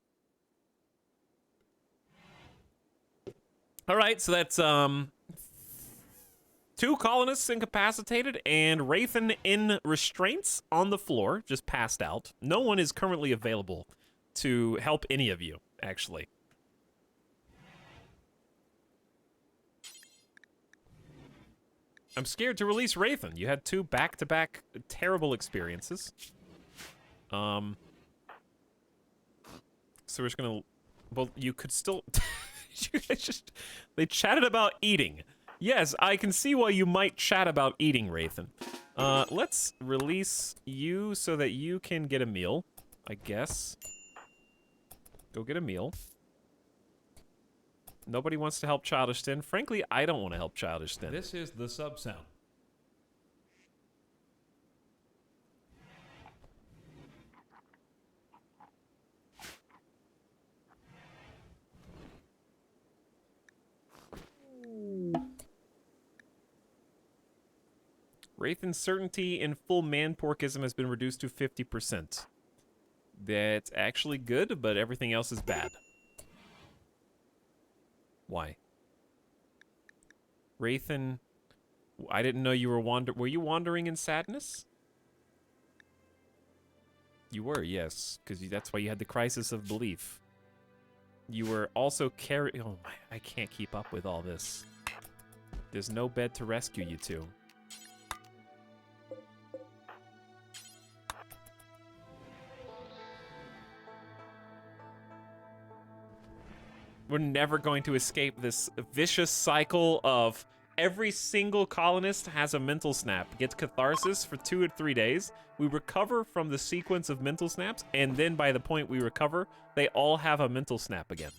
All right, so that's 2 colonists incapacitated and Wraithen in restraints on the floor, just passed out. No one is currently available to help any of you, actually. I'm scared to release Wraithen. You had 2 back-to-back terrible experiences. So we're just gonna... Well, you could still... You guys just... They chatted about eating. Yes, I can see why you might chat about eating, Wraithen. Let's release you so that you can get a meal, I guess. Go get a meal. Nobody wants to help Childish Din. Frankly, I don't want to help Childish Din. This is the sub sound. Wraithen's certainty in full man-porkism has been reduced to 50%. That's actually good, but everything else is bad. Why? Wraithen, I didn't know you were were you wandering in sadness? You were, yes, because that's why you had the crisis of belief. You were also oh my, I can't keep up with all this. There's no bed to rescue you two. We're never going to escape this vicious cycle of every single colonist has a mental snap, gets catharsis for 2 or 3 days. We recover from the sequence of mental snaps, and then by the point we recover, they all have a mental snap again.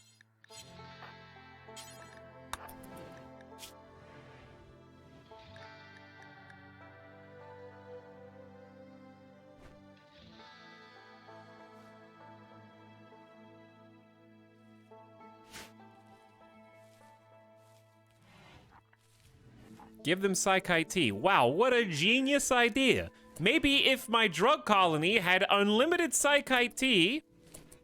Give them Psychite tea. Wow, what a genius idea. Maybe if my drug colony had unlimited Psychite tea,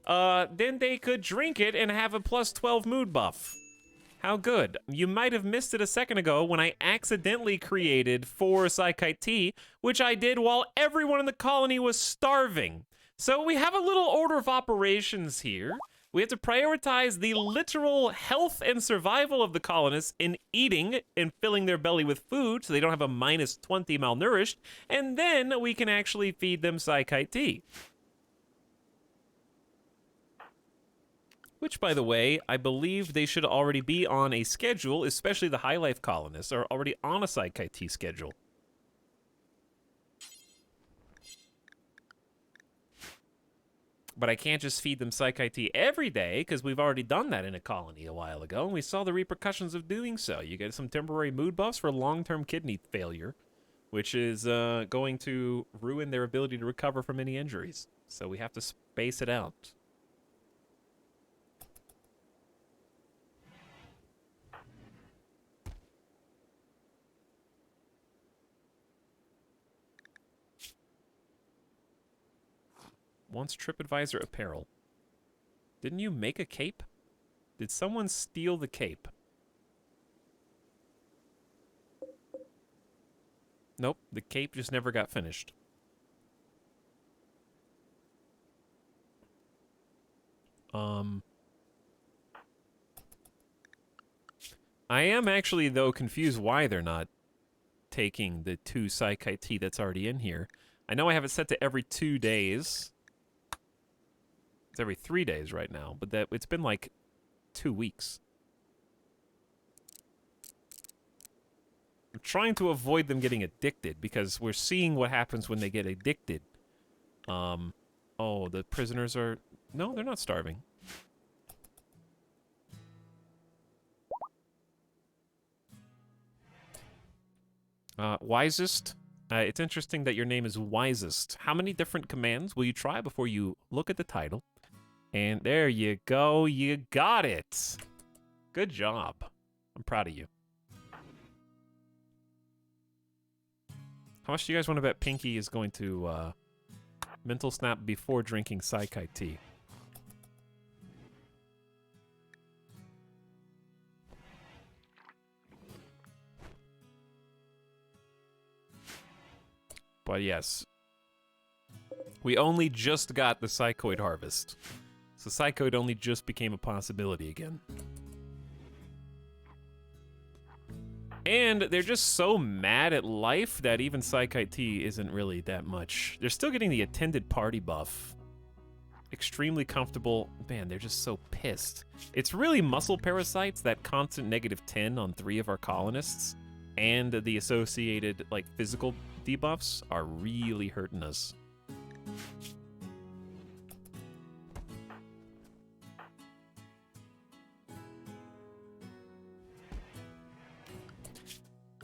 then they could drink it and have a plus 12 mood buff. How good. You might have missed it a second ago when I accidentally created 4 Psychite tea, which I did while everyone in the colony was starving. So we have a little order of operations here. We have to prioritize the literal health and survival of the colonists in eating and filling their belly with food so they don't have a minus 20 malnourished, and then we can actually feed them Psychite tea. Which, by the way, I believe they should already be on a schedule, especially the High Life colonists are already on a Psychite tea schedule. But I can't just feed them Psychite tea every day, because we've already done that in a colony a while ago, and we saw the repercussions of doing so. You get some temporary mood buffs for long-term kidney failure, which is going to ruin their ability to recover from any injuries. So we have to space it out. Wants TripAdvisor apparel. Didn't you make a cape? Did someone steal the cape? Nope, the cape just never got finished. I am actually, though, confused why they're not taking the 2 Psychite tea that's already in here. I know I have it set to every 2 days. It's every 3 days right now, but that it's been like 2 weeks. I'm trying to avoid them getting addicted because we're seeing what happens when they get addicted. Oh, the prisoners are... No, they're not starving. Wisest. It's interesting that your name is Wisest. How many different commands will you try before you look at the title? And there you go. You got it. Good job. I'm proud of you. How much do you guys want to bet Pinky is going to mental snap before drinking Psychite tea? But yes, we only just got the Psychoid harvest. So Psychoid only just became a possibility again. And they're just so mad at life that even Psychite tea isn't really that much. They're still getting the attended party buff. Extremely comfortable. Man, they're just so pissed. It's really muscle parasites, that constant -10 on 3 of our colonists, and the associated like physical debuffs are really hurting us.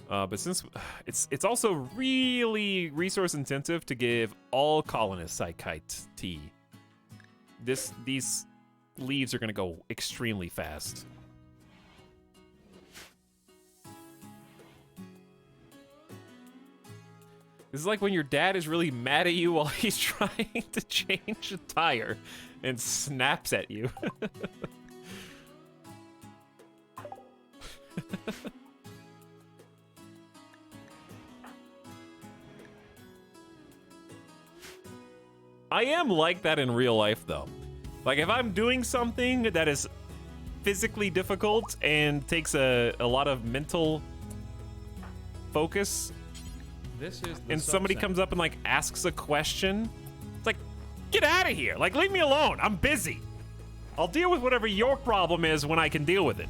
But since it's also really resource intensive to give all colonists Psychite tea, these leaves are gonna go extremely fast. This is like when your dad is really mad at you while he's trying to change a tire and snaps at you. I am like that in real life, though. Like, if I'm doing something that is physically difficult and takes a lot of mental focus, and somebody comes up and, like, asks a question, it's like, get out of here. Like, leave me alone. I'm busy. I'll deal with whatever your problem is when I can deal with it.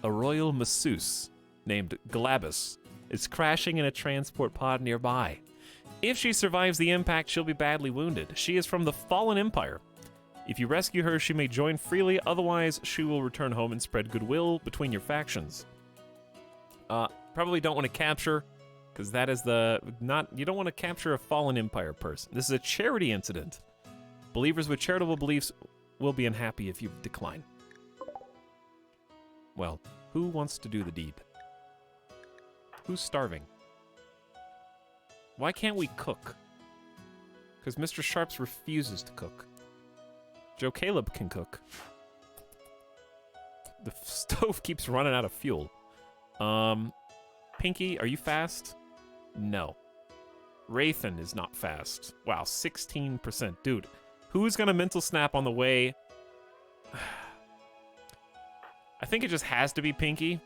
A royal masseuse named Glabus is crashing in a transport pod nearby. If she survives the impact, she'll be badly wounded. She is from the Fallen Empire. If you rescue her, she may join freely, otherwise she will return home and spread goodwill between your factions. Probably don't want to capture Because that is you don't want to capture a fallen empire person. This is a charity incident. Believers with charitable beliefs will be unhappy if you decline. Well, who wants to do the deed? Who's starving? Why can't we cook? Because Mr. Sharps refuses to cook. Joe Caleb can cook. The stove keeps running out of fuel. Pinky, are you fast? No. Rathan is not fast. Wow, 16%. Dude, who's gonna mental snap on the way? I think it just has to be Pinky.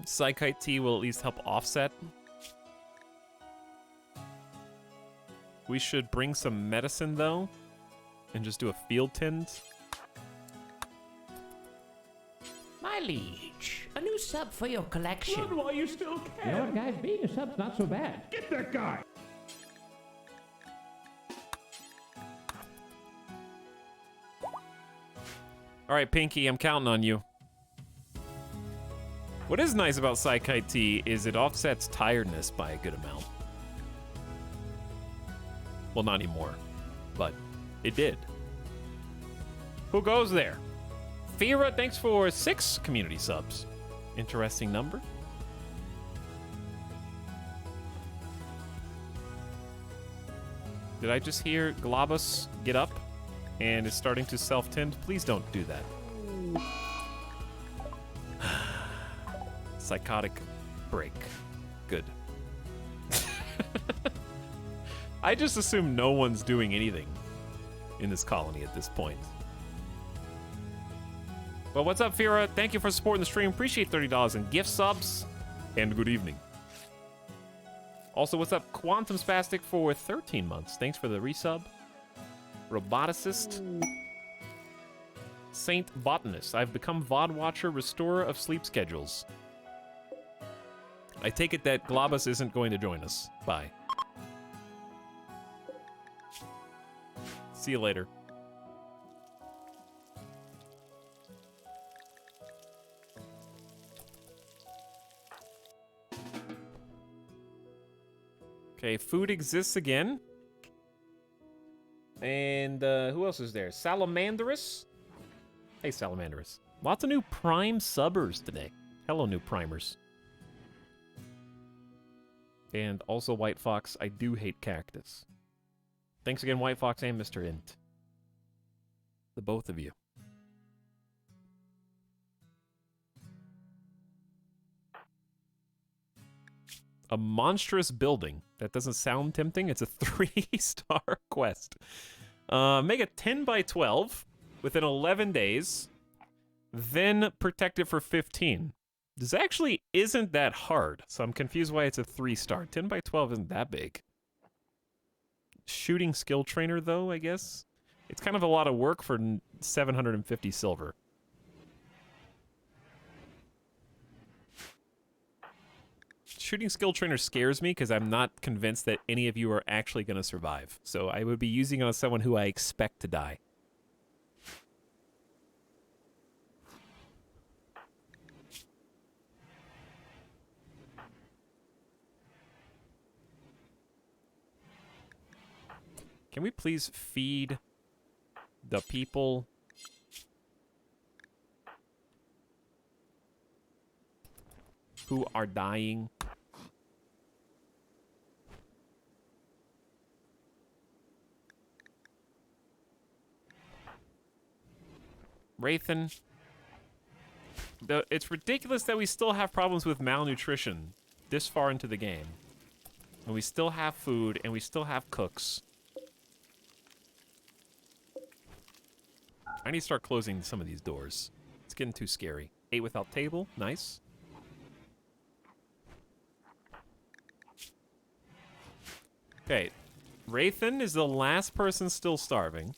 Psychite Tea will at least help offset. We should bring some medicine, though, and just do a field tend. My liege, a new sub for your collection. Run while you still can. You know what, guys? Being a sub's not so bad. Get that guy. All right, Pinky, I'm counting on you. What is nice about Psychite Tea is it offsets tiredness by a good amount. Well, not anymore, but it did. Who goes there? Fira, thanks for 6 community subs. Interesting number. Did I just hear Globus get up and is starting to self-tend? Please don't do that. Psychotic break. Good. I just assume no one's doing anything in this colony at this point. Well, what's up, Fira? Thank you for supporting the stream. Appreciate $30 in gift subs. And good evening. Also, what's up, Quantum Spastic for 13 months. Thanks for the resub. Roboticist. Saint Botanist. I've become VOD Watcher, restorer of sleep schedules. I take it that Globus isn't going to join us. Bye. See you later. Okay, food exists again. And who else is there? Salamanderus? Hey, Salamanderus. Lots of new Prime subbers today. Hello, new Primers. And also White Fox, I do hate cactus. Thanks again, White Fox and Mr. Int. The both of you. A monstrous building. That doesn't sound tempting. It's a 3-star quest. Make a 10 by 12 within 11 days. Then protect it for 15. This actually isn't that hard, so I'm confused why it's a 3-star. 10 by 12 isn't that big. Shooting skill trainer, though, I guess. It's kind of a lot of work for 750 silver. Shooting skill trainer scares me because I'm not convinced that any of you are actually going to survive. So I would be using it on someone who I expect to die. Can we please feed the people who are dying? Rathan. It's ridiculous that we still have problems with malnutrition this far into the game. And we still have food, and we still have cooks. I need to start closing some of these doors. It's getting too scary. 8 without table. Nice. Okay. Rathan is the last person still starving.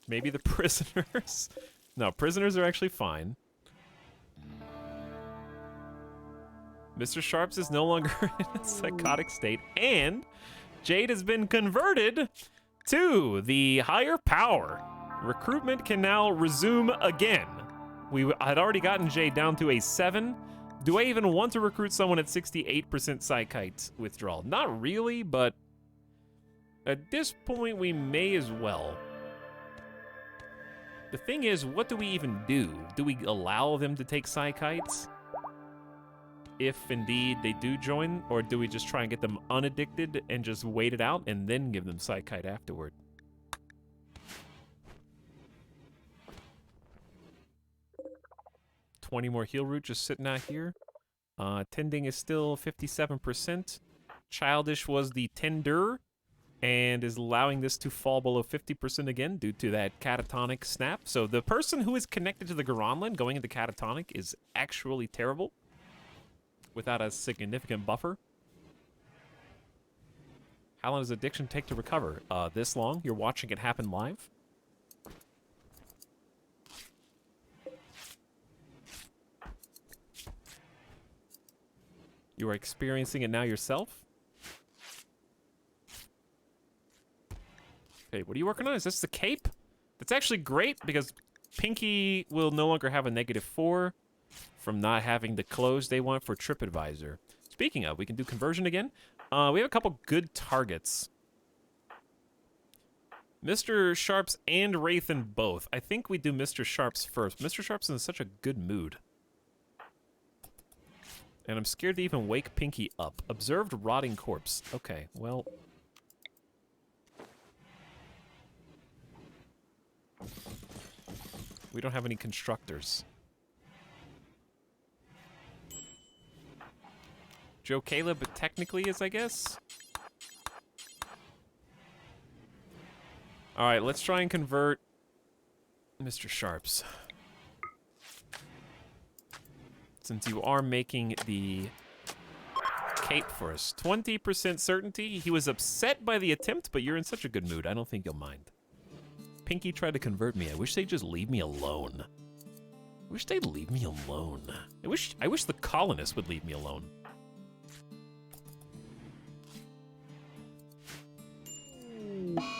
Maybe the prisoners. No, prisoners are actually fine. Mr. Sharps is no longer in a psychotic state. And Jade has been converted to the higher power. Recruitment can now resume again. We had already gotten Jade down to a 7. Do I even want to recruit someone at 68% psychite withdrawal? Not really, but at this point, we may as well. The thing is, what do we even do? Do we allow them to take psychites? If indeed they do join, or do we just try and get them unaddicted and just wait it out and then give them psychite afterward? $20 more heal root just sitting out here. Tending is still 57%. Childish was the tender and is allowing this to fall below 50% again due to that catatonic snap. So the person who is connected to the Garanland going into catatonic is actually terrible without a significant buffer. How long does addiction take to recover? This long. You're watching it happen live. You are experiencing it now yourself. Okay, what are you working on? Is this the cape? That's actually great because Pinky will no longer have a -4 from not having the clothes they want for TripAdvisor. Speaking of, we can do conversion again. We have a couple good targets. Mr. Sharps and Wraithen both. I think we do Mr. Sharps first. Mr. Sharps is in such a good mood. And I'm scared to even wake Pinky up. Observed rotting corpse. Okay, well... we don't have any constructors. Joe Caleb technically is, I guess. Alright, let's try and convert Mr. Sharps. Since you are making the cape for us. 20% certainty. He was upset by the attempt, but you're in such a good mood. I don't think you'll mind. Pinky tried to convert me. I wish they'd just leave me alone. I wish they'd leave me alone. I wish the colonists would leave me alone.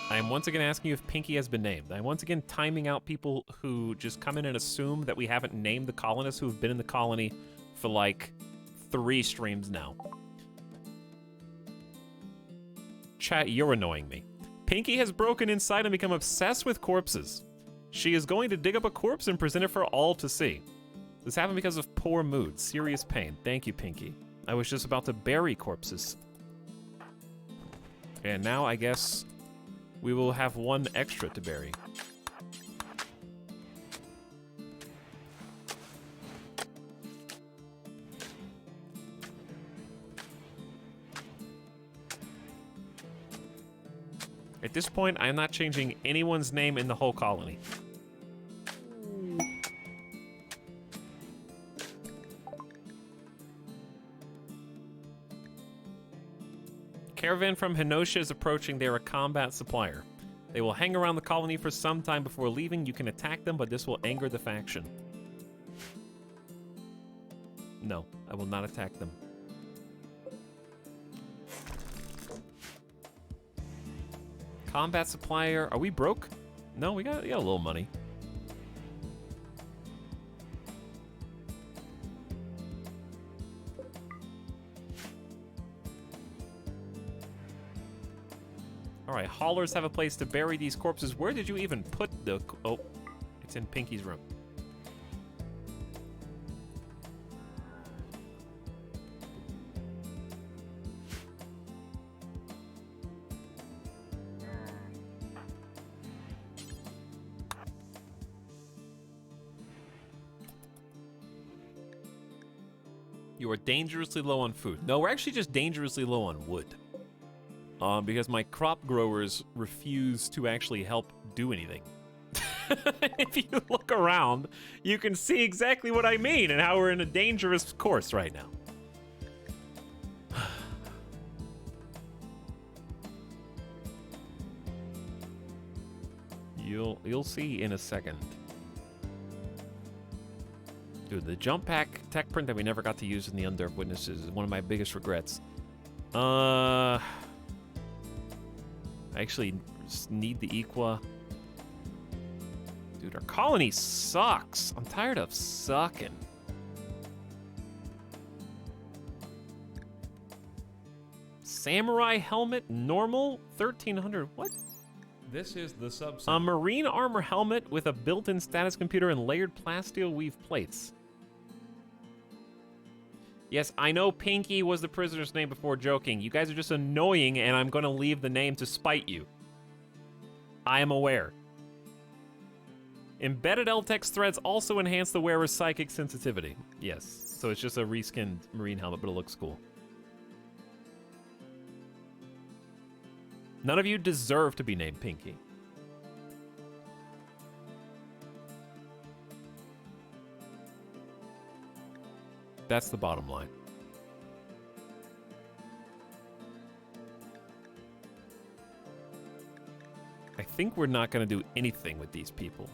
I am once again asking you if Pinky has been named. I'm once again timing out people who just come in and assume that we haven't named the colonists who have been in the colony for like 3 streams now. Chat, you're annoying me. Pinky has broken inside and become obsessed with corpses. She is going to dig up a corpse and present it for all to see. This happened because of poor mood, serious pain. Thank you, Pinky. I was just about to bury corpses. And now I guess we will have 1 extra to bury. At this point, I am not changing anyone's name in the whole colony. Caravan from Hinosha is approaching. They are a combat supplier. They will hang around the colony for some time before leaving. You can attack them, but this will anger the faction. No, I will not attack them. Combat supplier. Are we broke? No, we got a little money. All right, haulers have a place to bury these corpses. Where did you even put the... Oh, it's in Pinky's room. You are dangerously low on food. No, we're actually just dangerously low on wood. Because my crop growers refuse to actually help do anything. If you look around, you can see exactly what I mean and how we're in a dangerous course right now. You'll see in a second. Dude, the jump pack tech print that we never got to use in the Undead Witnesses is one of my biggest regrets. I actually need the Equa. Dude, our colony sucks. I'm tired of sucking. Samurai helmet, normal, 1300. What? This is the subset. A marine armor helmet with a built-in status computer and layered plasteel weave plates. Yes, I know Pinky was the prisoner's name before joking. You guys are just annoying, and I'm going to leave the name to spite you. I am aware. Embedded LTEX threads also enhance the wearer's psychic sensitivity. Yes, so it's just a reskinned marine helmet, but it looks cool. None of you deserve to be named Pinky. That's the bottom line. I think we're not going to do anything with these people.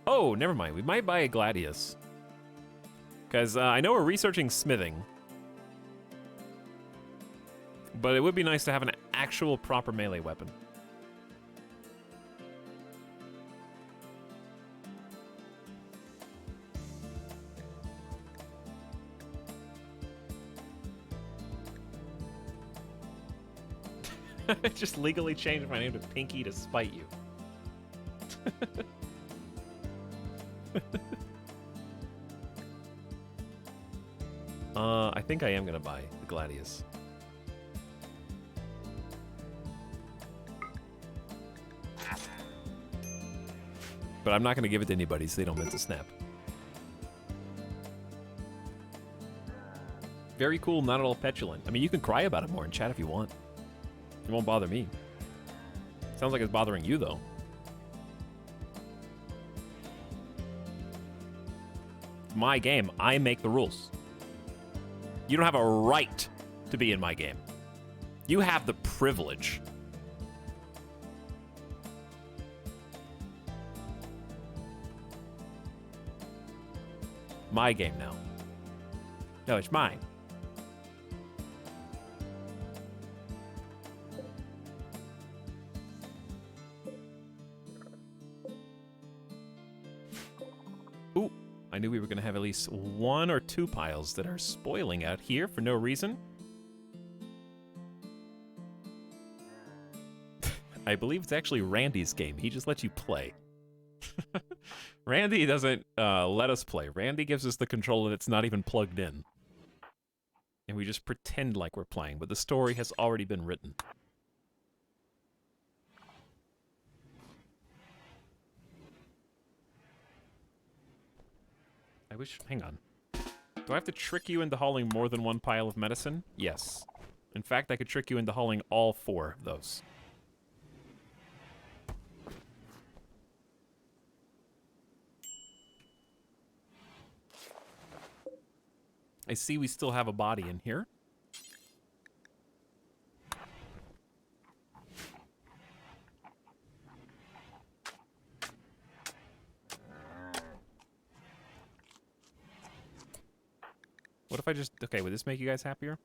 Oh, never mind. We might buy a Gladius. Because I know we're researching smithing. But it would be nice to have an actual proper melee weapon. I just legally changed my name to Pinky to spite you. I think I am gonna buy the Gladius. But I'm not gonna give it to anybody so they don't mental snap. Very cool, not at all petulant. I mean, you can cry about it more in chat if you want. It won't bother me. Sounds like it's bothering you, though. My game. I make the rules. You don't have a right to be in my game. You have the privilege. My game now. No, it's mine. Ooh, I knew we were going to have at least 1 or 2 piles that are spoiling out here for no reason. I believe it's actually Randy's game. He just lets you play. Randy doesn't let us play. Randy gives us the controller that's not even plugged in. And we just pretend like we're playing, but the story has already been written. I wish... Hang on. Do I have to trick you into hauling more than 1 pile of medicine? Yes. In fact, I could trick you into hauling all 4 of those. I see we still have a body in here. What if I just... Okay, would this make you guys happier?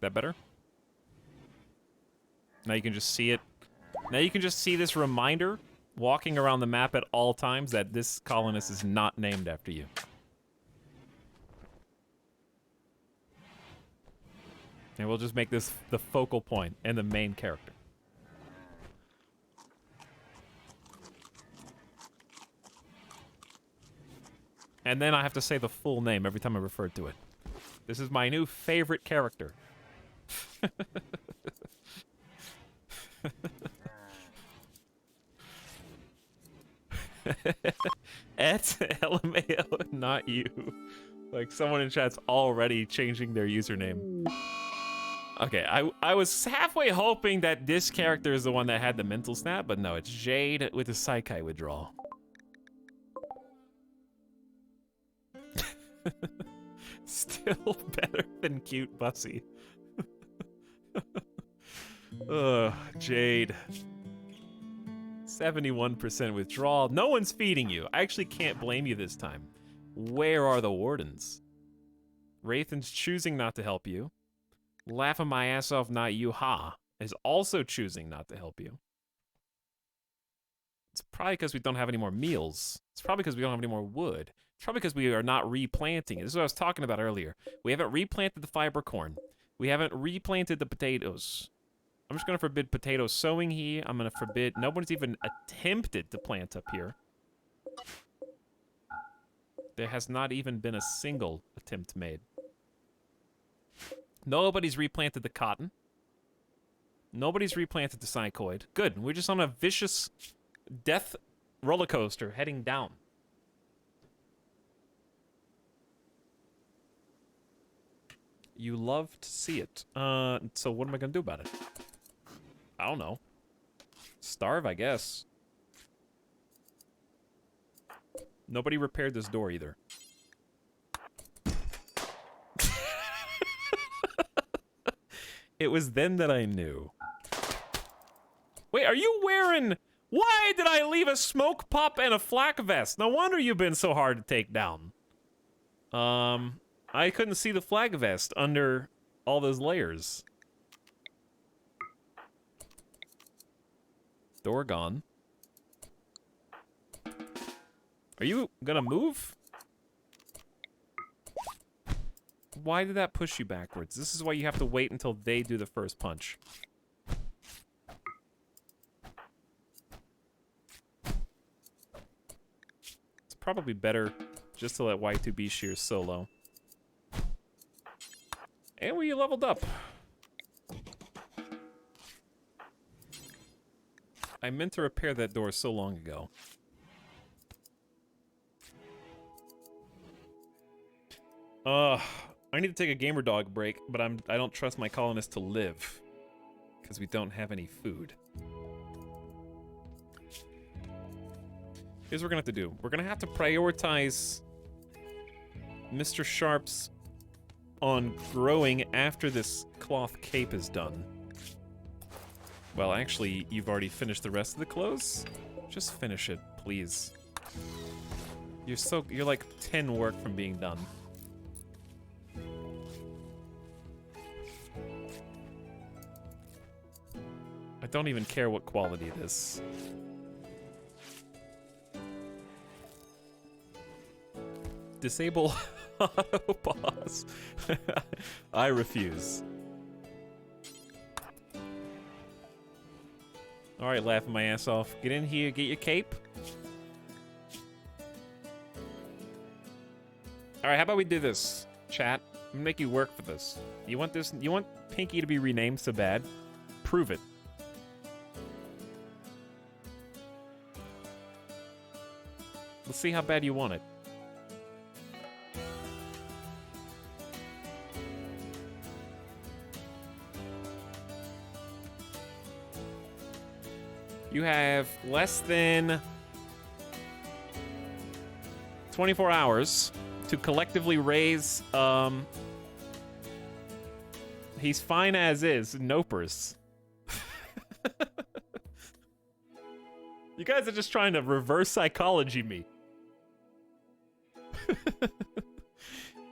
That better? Now you can just see it. Now you can just see this reminder walking around the map at all times that this colonist is not named after you. And we'll just make this the focal point and the main character. And then I have to say the full name every time I refer to it. This is my new favorite character. LMAO, not you. Like, someone in chat's already changing their username. Okay, I was halfway hoping that this character is the one that had the mental snap, but no, it's Jade with the Psyche withdrawal. Still better than cute Bussy. Ugh, Jade. 71% withdrawal. No one's feeding you. I actually can't blame you this time. Where are the wardens? Wraithen's choosing not to help you. Laughing my ass off, not you, ha, is also choosing not to help you. It's probably because we don't have any more meals. It's probably because we don't have any more wood. It's probably because we are not replanting it. This is what I was talking about earlier. We haven't replanted the fiber corn. We haven't replanted the potatoes. I'm just going to forbid potato sowing here. I'm going to forbid... Nobody's even attempted to plant up here. There has not even been a single attempt made. Nobody's replanted the cotton. Nobody's replanted the psychoid. Good. We're just on a vicious death roller coaster heading down. You love to see it. So what am I going to do about it? I don't know. Starve, I guess. Nobody repaired this door either. It was then that I knew. Wait, are you wearing... Why did I leave a smoke pop and a flak vest? No wonder you've been so hard to take down. I couldn't see the flag vest under all those layers. Door gone. Are you gonna move? Why did that push you backwards? This is why you have to wait until they do the first punch. It's probably better just to let Y2B shear solo. And we leveled up. I meant to repair that door so long ago. I need to take a gamer dog break, but I don't trust my colonists to live. Because we don't have any food. Here's what we're gonna have to do. We're gonna have to prioritize Mr. Sharp's on growing after this cloth cape is done. Well, actually, you've already finished the rest of the clothes? Just finish it, please. You're like 10 work from being done. I don't even care what quality it is. Disable auto pause. I refuse. Alright, laughing my ass off. Get in here, get your cape. Alright, how about we do this, chat? I'm gonna make you work for this. You want this? You want Pinky to be renamed so bad? Prove it. Let's see how bad you want it. You have less than 24 hours to collectively raise, he's fine as is, Nopers. You guys are just trying to reverse psychology me.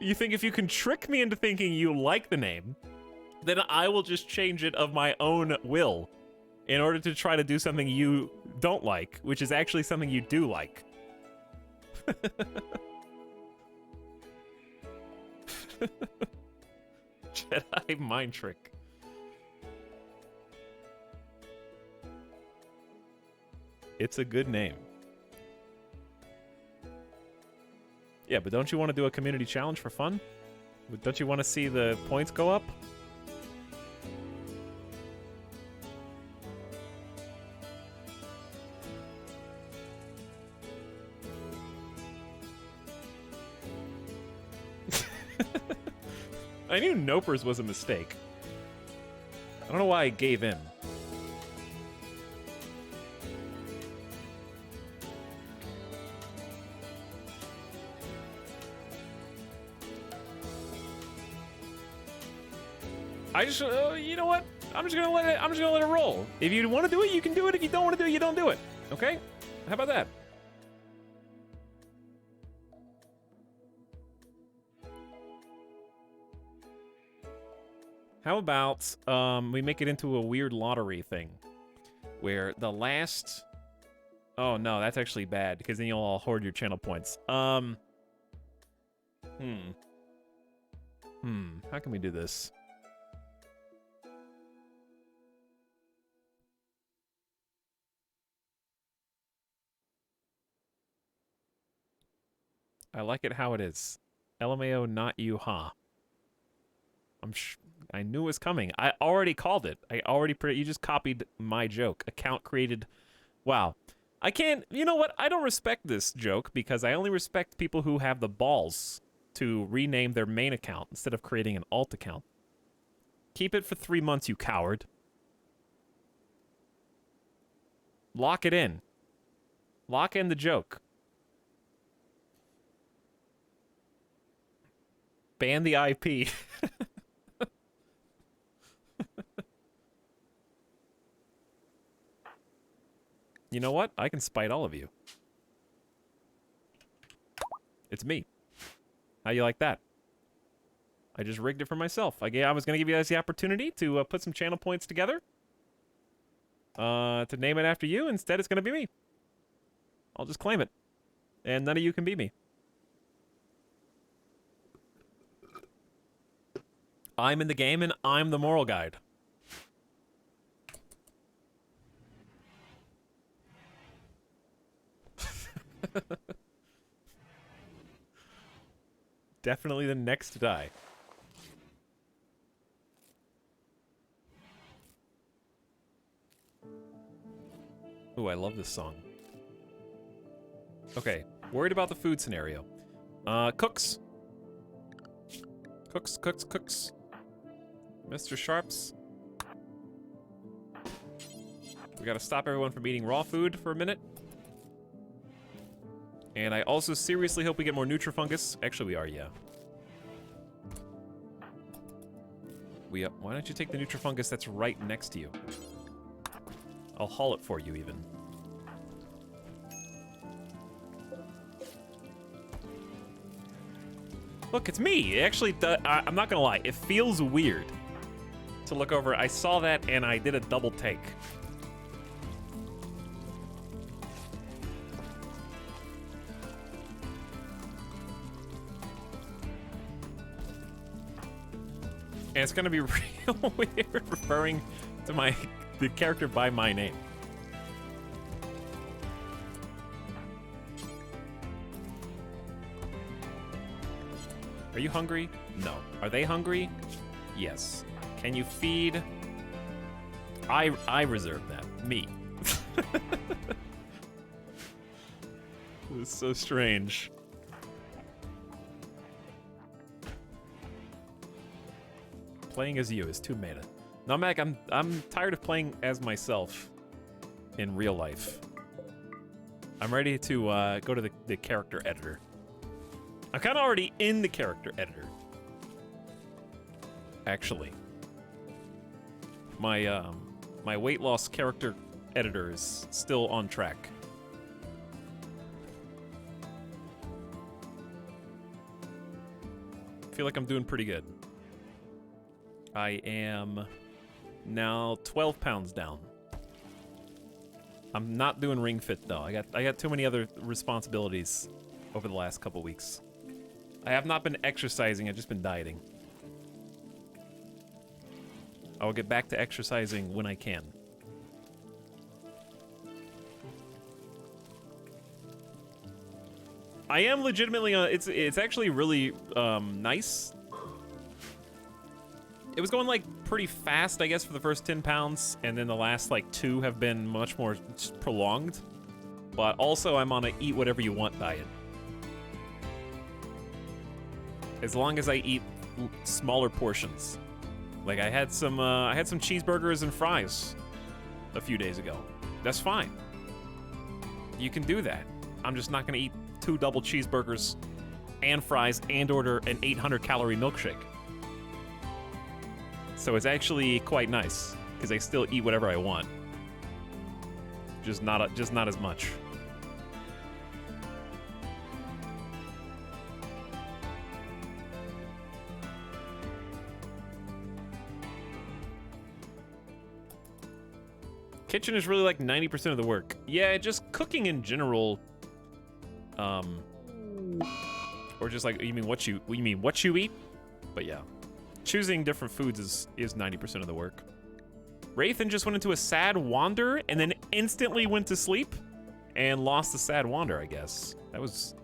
You think if you can trick me into thinking you like the name, then I will just change it of my own will in order to try to do something you don't like, which is actually something you do like. Jedi mind trick. It's a good name. Yeah, but don't you want to do a community challenge for fun? Don't you want to see the points go up? I knew Nopers was a mistake. I don't know why I gave in. I just, you know what? I'm just gonna let it roll. If you want to do it, you can do it. If you don't want to do it, you don't do it. Okay? How about that? How about we make it into a weird lottery thing, where the last Oh no, that's actually bad because then you'll all hoard your channel points. How can we do this? I like it how it is. LMAO, not you, huh? I knew it was coming. I already called it. You just copied my joke. Account created. Wow. I can't. You know what? I don't respect this joke because I only respect people who have the balls to rename their main account instead of creating an alt account. Keep it for 3 months, you coward. Lock it in. Lock in the joke. Ban the IP. You know what? I can spite all of you. It's me. How you like that? I just rigged it for myself. I was going to give you guys the opportunity to put some channel points together. To name it after you. Instead, it's going to be me. I'll just claim it. And none of you can beat me. I'm in the game, and I'm the moral guide. Definitely the next to die. Ooh, I love this song. Okay, worried about the food scenario. Cooks. Cooks. Mr. Sharps. We gotta stop everyone from eating raw food for a minute. And I also seriously hope we get more Nutrifungus. Actually, we are, yeah. Why don't you take the Nutrifungus that's right next to you? I'll haul it for you, even. Look, it's me. It actually, I'm not gonna lie. It feels weird to look over. I saw that, and I did a double take. And it's gonna be real weird referring to the character by my name. Are you hungry? No. Are they hungry? Yes. Can you feed? I reserve that. Me. It was so strange. Playing as you is too meta. No, Mac, I'm tired of playing as myself in real life. I'm ready to go to the character editor. I'm kind of already in the character editor. Actually. My weight loss character editor is still on track. I feel like I'm doing pretty good. I am now 12 pounds down. I'm not doing Ring Fit though. I got too many other responsibilities over the last couple weeks. I have not been exercising, I've just been dieting. I will get back to exercising when I can. I am legitimately it's actually really nice. It was going like pretty fast, I guess, for the first 10 pounds, and then the last like 2 have been much more prolonged. But also I'm on a eat whatever you want diet. As long as I eat smaller portions. Like I had some cheeseburgers and fries a few days ago. That's fine. You can do that. I'm just not gonna eat 2 double cheeseburgers and fries and order an 800-calorie milkshake. So it's actually quite nice because I still eat whatever I want. Just not as much. Kitchen is really like 90% of the work. Yeah, just cooking in general. Or just like, you mean what you eat? But yeah. Choosing different foods is 90% of the work. Wraithen just went into a sad wander and then instantly went to sleep and lost the sad wander, I guess. That was...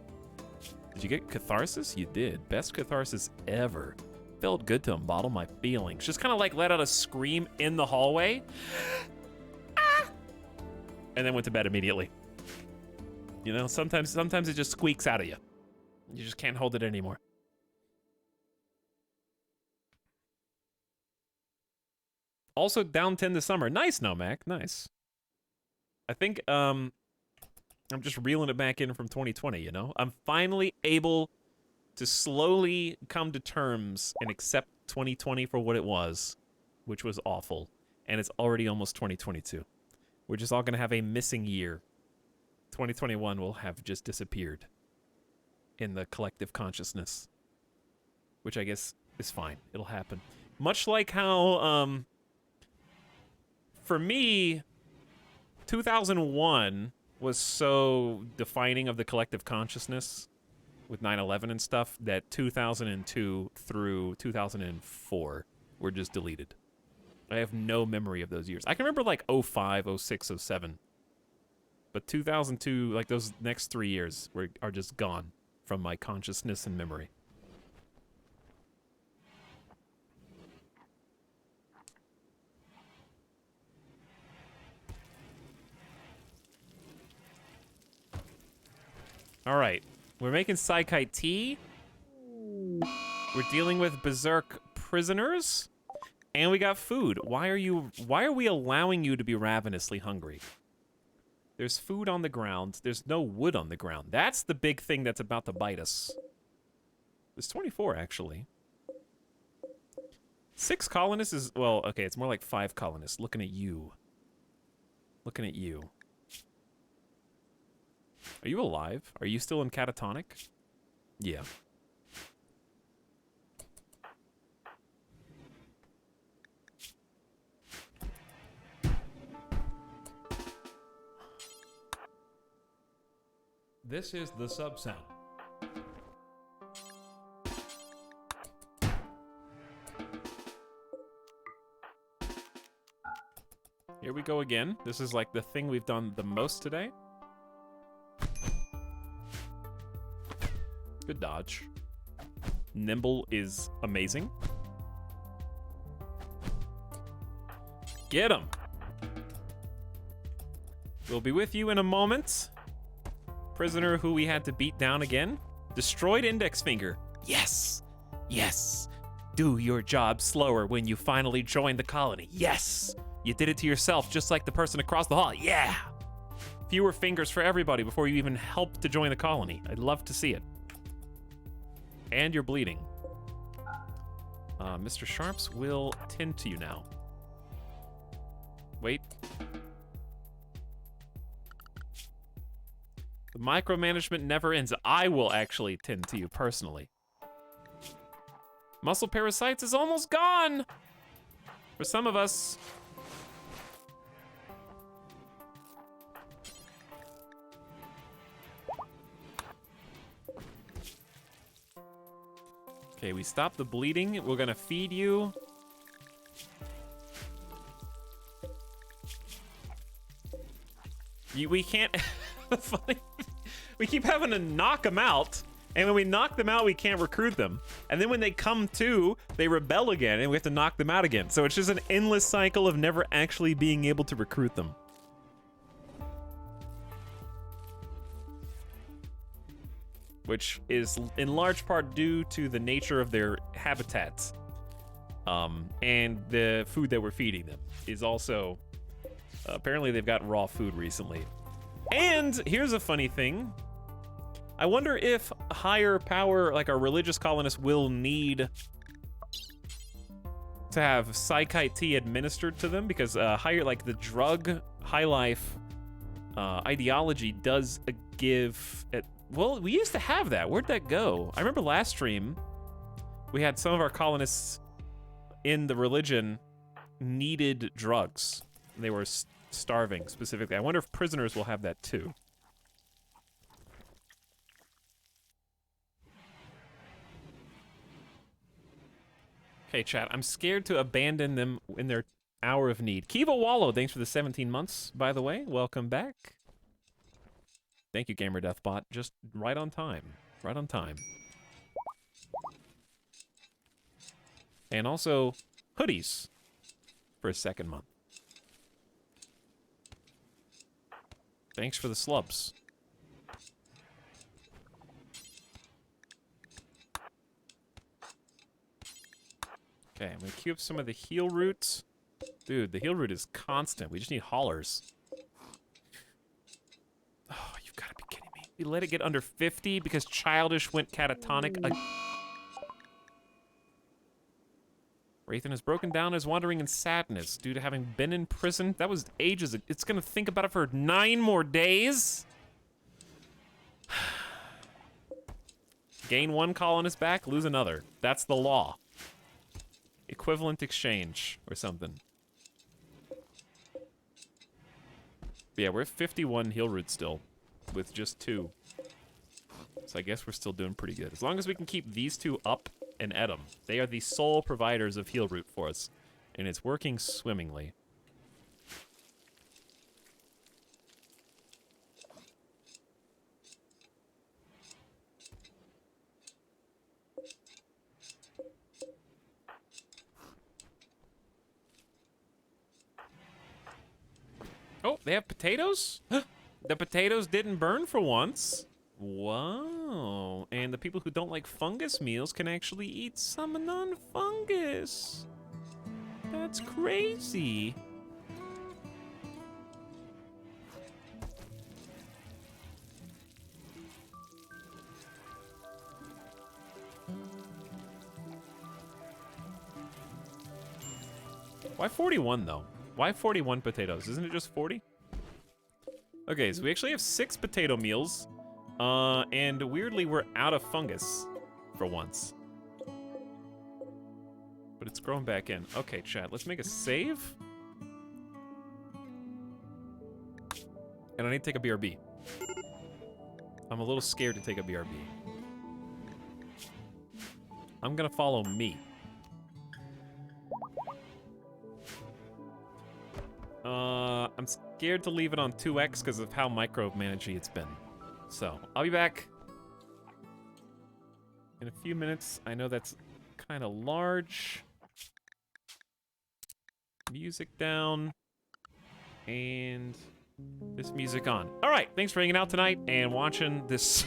Did you get catharsis? You did. Best catharsis ever. Felt good to embottle my feelings. Just kind of like let out a scream in the hallway. Ah! And then went to bed immediately. You know, sometimes it just squeaks out of you. You just can't hold it anymore. Also down 10 this summer. Nice, Nomac. Nice. I think I'm just reeling it back in from 2020, you know? I'm finally able to slowly come to terms and accept 2020 for what it was, which was awful. And it's already almost 2022. We're just all going to have a missing year. 2021 will have just disappeared in the collective consciousness, which I guess is fine. It'll happen. Much like how, for me, 2001 was so defining of the collective consciousness with 9/11 and stuff that 2002 through 2004 were just deleted. I have no memory of those years. I can remember like 05, 06, 07. But 2002, like those next 3 years are just gone from my consciousness and memory. All right, we're making Psychite tea. We're dealing with berserk prisoners, and we got food. Why are we allowing you to be ravenously hungry? There's food on the ground. There's no wood on the ground. That's the big thing that's about to bite us. There's 24, actually. 6 colonists is, well, okay, it's more like 5 colonists. Looking at you. Looking at you. Are you alive? Are you still in catatonic? Yeah. This is the sub sound. Here we go again. This is like the thing we've done the most today. Good dodge. Nimble is amazing. Get him. We'll be with you in a moment. Prisoner who we had to beat down again. Destroyed index finger. Yes. Yes. Do your job slower when you finally join the colony. Yes. You did it to yourself just like the person across the hall. Yeah. Fewer fingers for everybody before you even help to join the colony. I'd love to see it. And you're bleeding. Mr. Sharps will tend to you now. Wait. The micromanagement never ends. I will actually tend to you personally. Muscle parasites is almost gone! For some of us. Okay, we stop the bleeding. We're gonna feed you. We can't... Funny. We keep having to knock them out, and when we knock them out, we can't recruit them. And then when they come to, they rebel again, and we have to knock them out again. So it's just an endless cycle of never actually being able to recruit them. Which is in large part due to the nature of their habitats. And the food that we're feeding them is also... apparently they've got raw food recently. And here's a funny thing. I wonder if higher power, like our religious colonists, will need to have Psychite tea administered to them, because higher, like the drug high life ideology does give it. Well, we used to have that. Where'd that go? I remember last stream we had some of our colonists in the religion needed drugs. They were starving, specifically. I wonder if prisoners will have that, too. Okay, chat, I'm scared to abandon them in their hour of need. Kiva Wallow, thanks for the 17 months, by the way. Welcome back. Thank you, Gamer Deathbot. Just right on time. Right on time. And also, hoodies for a second month. Thanks for the slubs. Okay, I'm gonna queue up some of the heal roots. Dude, the heal root is constant. We just need haulers. Oh, you've got to be kidding me. We let it get under 50 because Childish went catatonic. Rathan has broken down as wandering in sadness due to having been in prison. That was ages ago. It's gonna think about it for 9 more days? Gain 1 colonist back, lose another. That's the law. Equivalent exchange or something. But yeah, we're at 51 heal roots still with just 2. So I guess we're still doing pretty good. As long as we can keep these 2 up and at them. They are the sole providers of heal root for us. And it's working swimmingly. Oh, they have potatoes? The potatoes didn't burn for once. Wow. And the people who don't like fungus meals can actually eat some non-fungus. That's crazy. Why 41 though? Why 41 potatoes? Isn't it just 40? Okay, so we actually have 6 potato meals. And weirdly, we're out of fungus for once. But it's growing back in. Okay, chat, let's make a save. And I need to take a BRB. I'm a little scared to take a BRB. I'm gonna follow me. I'm scared to leave it on 2x because of how micromanagey it's been. So, I'll be back in a few minutes. I know that's kind of large. Music down. And this music on. All right, thanks for hanging out tonight and watching this.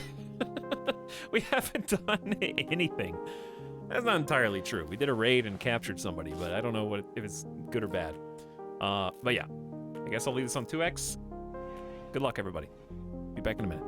We haven't done anything. That's not entirely true. We did a raid and captured somebody, but I don't know if it's good or bad. But yeah, I guess I'll leave this on 2x. Good luck, everybody. Be back in a minute.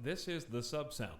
This is the subsound.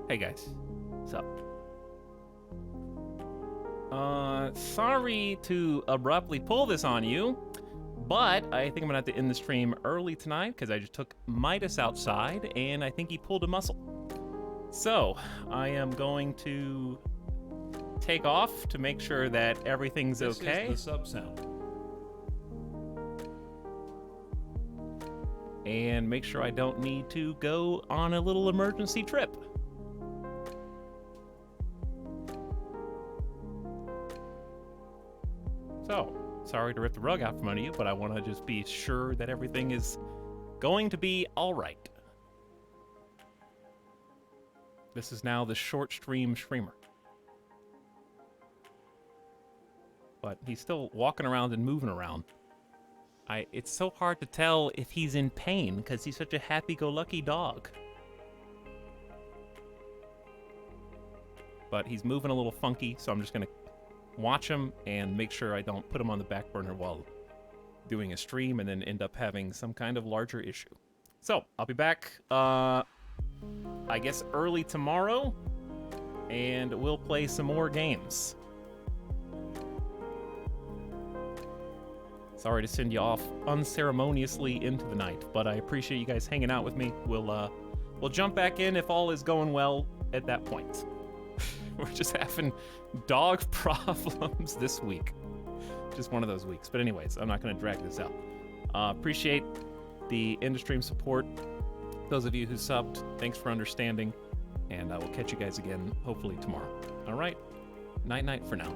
Hey guys, what's up? Sorry to abruptly pull this on you, but I think I'm gonna have to end the stream early tonight because I just took Midas outside and I think he pulled a muscle. So I am going to take off to make sure that everything's okay. This is the sub sound. And make sure I don't need to go on a little emergency trip. So, sorry to rip the rug out from under you, but I want to just be sure that everything is going to be all right. This is now the short stream streamer. But he's still walking around and moving around. It's so hard to tell if he's in pain because he's such a happy-go-lucky dog. But he's moving a little funky, so I'm just going to watch him and make sure I don't put him on the back burner while doing a stream and then end up having some kind of larger issue. So, I'll be back, I guess early tomorrow, and we'll play some more games. Sorry to send you off unceremoniously into the night, but I appreciate you guys hanging out with me. We'll jump back in if all is going well at that point. We're just having dog problems this week. Just one of those weeks. But anyways, I'm not going to drag this out. Appreciate the end-of-stream support. Those of you who subbed, thanks for understanding. And I will catch you guys again, hopefully tomorrow. All right? Night-night for now.